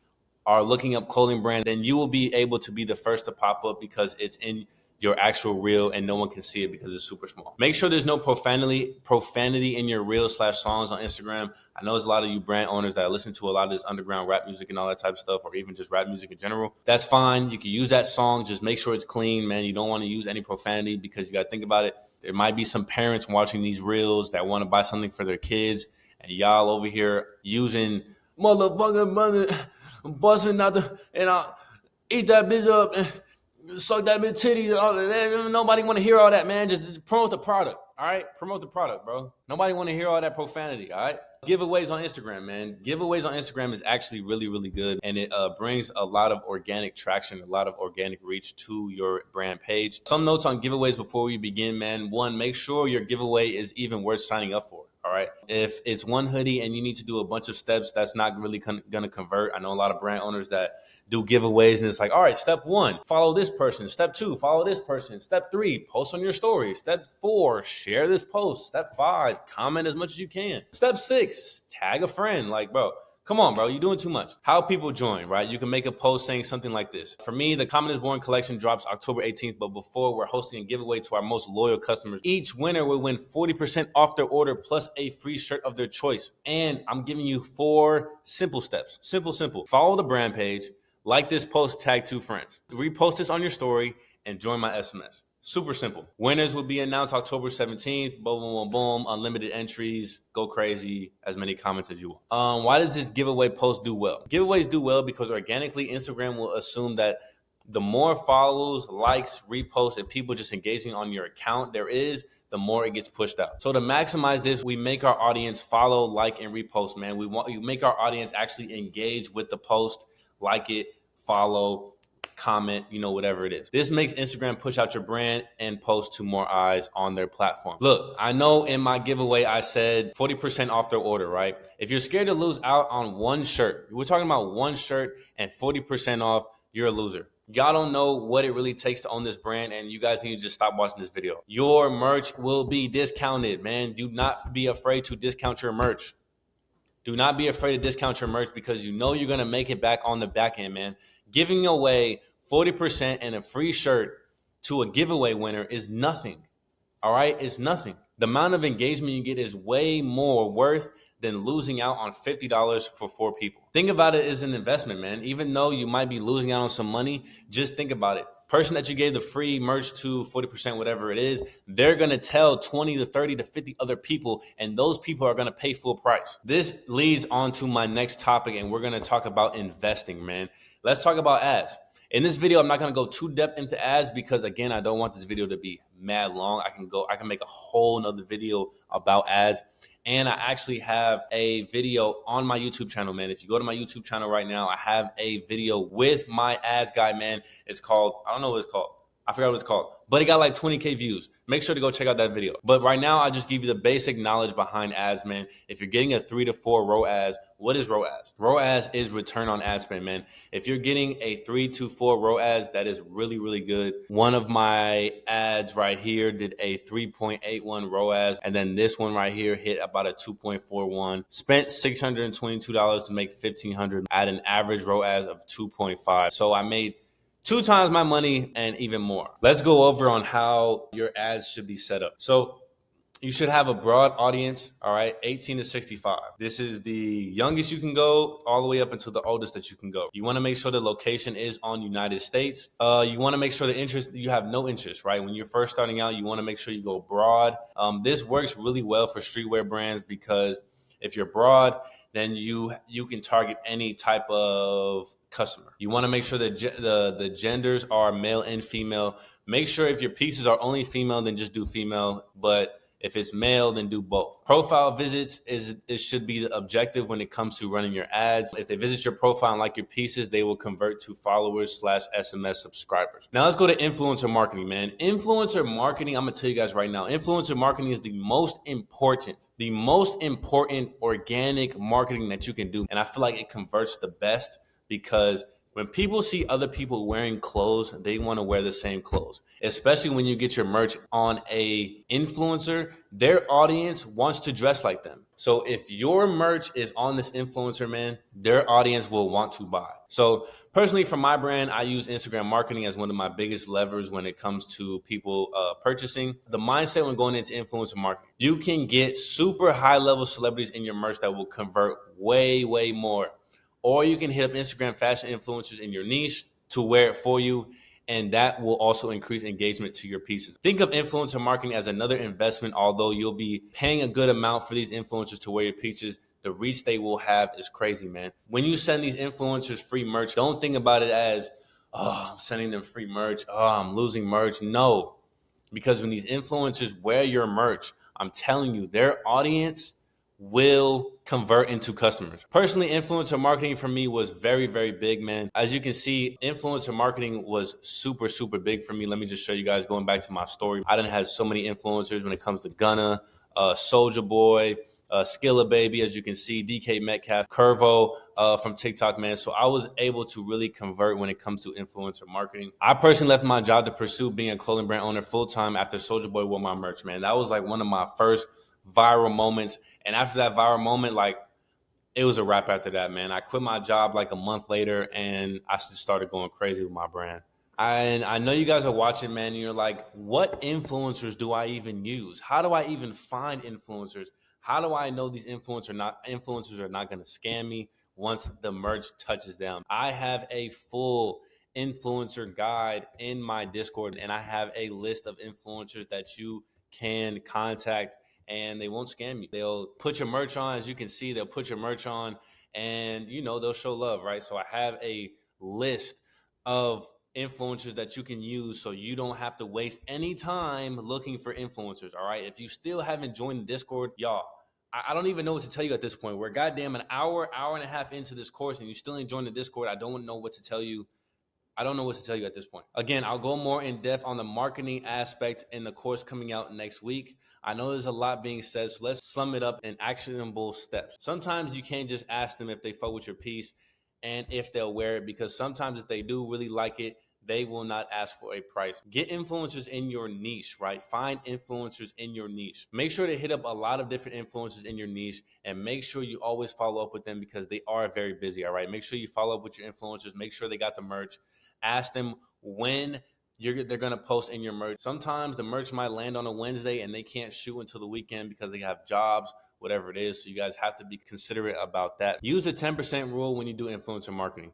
up clothing brand, then you will be able to be the first to pop up because it's in your actual reel and no one can see it because it's super small. Make sure there's no profanity in your reels / songs on Instagram. I know there's a lot of you brand owners that listen to a lot of this underground rap music and all that type of stuff, or even just rap music in general. That's fine. You can use that song. Just make sure it's clean, man. You don't want to use any profanity because you got to think about it. There might be some parents watching these reels that want to buy something for their kids, and y'all over here using motherfucking money, busting out the, eat that bitch up, suck that bitch titties. All that. Nobody want to hear all that, man. Just promote the product. All right, promote the product, bro. Nobody want to hear all that profanity. All right. Giveaways on Instagram, man. Giveaways on Instagram is actually really, really good, and it brings a lot of organic traction, a lot of organic reach to your brand page. Some notes on giveaways before we begin, man. One, make sure your giveaway is even worth signing up for. All right. If it's one hoodie and you need to do a bunch of steps, that's not really going to convert. I know a lot of brand owners that do giveaways and it's like, all right, step 1, follow this person. Step 2, follow this person. Step 3, post on your story. Step 4, share this post. Step 5, comment as much as you can. Step 6, tag a friend. Like, bro, come on, bro. You're doing too much. How people join, right? You can make a post saying something like this. For me, the Common is Born collection drops October 18th, but before, we're hosting a giveaway to our most loyal customers. Each winner will win 40% off their order plus a free shirt of their choice. And I'm giving you 4 simple steps. Simple. Follow the brand page. Like this post, tag 2 friends. Repost this on your story and join my SMS. Super simple. Winners will be announced October 17th. Boom, boom, boom, boom. Unlimited entries. Go crazy. As many comments as you want. Why does this giveaway post do well? Giveaways do well because organically Instagram will assume that the more follows, likes, reposts, and people just engaging on your account there is, the more it gets pushed out. So to maximize this, we make our audience follow, like, and repost, man. You make our audience actually engage with the post, like it, follow, comment, whatever it is. This makes Instagram push out your brand and post to more eyes on their platform. Look, I know in my giveaway I said 40% off their order, right? If you're scared to lose out on one shirt, we're talking about one shirt and 40% off, you're a loser. Y'all don't know what it really takes to own this brand, and you guys need to just stop watching this video. Your merch will be discounted, man. Do not be afraid to discount your merch. Do not be afraid to discount your merch because you know you're going to make it back on the back end, man. Giving away 40% and a free shirt to a giveaway winner is nothing. All right? It's nothing. The amount of engagement you get is way more worth than losing out on $50 for 4 people. Think about it as an investment, man. Even though you might be losing out on some money, just think about it. Person that you gave the free merch to, 40%, whatever it is, they're going to tell 20 to 30 to 50 other people, and those people are going to pay full price. This leads on to my next topic, and we're going to talk about investing, man. Let's talk about ads. In this video, I'm not going to go too depth into ads because, again, I don't want this video to be mad long. I can make a whole nother video about ads. And I actually have a video on my YouTube channel, man. If you go to my YouTube channel right now, I have a video with my ads guy, man. It's called, I don't know what it's called. I forgot what it's called, but it got like 20K views. Make sure to go check out that video. But right now, I just give you the basic knowledge behind ads, man. If you're getting a 3 to 4 ROAS, what is ROAS? ROAS is return on ad spend, man. If you're getting a 3 to 4 ROAS, that is really, really good. One of my ads right here did a 3.81 ROAS, and then this one right here hit about a 2.41. Spent $622 to make $1,500 at an average ROAS of 2.5. So I made 2 times my money and even more. Let's go over on how your ads should be set up. So you should have a broad audience, all right, 18 to 65. This is the youngest you can go all the way up until the oldest that you can go. You want to make sure the location is on United States. You want to make sure you have no interest, right? When you're first starting out, you want to make sure you go broad. This works really well for streetwear brands because if you're broad, then you can target any type of customer. You want to make sure that the genders are male and female. Make sure if your pieces are only female, then just do female. But if it's male, then do both. Profile visits should be the objective when it comes to running your ads. If they visit your profile and like your pieces, they will convert to followers/SMS subscribers. Now let's go to influencer marketing, man. Influencer marketing, I'm gonna tell you guys right now, influencer marketing is the most important organic marketing that you can do. And I feel like it converts the best because when people see other people wearing clothes, they want to wear the same clothes. Especially when you get your merch on a influencer, their audience wants to dress like them. So if your merch is on this influencer, man, their audience will want to buy. So personally, for my brand, I use Instagram marketing as one of my biggest levers when it comes to people purchasing. The mindset when going into influencer marketing, you can get super high level celebrities in your merch that will convert way, way more. Or you can hit up Instagram fashion influencers in your niche to wear it for you, and that will also increase engagement to your pieces. Think of influencer marketing as another investment, although you'll be paying a good amount for these influencers to wear your pieces. The reach they will have is crazy, man. When you send these influencers free merch, don't think about it as, oh, I'm sending them free merch. Oh, I'm losing merch. No, because when these influencers wear your merch, I'm telling you, their audience will convert into customers. Personally, influencer marketing for me was very, very big, man. As you can see, influencer marketing was super, super big for me. Let me just show you guys, going back to my story. I done had so many influencers when it comes to Gunna, Soldier Boy, Skilla Baby, as you can see, DK Metcalf, Curvo from TikTok, man. So I was able to really convert when it comes to influencer marketing. I personally left my job to pursue being a clothing brand owner full time after Soldier Boy wore my merch, man. That was like one of my first viral moments. And after that viral moment, like, it was a wrap after that, man. I quit my job like a month later and I just started going crazy with my brand. And I know you guys are watching, man, and you're like, what influencers do I even use? How do I even find influencers? How do I know these influencers are not going to scam me once the merch touches them? I have a full influencer guide in my Discord, and I have a list of influencers that you can contact, and they won't scam you. They'll put your merch on. As you can see, they'll put your merch on, and they'll show love, right? So I have a list of influencers that you can use, so you don't have to waste any time looking for influencers. All right, if you still haven't joined the Discord, y'all, I don't even know what to tell you at this point. We're goddamn an hour and a half into this course and you still ain't joined the Discord. I don't know what to tell you. I don't know what to tell you at this point. Again, I'll go more in depth on the marketing aspect in the course coming out next week. I know there's a lot being said, so let's sum it up in actionable steps. Sometimes you can't just ask them if they fuck with your piece and if they'll wear it, because sometimes if they do really like it, they will not ask for a price. Get influencers in your niche, right? Find influencers in your niche. Make sure to hit up a lot of different influencers in your niche and make sure you always follow up with them because they are very busy, all right? Make sure you follow up with your influencers. Make sure they got the merch. Ask them when they're going to post in your merch. Sometimes the merch might land on a Wednesday and they can't shoot until the weekend because they have jobs, whatever it is. So you guys have to be considerate about that. Use the 10% rule when you do influencer marketing.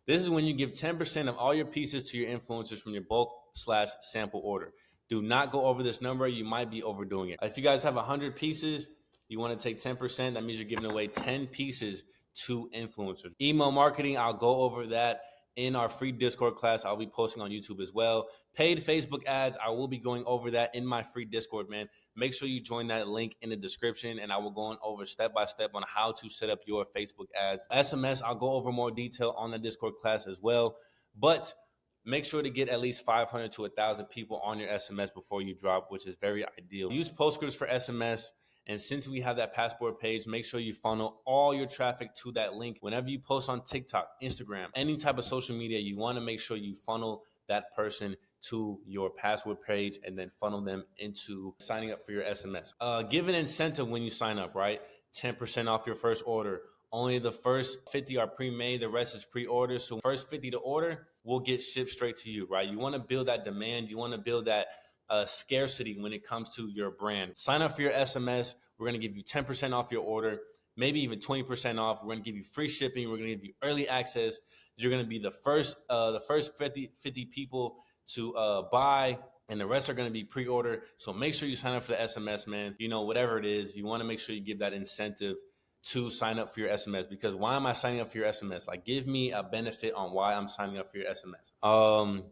This is when you give 10% of all your pieces to your influencers from your bulk/sample order. Do not go over this number. You might be overdoing it. If you guys have 100 pieces, you want to take 10%. That means you're giving away 10 pieces to influencers. Email marketing, I'll go over that in our free Discord class. I'll be posting on YouTube as well. Paid Facebook ads, I will be going over that in my free Discord, man. Make sure you join that link in the description, and I will go over step by step on how to set up your Facebook ads. SMS, I'll go over more detail on the Discord class as well. But make sure to get at least 500 to 1,000 people on your SMS before you drop, which is very ideal. Use Postgres for SMS. And since we have that passport page, make sure you funnel all your traffic to that link. Whenever you post on TikTok, Instagram, any type of social media, you want to make sure you funnel that person to your password page and then funnel them into signing up for your SMS. Give an incentive when you sign up, right? 10% off your first order. Only the first 50 are pre-made, the rest is pre-order. So first 50 to order will get shipped straight to you, right? You want to build that demand. You want to build that scarcity when it comes to your brand. Sign up for your SMS. We're going to give you 10% off your order, maybe even 20% off. We're going to give you free shipping. We're going to give you early access. You're going to be the first 50 people to buy, and the rest are going to be pre-order. So make sure you sign up for the SMS, man. Whatever it is, you want to make sure you give that incentive to sign up for your SMS, because why am I signing up for your SMS? Like, give me a benefit on why I'm signing up for your SMS.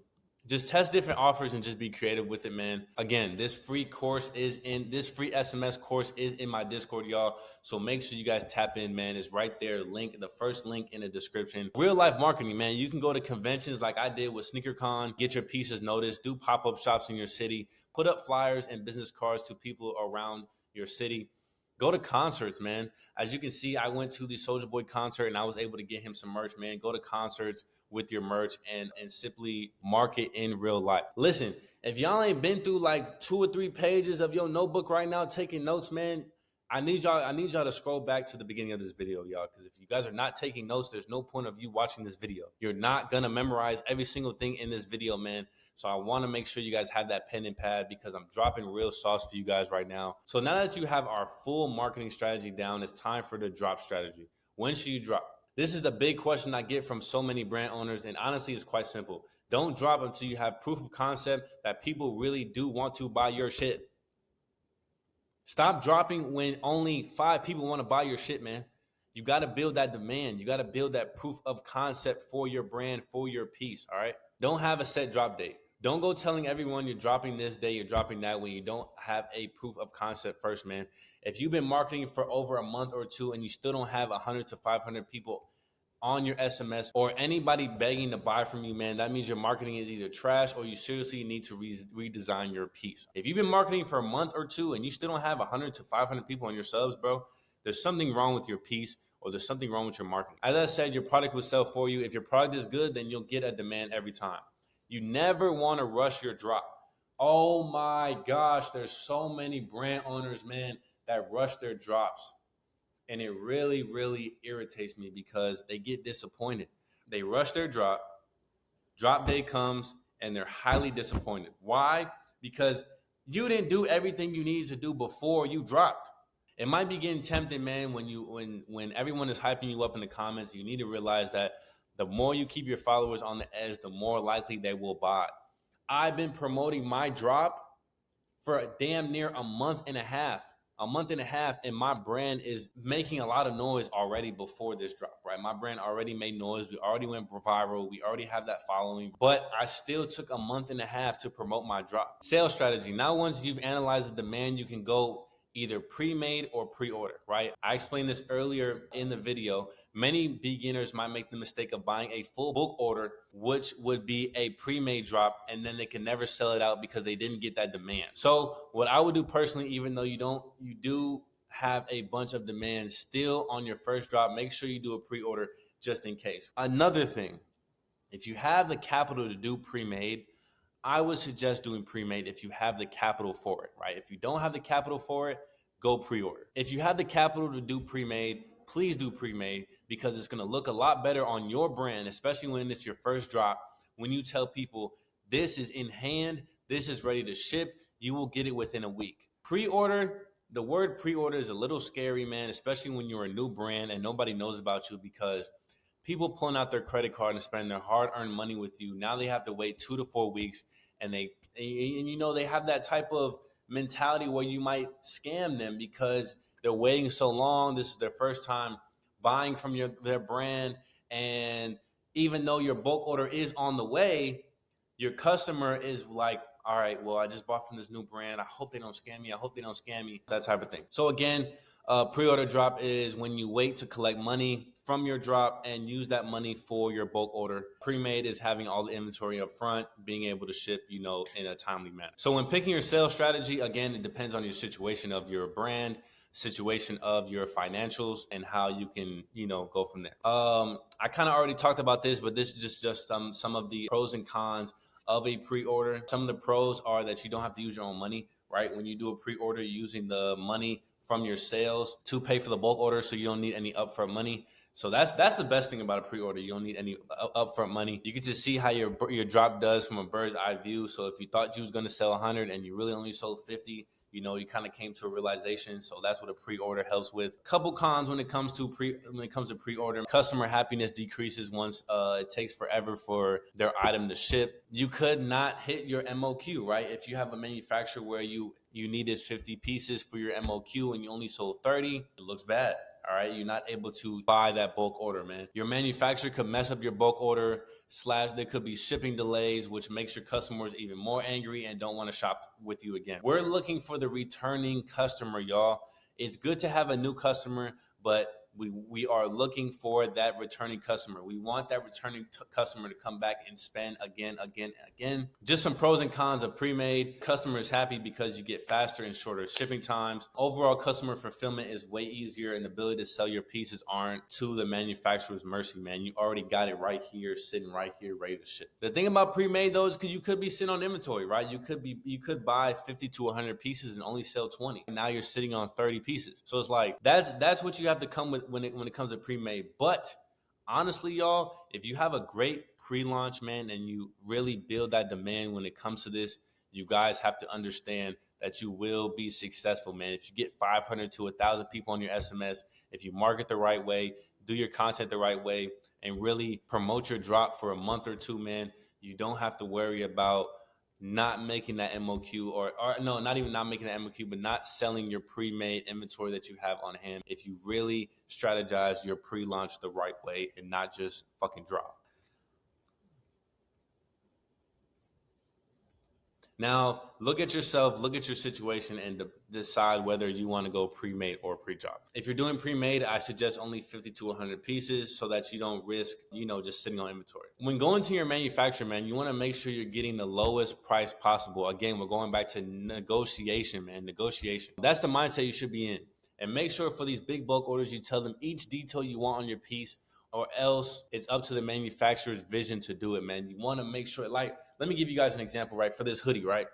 Just test different offers and just be creative with it, man. Again, this free SMS course is in my Discord, y'all. So make sure you guys tap in, man. It's right there. The first link in the description. Real life marketing, man. You can go to conventions like I did with SneakerCon, get your pieces noticed, do pop-up shops in your city, put up flyers and business cards to people around your city. Go to concerts, man. As you can see, I went to the Soulja Boy concert and I was able to get him some merch, man. Go to concerts with your merch and simply market in real life. Listen, if y'all ain't been through like 2 or 3 pages of your notebook right now taking notes, man, I need y'all to scroll back to the beginning of this video, y'all, because if you guys are not taking notes, there's no point of you watching this video. You're not gonna memorize every single thing in this video, man. So I want to make sure you guys have that pen and pad because I'm dropping real sauce for you guys right now. So now that you have our full marketing strategy down, it's time for the drop strategy. When should you drop? This is the big question I get from so many brand owners, and honestly, it's quite simple. Don't drop until you have proof of concept that people really do want to buy your shit. Stop dropping when only 5 people want to buy your shit, man. You got to build that demand. You got to build that proof of concept for your brand, for your piece, all right? Don't have a set drop date. Don't go telling everyone you're dropping this day, you're dropping that when you don't have a proof of concept first, man. If you've been marketing for over a month or two and you still don't have 100 to 500 people on your SMS or anybody begging to buy from you, man, that means your marketing is either trash or you seriously need to redesign your piece. If you've been marketing for a month or two and you still don't have 100 to 500 people on your subs, bro, there's something wrong with your piece or there's something wrong with your marketing. As I said, your product will sell for you. If your product is good, then you'll get a demand every time. You never want to rush your drop. Oh my gosh, there's so many brand owners, man, that rush their drops. And it really, really irritates me because they get disappointed. They rush their drop day comes, and they're highly disappointed. Why? Because you didn't do everything you needed to do before you dropped. It might be getting tempting, man, when everyone is hyping you up in the comments. You need to realize that the more you keep your followers on the edge, the more likely they will buy. I've been promoting my drop for a damn near a month and a half, and my brand is making a lot of noise already before this drop, right? My brand already made noise. We already went viral. We already have that following, but I still took a month and a half to promote my drop. Sales strategy. Now, once you've analyzed the demand, you can go either pre-made or pre-order, right? I explained this earlier in the video. Many beginners might make the mistake of buying a full book order, which would be a pre-made drop, and then they can never sell it out because they didn't get that demand. So what I would do personally, even though you do have a bunch of demand still on your first drop, make sure you do a pre-order just in case. Another thing, if you have the capital to do pre-made, I would suggest doing pre-made if you have the capital for it, right? If you don't have the capital for it, go pre-order. If you have the capital to do pre-made, please do pre-made because it's going to look a lot better on your brand, especially when it's your first drop. When you tell people this is in hand, this is ready to ship, you will get it within a week. Pre-order, the word pre-order is a little scary, man, especially when you're a new brand and nobody knows about you because people pulling out their credit card and spending their hard-earned money with you. Now they have to wait 2 to 4 weeks, and they have that type of mentality where you might scam them because they're waiting so long. This is their first time buying from their brand, and even though your bulk order is on the way, your customer is like, all right, well, I just bought from this new brand. I hope they don't scam me. That type of thing. So again, pre-order drop is when you wait to collect money from your drop and use that money for your bulk order. Pre-made is having all the inventory up front, being able to ship, in a timely manner. So when picking your sales strategy, again, it depends on your situation of your brand, situation of your financials, and how you can, go from there. I kind of already talked about this, but this is just some of the pros and cons of a pre-order. Some of the pros are that you don't have to use your own money, right? When you do a pre-order, you're using the money from your sales to pay for the bulk order, so you don't need any upfront money. So that's the best thing about a pre-order. You don't need any upfront money. You get to see how your drop does from a bird's eye view. So if you thought you was going to sell 100 and you really only sold 50, you kind of came to a realization. So that's what a pre-order helps with. Couple cons when it comes to pre-order. Customer happiness decreases once it takes forever for their item to ship. You could not hit your MOQ, right? If you have a manufacturer where you needed 50 pieces for your MOQ and you only sold 30, it looks bad. All right, you're not able to buy that bulk order, man. Your manufacturer could mess up your bulk order, / there could be shipping delays, which makes your customers even more angry and don't want to shop with you again. We're looking for the returning customer, y'all. It's good to have a new customer, but we are looking for that returning customer. We want that returning customer to come back and spend again. Just some pros and cons of pre-made. Customer is happy because you get faster and shorter shipping times. Overall customer fulfillment is way easier, and the ability to sell your pieces aren't to the manufacturer's mercy, man. You already got it right here, sitting right here, ready to ship. The thing about pre-made though is because you could be sitting on inventory, right? You could buy 50 to 100 pieces and only sell 20. And now you're sitting on 30 pieces. So it's like that's what you have to come with when it comes to pre-made. But honestly, y'all, if you have a great pre-launch, man, and you really build that demand when it comes to this, you guys have to understand that you will be successful, man. If you get 500 to 1,000 people on your SMS, if you market the right way, do your content the right way, and really promote your drop for a month or two, man, you don't have to worry about not making that MOQ or no, not even not making that MOQ, but not selling your pre-made inventory that you have on hand if you really strategize your pre-launch the right way and not just fucking drop. Now, look at yourself, look at your situation, and decide whether you want to go pre-made or pre-drop. If you're doing pre-made, I suggest only 50 to 100 pieces so that you don't risk, just sitting on inventory. When going to your manufacturer, man, you want to make sure you're getting the lowest price possible. Again, we're going back to negotiation, man, negotiation. That's the mindset you should be in. And make sure for these big bulk orders, you tell them each detail you want on your piece, or else it's up to the manufacturer's vision to do it, man. You want to make sure, like, let me give you guys an example, right? For this hoodie, right?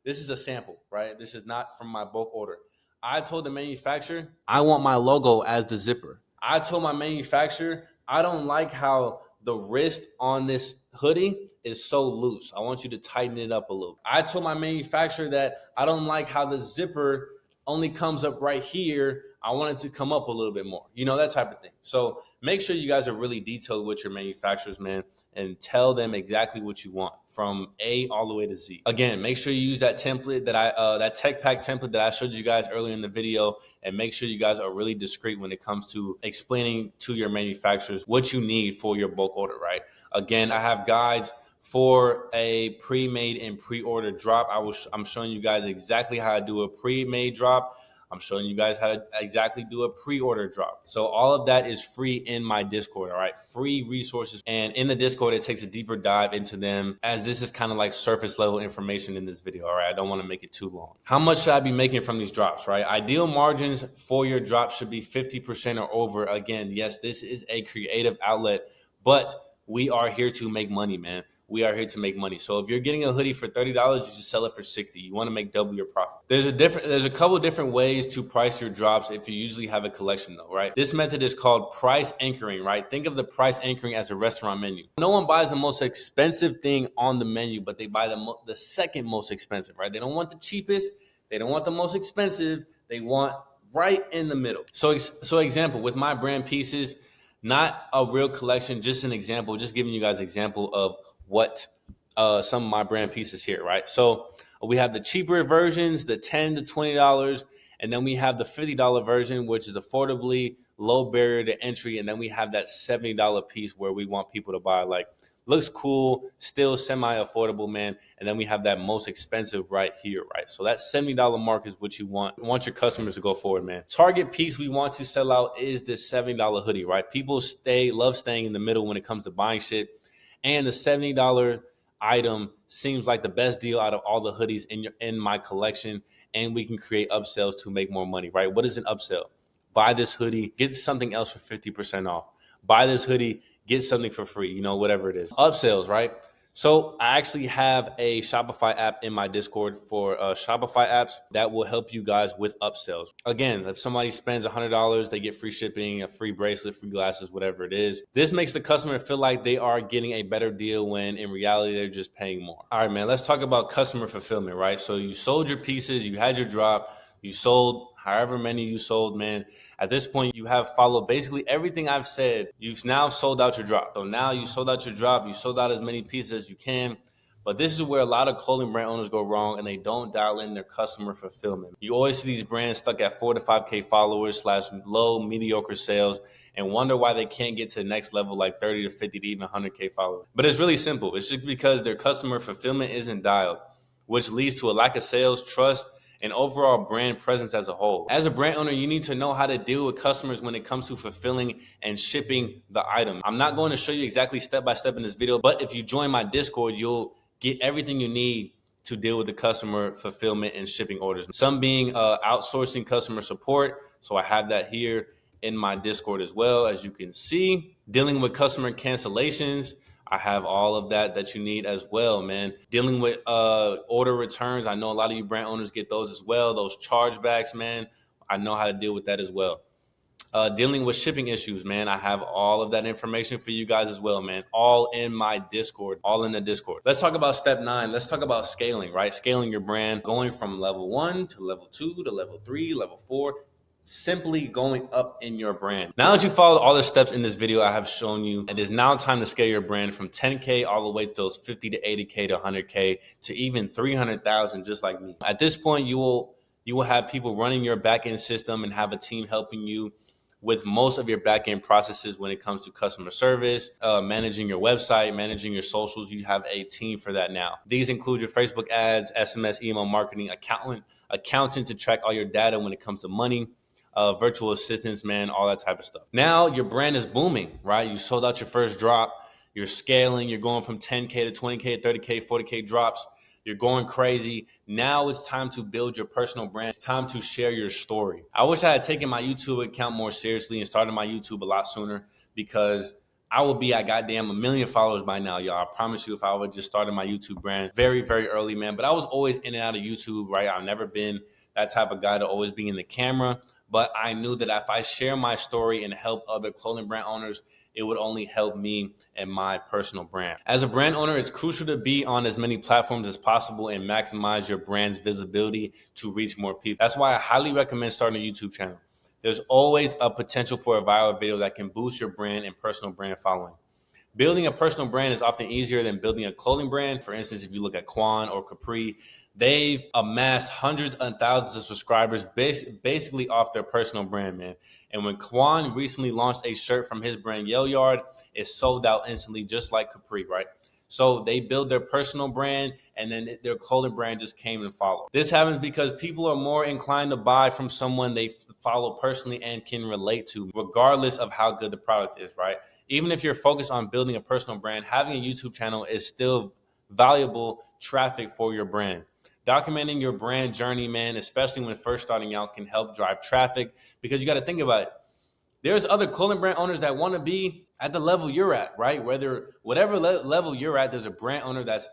This is a sample, right? This is not from my bulk order. I told the manufacturer, I want my logo as the zipper. I told my manufacturer, I don't like how the wrist on this hoodie is so loose. I want you to tighten it up a little. I told my manufacturer that I don't like how the zipper only comes up right here. I want it to come up a little bit more, that type of thing. So make sure you guys are really detailed with your manufacturers, man, and tell them exactly what you want from A all the way to Z. Again, make sure you use that template that tech pack template that I showed you guys earlier in the video, and make sure you guys are really discreet when it comes to explaining to your manufacturers what you need for your bulk order, right? Again, I have guides for a pre-made and pre-order drop. I'm showing you guys exactly how to do a pre-made drop. I'm showing you guys how to exactly do a pre-order drop. So all of that is free in my Discord, all right? Free resources. And in the Discord, it takes a deeper dive into them, as this is kind of like surface level information in this video, all right? I don't want to make it too long. How much should I be making from these drops, right? Ideal margins for your drop should be 50% or over. Again, yes, this is a creative outlet, but we are here to make money, man. We are here to make money. So if you're getting a hoodie for $30, you should sell it for $60. You want to make double your profit. There's a couple of different ways to price your drops if you usually have a collection though, right? This method is called price anchoring, right? Think of the price anchoring as a restaurant menu. No one buys the most expensive thing on the menu, but they buy the second most expensive, right? They don't want the cheapest. They don't want the most expensive. They want right in the middle. So example, with my brand pieces, not a real collection, just an example, just giving you guys an example of what some of my brand pieces here, right? So we have the cheaper versions, the $10 to $20, and then we have the $50 version, which is affordably low barrier to entry, and then we have that $70 piece where we want people to buy, like, looks cool, still semi-affordable, man. And then we have that most expensive right here, right? So that $70 mark is what you want. You want your customers to go forward, man. Target piece we want to sell out is this $70 hoodie, right? People love staying in the middle when it comes to buying shit. And the $70 item seems like the best deal out of all the hoodies in my collection. And we can create upsells to make more money, right? What is an upsell? Buy this hoodie, get something else for 50% off. Buy this hoodie, get something for free, whatever it is. Upsells, right? So I actually have a Shopify app in my Discord for Shopify apps that will help you guys with upsells. Again, if somebody spends $100, they get free shipping, a free bracelet, free glasses, whatever it is. This makes the customer feel like they are getting a better deal when in reality, they're just paying more. All right, man, let's talk about customer fulfillment, right? So you sold your pieces, you had your drop, you sold however many you sold, man. At this point, you have followed basically everything I've said. You've now sold out your drop. So now you sold out your drop. You sold out as many pieces as you can. But this is where a lot of clothing brand owners go wrong, and they don't dial in their customer fulfillment. You always see these brands stuck at 4 to 5K followers / low, mediocre sales, and wonder why they can't get to the next level, like 30 to 50 to even 100K followers. But it's really simple. It's just because their customer fulfillment isn't dialed, which leads to a lack of sales, trust, and overall brand presence as a whole. As a brand owner, you need to know how to deal with customers when it comes to fulfilling and shipping the item. I'm not going to show you exactly step by step in this video, but if you join my Discord, you'll get everything you need to deal with the customer fulfillment and shipping orders. Some being outsourcing customer support. So I have that here in my Discord as well, as you can see. Dealing with customer cancellations. I have all of that you need as well, man. Dealing with order returns. I know a lot of you brand owners get those as well. Those chargebacks, man. I know how to deal with that as well. Dealing with shipping issues, man. I have all of that information for you guys as well, man. All in my Discord, all in the Discord. Let's talk about step 9. Let's talk about scaling, right? Scaling your brand, going from level 1 to level 2 to level 3, level 4. Simply going up in your brand. Now that you followed all the steps in this video I have shown you, it is now time to scale your brand from 10K all the way to those 50 to 80K to 100K to even 300,000, just like me. At this point, you will have people running your backend system and have a team helping you with most of your back-end processes when it comes to customer service, managing your website, managing your socials. You have a team for that now. These include your Facebook ads, SMS, email marketing, accountant to track all your data when it comes to money, virtual assistants, man, all that type of stuff. Now your brand is booming, right? You sold out your first drop. You're scaling. You're going from 10K to 20K, 30K, 40K drops. You're going crazy. Now it's time to build your personal brand. It's time to share your story. I wish I had taken my YouTube account more seriously and started my YouTube a lot sooner, because I would be at goddamn 1 million followers by now, y'all. I promise you, if I would just started my YouTube brand very, very early, man. But I was always in and out of YouTube, right? I've never been that type of guy to always be in the camera. But I knew that if I share my story and help other clothing brand owners, it would only help me and my personal brand. As a brand owner, it's crucial to be on as many platforms as possible and maximize your brand's visibility to reach more people. That's why I highly recommend starting a YouTube channel. There's always a potential for a viral video that can boost your brand and personal brand following. Building a personal brand is often easier than building a clothing brand. For instance, if you look at Quan or Capri, they've amassed hundreds and thousands of subscribers basically off their personal brand, man. And when Quan recently launched a shirt from his brand, Yell Yard, it sold out instantly, just like Capri, right? So they build their personal brand, and then their clothing brand just came and followed. This happens because people are more inclined to buy from someone they follow personally and can relate to, regardless of how good the product is, right? Even if you're focused on building a personal brand, having a YouTube channel is still valuable traffic for your brand. Documenting your brand journey, man, especially when first starting out, can help drive traffic, because you got to think about it. There's other clothing brand owners that want to be at the level you're at, right? Whatever level you're at, there's a brand owner that's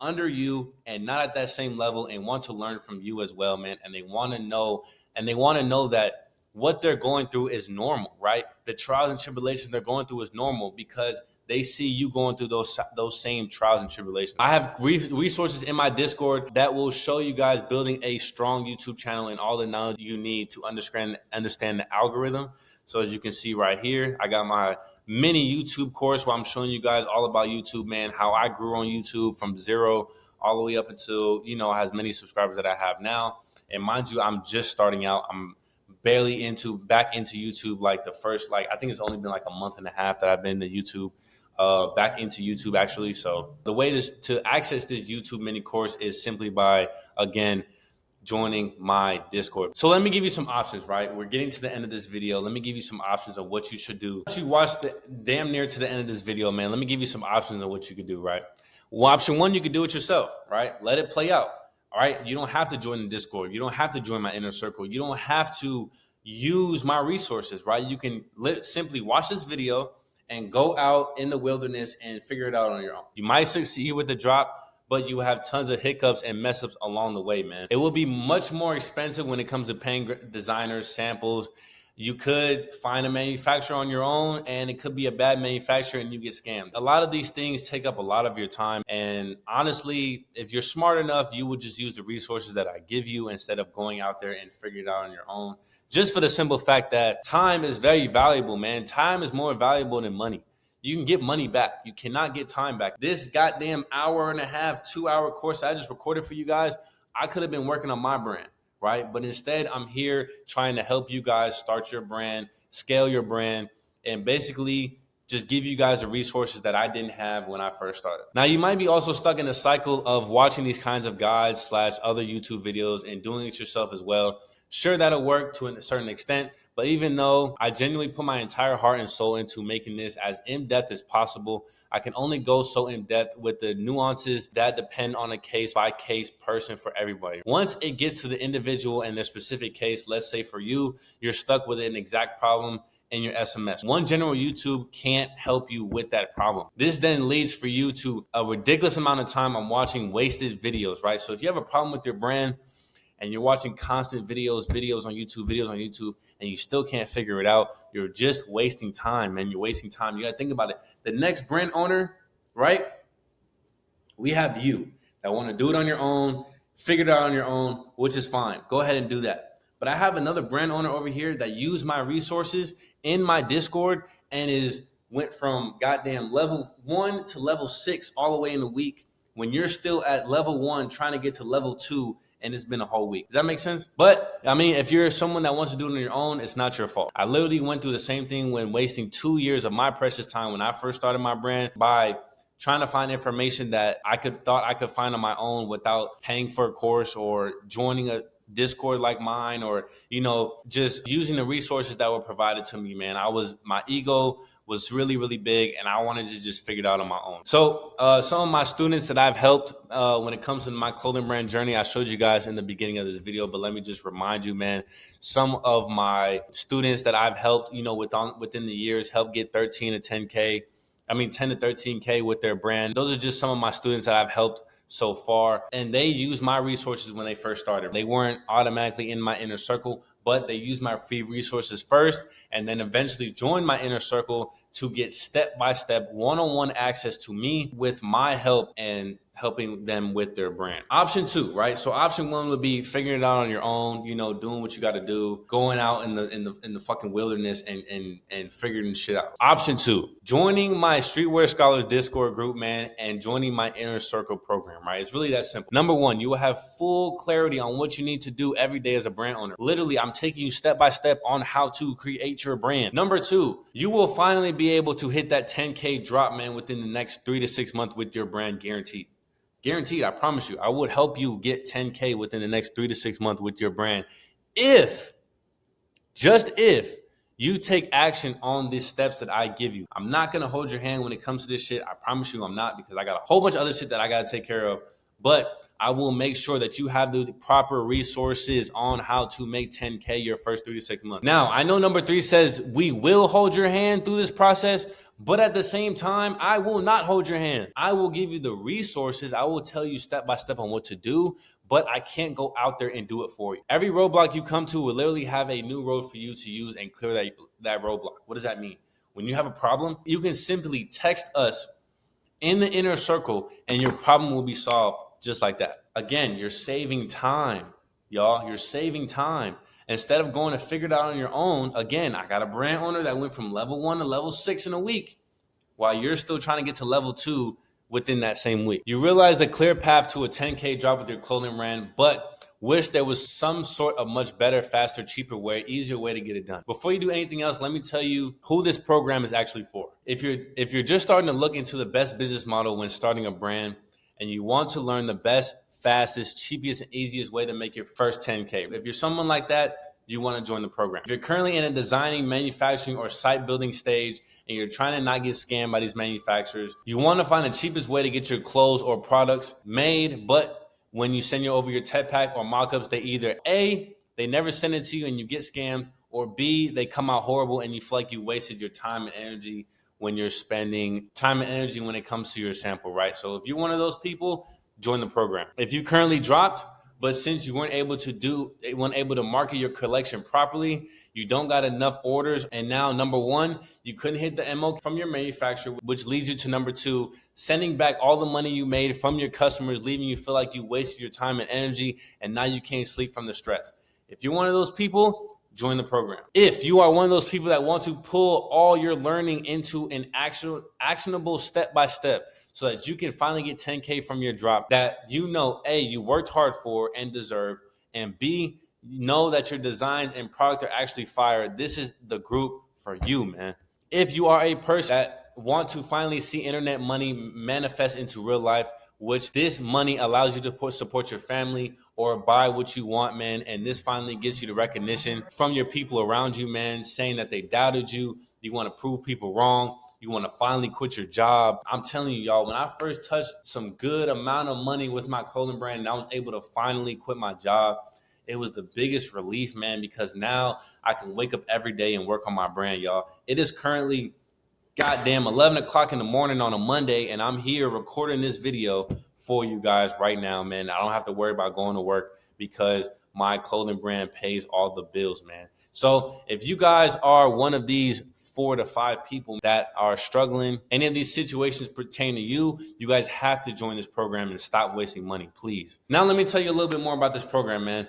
under you and not at that same level and want to learn from you as well, man. And they want to know that what they're going through is normal, right? The trials and tribulations they're going through is normal, because they see you going through those same trials and tribulations. I have resources in my Discord that will show you guys building a strong YouTube channel and all the knowledge you need to understand the algorithm. So as you can see right here, I got my mini YouTube course where I'm showing you guys all about YouTube, man, how I grew on YouTube from 0 all the way up until, as many subscribers that I have now. And mind you, I'm just starting out. I'm barely back into YouTube, like the first, I think it's only been like a month and a half that I've been to YouTube. Back into YouTube, actually. So the way to access this YouTube mini course is simply by, again, joining my Discord. So let me give you some options, right? We're getting to the end of this video. Let me give you some options of what you should do. Once you watch damn near to the end of this video, man, let me give you some options of what you could do, right? Well, option one, you could do it yourself, right? Let it play out, all right? You don't have to join the Discord. You don't have to join my inner circle. You don't have to use my resources, right? You can simply watch this video and go out in the wilderness and figure it out on your own. You might succeed with the drop, but you have tons of hiccups and mess ups along the way, man. It will be much more expensive when it comes to paying designers, samples. You could find a manufacturer on your own, and it could be a bad manufacturer and you get scammed. A lot of these things take up a lot of your time. And honestly, if you're smart enough, you would just use the resources that I give you instead of going out there and figuring it out on your own. Just for the simple fact that time is very valuable, man. Time is more valuable than money. You can get money back. You cannot get time back. This goddamn hour and a half, 2-hour course I just recorded for you guys, I could have been working on my brand, right? But instead, I'm here trying to help you guys start your brand, scale your brand, and basically just give you guys the resources that I didn't have when I first started. Now, you might be also stuck in a cycle of watching these kinds of guides / other YouTube videos and doing it yourself as well. Sure, that'll work to a certain extent, but even though I genuinely put my entire heart and soul into making this as in-depth as possible, I can only go so in-depth with the nuances that depend on a case-by-case person for everybody. Once it gets to the individual and their specific case, let's say for you, you're stuck with an exact problem in your SMS. One general YouTube can't help you with that problem. This then leads for you to a ridiculous amount of time on watching wasted videos, right? So if you have a problem with your brand, and you're watching constant videos on YouTube, and you still can't figure it out, you're just wasting time, man. You're wasting time. You got to think about it. The next brand owner, right? We have you that want to do it on your own, figure it out on your own, which is fine. Go ahead and do that. But I have another brand owner over here that used my resources in my Discord and went from goddamn level 1 to level 6 all the way in a week. When you're still at level 1 trying to get to level 2, and it's been a whole week. Does that make sense? But I mean, if you're someone that wants to do it on your own, it's not your fault. I literally went through the same thing when wasting 2 years of my precious time when I first started my brand by trying to find information that thought I could find on my own without paying for a course or joining a Discord like mine, or, you know, just using the resources that were provided to me, man. My ego was really, really big, and I wanted to just figure it out on my own. So some of my students that I've helped when it comes to my clothing brand journey, I showed you guys in the beginning of this video, but let me just remind you, man, some of my students that I've helped, you know, within the years, help get 10 to 13K with their brand. Those are just some of my students that I've helped so far, and they used my resources when they first started. They weren't automatically in my inner circle, but they used my free resources first and then eventually joined my inner circle to get step-by-step one-on-one access to me with my help and helping them with their brand. Option 2, right? So option 1 would be figuring it out on your own, you know, doing what you got to do, going out in the fucking wilderness and figuring shit out. Option 2, joining my Streetwear Scholars Discord group, man, and joining my Inner Circle program, right? It's really that simple. Number 1, you will have full clarity on what you need to do every day as a brand owner. Literally, I'm taking you step by step on how to create your brand. Number 2, you will finally be able to hit that 10K drop, man, within the next 3 to 6 months with your brand, guaranteed. Guaranteed, I promise you. I would help you get 10K within the next 3 to 6 months with your brand just if you take action on these steps that I give you. I'm not going to hold your hand when it comes to this shit. I promise you I'm not, because I got a whole bunch of other shit that I got to take care of. But I will make sure that you have the proper resources on how to make 10K your first 3 to 6 months. Now, I know number 3 says we will hold your hand through this process, but at the same time, I will not hold your hand. I will give you the resources. I will tell you step by step on what to do, but I can't go out there and do it for you. Every roadblock you come to will literally have a new road for you to use and clear that roadblock. What does that mean? When you have a problem, you can simply text us in the inner circle and your problem will be solved just like that. Again, you're saving time, y'all. You're saving time. Instead of going to figure it out on your own, again, I got a brand owner that went from level 1 to level 6 in a week while you're still trying to get to level 2 within that same week. You realize the clear path to a 10K drop with your clothing brand, but wish there was some sort of much better, faster, cheaper way, easier way to get it done. Before you do anything else, let me tell you who this program is actually for. If you're just starting to look into the best business model when starting a brand and you want to learn the best, fastest, cheapest, and easiest way to make your first 10K. If you're someone like that, you want to join the program. If you're currently in a designing, manufacturing, or site building stage and you're trying to not get scammed by these manufacturers, you want to find the cheapest way to get your clothes or products made, but when you send over your tech pack or mock-ups, they either A, they never send it to you and you get scammed, or B, they come out horrible and you feel like you wasted your time and energy when you're spending time and energy when it comes to your sample, right? So if you're one of those people, join the program. If you currently dropped, but since you weren't able to market your collection properly, you don't got enough orders, and now number 1, you couldn't hit the MO from your manufacturer, which leads you to number 2, sending back all the money you made from your customers, leaving you feel like you wasted your time and energy, and now you can't sleep from the stress. If you're one of those people, join the program. If you are one of those people that want to pull all your learning into an actionable step-by-step so that you can finally get 10K from your drop that you know, A, you worked hard for and deserve, and B, you know that your designs and product are actually fire, this is the group for you, man. If you are a person that want to finally see internet money manifest into real life, which this money allows you to support your family or buy what you want, man. And this finally gets you the recognition from your people around you, man, saying that they doubted you. You want to prove people wrong. You want to finally quit your job. I'm telling you, y'all, when I first touched some good amount of money with my clothing brand and I was able to finally quit my job, it was the biggest relief, man, because now I can wake up every day and work on my brand, y'all. It is currently goddamn 11 o'clock in the morning on a Monday, and I'm here recording this video for you guys right now, man. I don't have to worry about going to work because my clothing brand pays all the bills, man. So if you guys are one of these 4 to 5 people that are struggling, any of these situations pertain to you, you guys have to join this program and stop wasting money, please. Now let me tell you a little bit more about this program, man.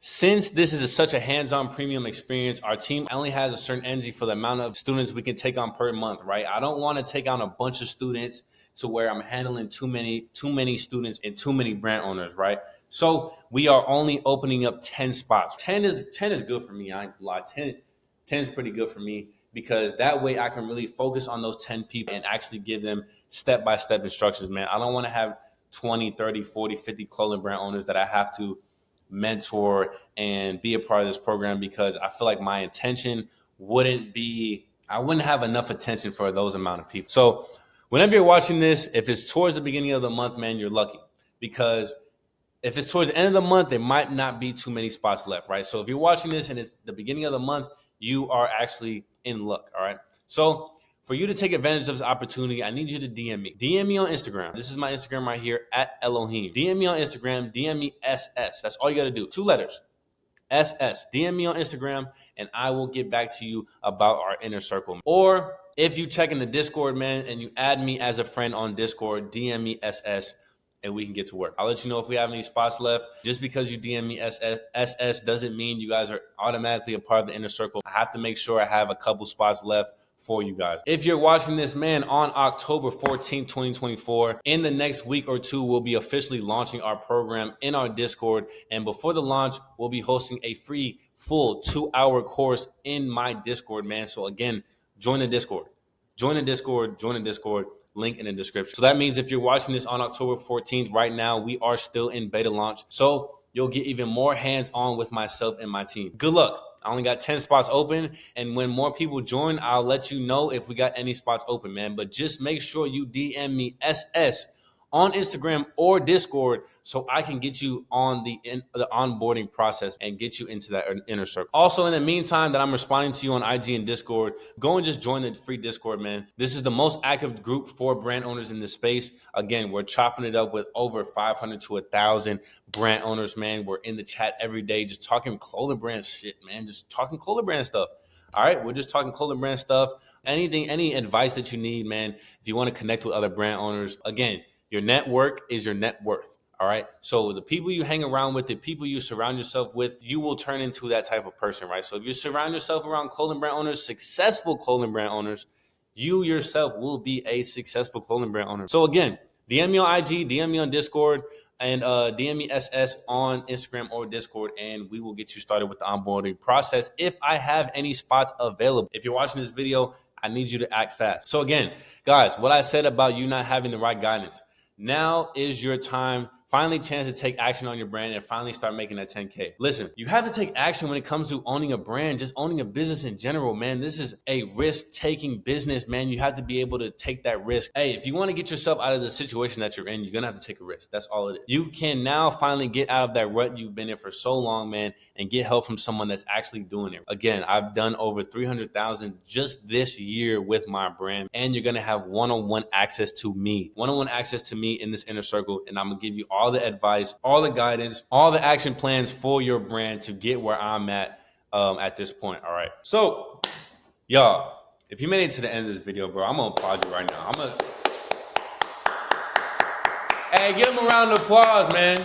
Since this is such a hands-on premium experience, our team only has a certain energy for the amount of students we can take on per month, right? I don't want to take on a bunch of students to where I'm handling too many students and too many brand owners, right? So we are only opening up 10 spots. 10 is good for me. I ain't gonna lie. 10 is pretty good for me because that way I can really focus on those 10 people and actually give them step-by-step instructions, man. I don't want to have 20, 30, 40, 50 clothing brand owners that I have to mentor and be a part of this program because I feel like my intention I wouldn't have enough attention for those amount of people. So whenever you're watching this, if it's towards the beginning of the month, man, you're lucky because if it's towards the end of the month, there might not be too many spots left, right? So if you're watching this and it's the beginning of the month, you are actually in luck, all right? So for you to take advantage of this opportunity, I need you to DM me. DM me on Instagram. This is my Instagram right here, @Elohim. DM me on Instagram. DM me SS. That's all you got to do. 2 letters. SS. DM me on Instagram, and I will get back to you about our inner circle. Or if you check in the Discord, man, and you add me as a friend on Discord, DM me SS, and we can get to work. I'll let you know if we have any spots left. Just because you DM me SS doesn't mean you guys are automatically a part of the inner circle. I have to make sure I have a couple spots left for you guys. If you're watching this, man, on October 14th, 2024, in the next week or two, we'll be officially launching our program in our Discord. And before the launch, we'll be hosting a free full 2-hour course in my Discord, man. So again, join the Discord. Join the Discord. Join the Discord. Link in the description. So that means if you're watching this on October 14th, right now, we are still in beta launch. So you'll get even more hands-on with myself and my team. Good luck. I only got 10 spots open, and when more people join, I'll let you know if we got any spots open, man. But just make sure you DM me SS on Instagram or Discord so I can get you on the onboarding process and get you into that inner circle. Also, in the meantime that I'm responding to you on IG and Discord, go and just join the free Discord, man. This is the most active group for brand owners in this space. Again, we're chopping it up with over 500 to 1,000 brand owners, man. We're in the chat every day just talking clothing brand shit, man. Just talking clothing brand stuff. All right, we're just talking clothing brand stuff. Anything, any advice that you need, man. If you want to connect with other brand owners, again, your network is your net worth, all right? So the people you hang around with, the people you surround yourself with, you will turn into that type of person, right? So if you surround yourself around clothing brand owners, successful clothing brand owners, you yourself will be a successful clothing brand owner. So again, DM me on IG, DM me on Discord, and DM me SS on Instagram or Discord, and we will get you started with the onboarding process if I have any spots available. If you're watching this video, I need you to act fast. So again, guys, what I said about you not having the right guidance, now is your time, finally chance to take action on your brand and finally start making that 10K. Listen, you have to take action when it comes to owning a brand, just owning a business in general, man. This is a risk-taking business, man. You have to be able to take that risk. Hey, if you want to get yourself out of the situation that you're in, you're going to have to take a risk. That's all it is. You can now finally get out of that rut you've been in for so long, man, and get help from someone that's actually doing it. Again, I've done over 300,000 just this year with my brand, and you're going to have one-on-one access to me. One-on-one access to me in this inner circle, and I'm going to give you all the advice, all the guidance, all the action plans for your brand to get where I'm at this point, all right? So, y'all, if you made it to the end of this video, bro, I'm going to applaud you right now. Hey, give them a round of applause, man.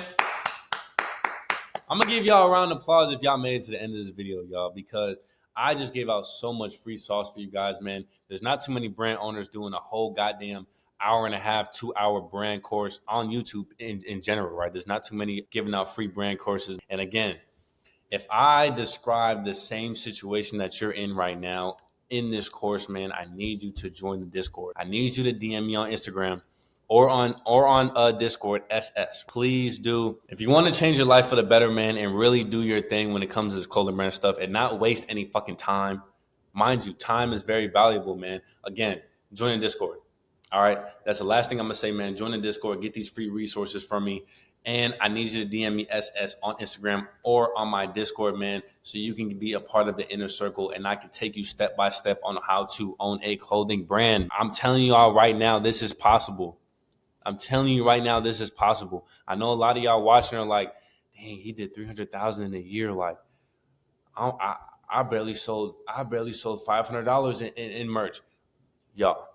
I'm going to give y'all a round of applause if y'all made it to the end of this video, y'all, because I just gave out so much free sauce for you guys, man. There's not too many brand owners doing a whole goddamn hour and a half, 2-hour brand course on YouTube in general, right? There's not too many giving out free brand courses. And again, if I describe the same situation that you're in right now in this course, man, I need you to join the Discord. I need you to DM me on Instagram or on Discord, SS. Please do. If you want to change your life for the better, man, and really do your thing when it comes to this clothing brand stuff and not waste any fucking time, mind you, time is very valuable, man. Again, join the Discord. All right, that's the last thing I'm gonna say, man. Join the Discord, get these free resources from me, and I need you to DM me SS on Instagram or on my Discord, man, so you can be a part of the inner circle, and I can take you step by step on how to own a clothing brand. I'm telling you all right now, this is possible. I'm telling you right now, this is possible. I know a lot of y'all watching are like, dang, he did 300,000 in a year. Like, I barely sold $500 in merch, y'all.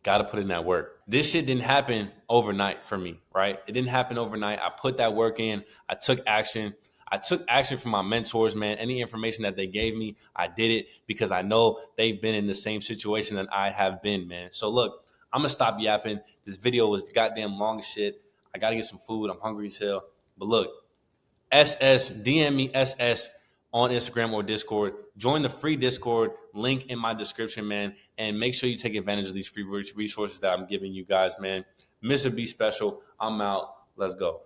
Got to put in that work. This shit didn't happen overnight for me, right? It didn't happen overnight. I put that work in. I took action. I took action from my mentors, man. Any information that they gave me, I did it because I know they've been in the same situation that I have been, man. So look, I'm gonna stop yapping. This video was goddamn long as shit. I gotta get some food. I'm hungry as hell. But look, DM me SS on Instagram or Discord. Join the free Discord link in my description, man. And make sure you take advantage of these free resources that I'm giving you guys, man. Mr. Be Special. I'm out. Let's go.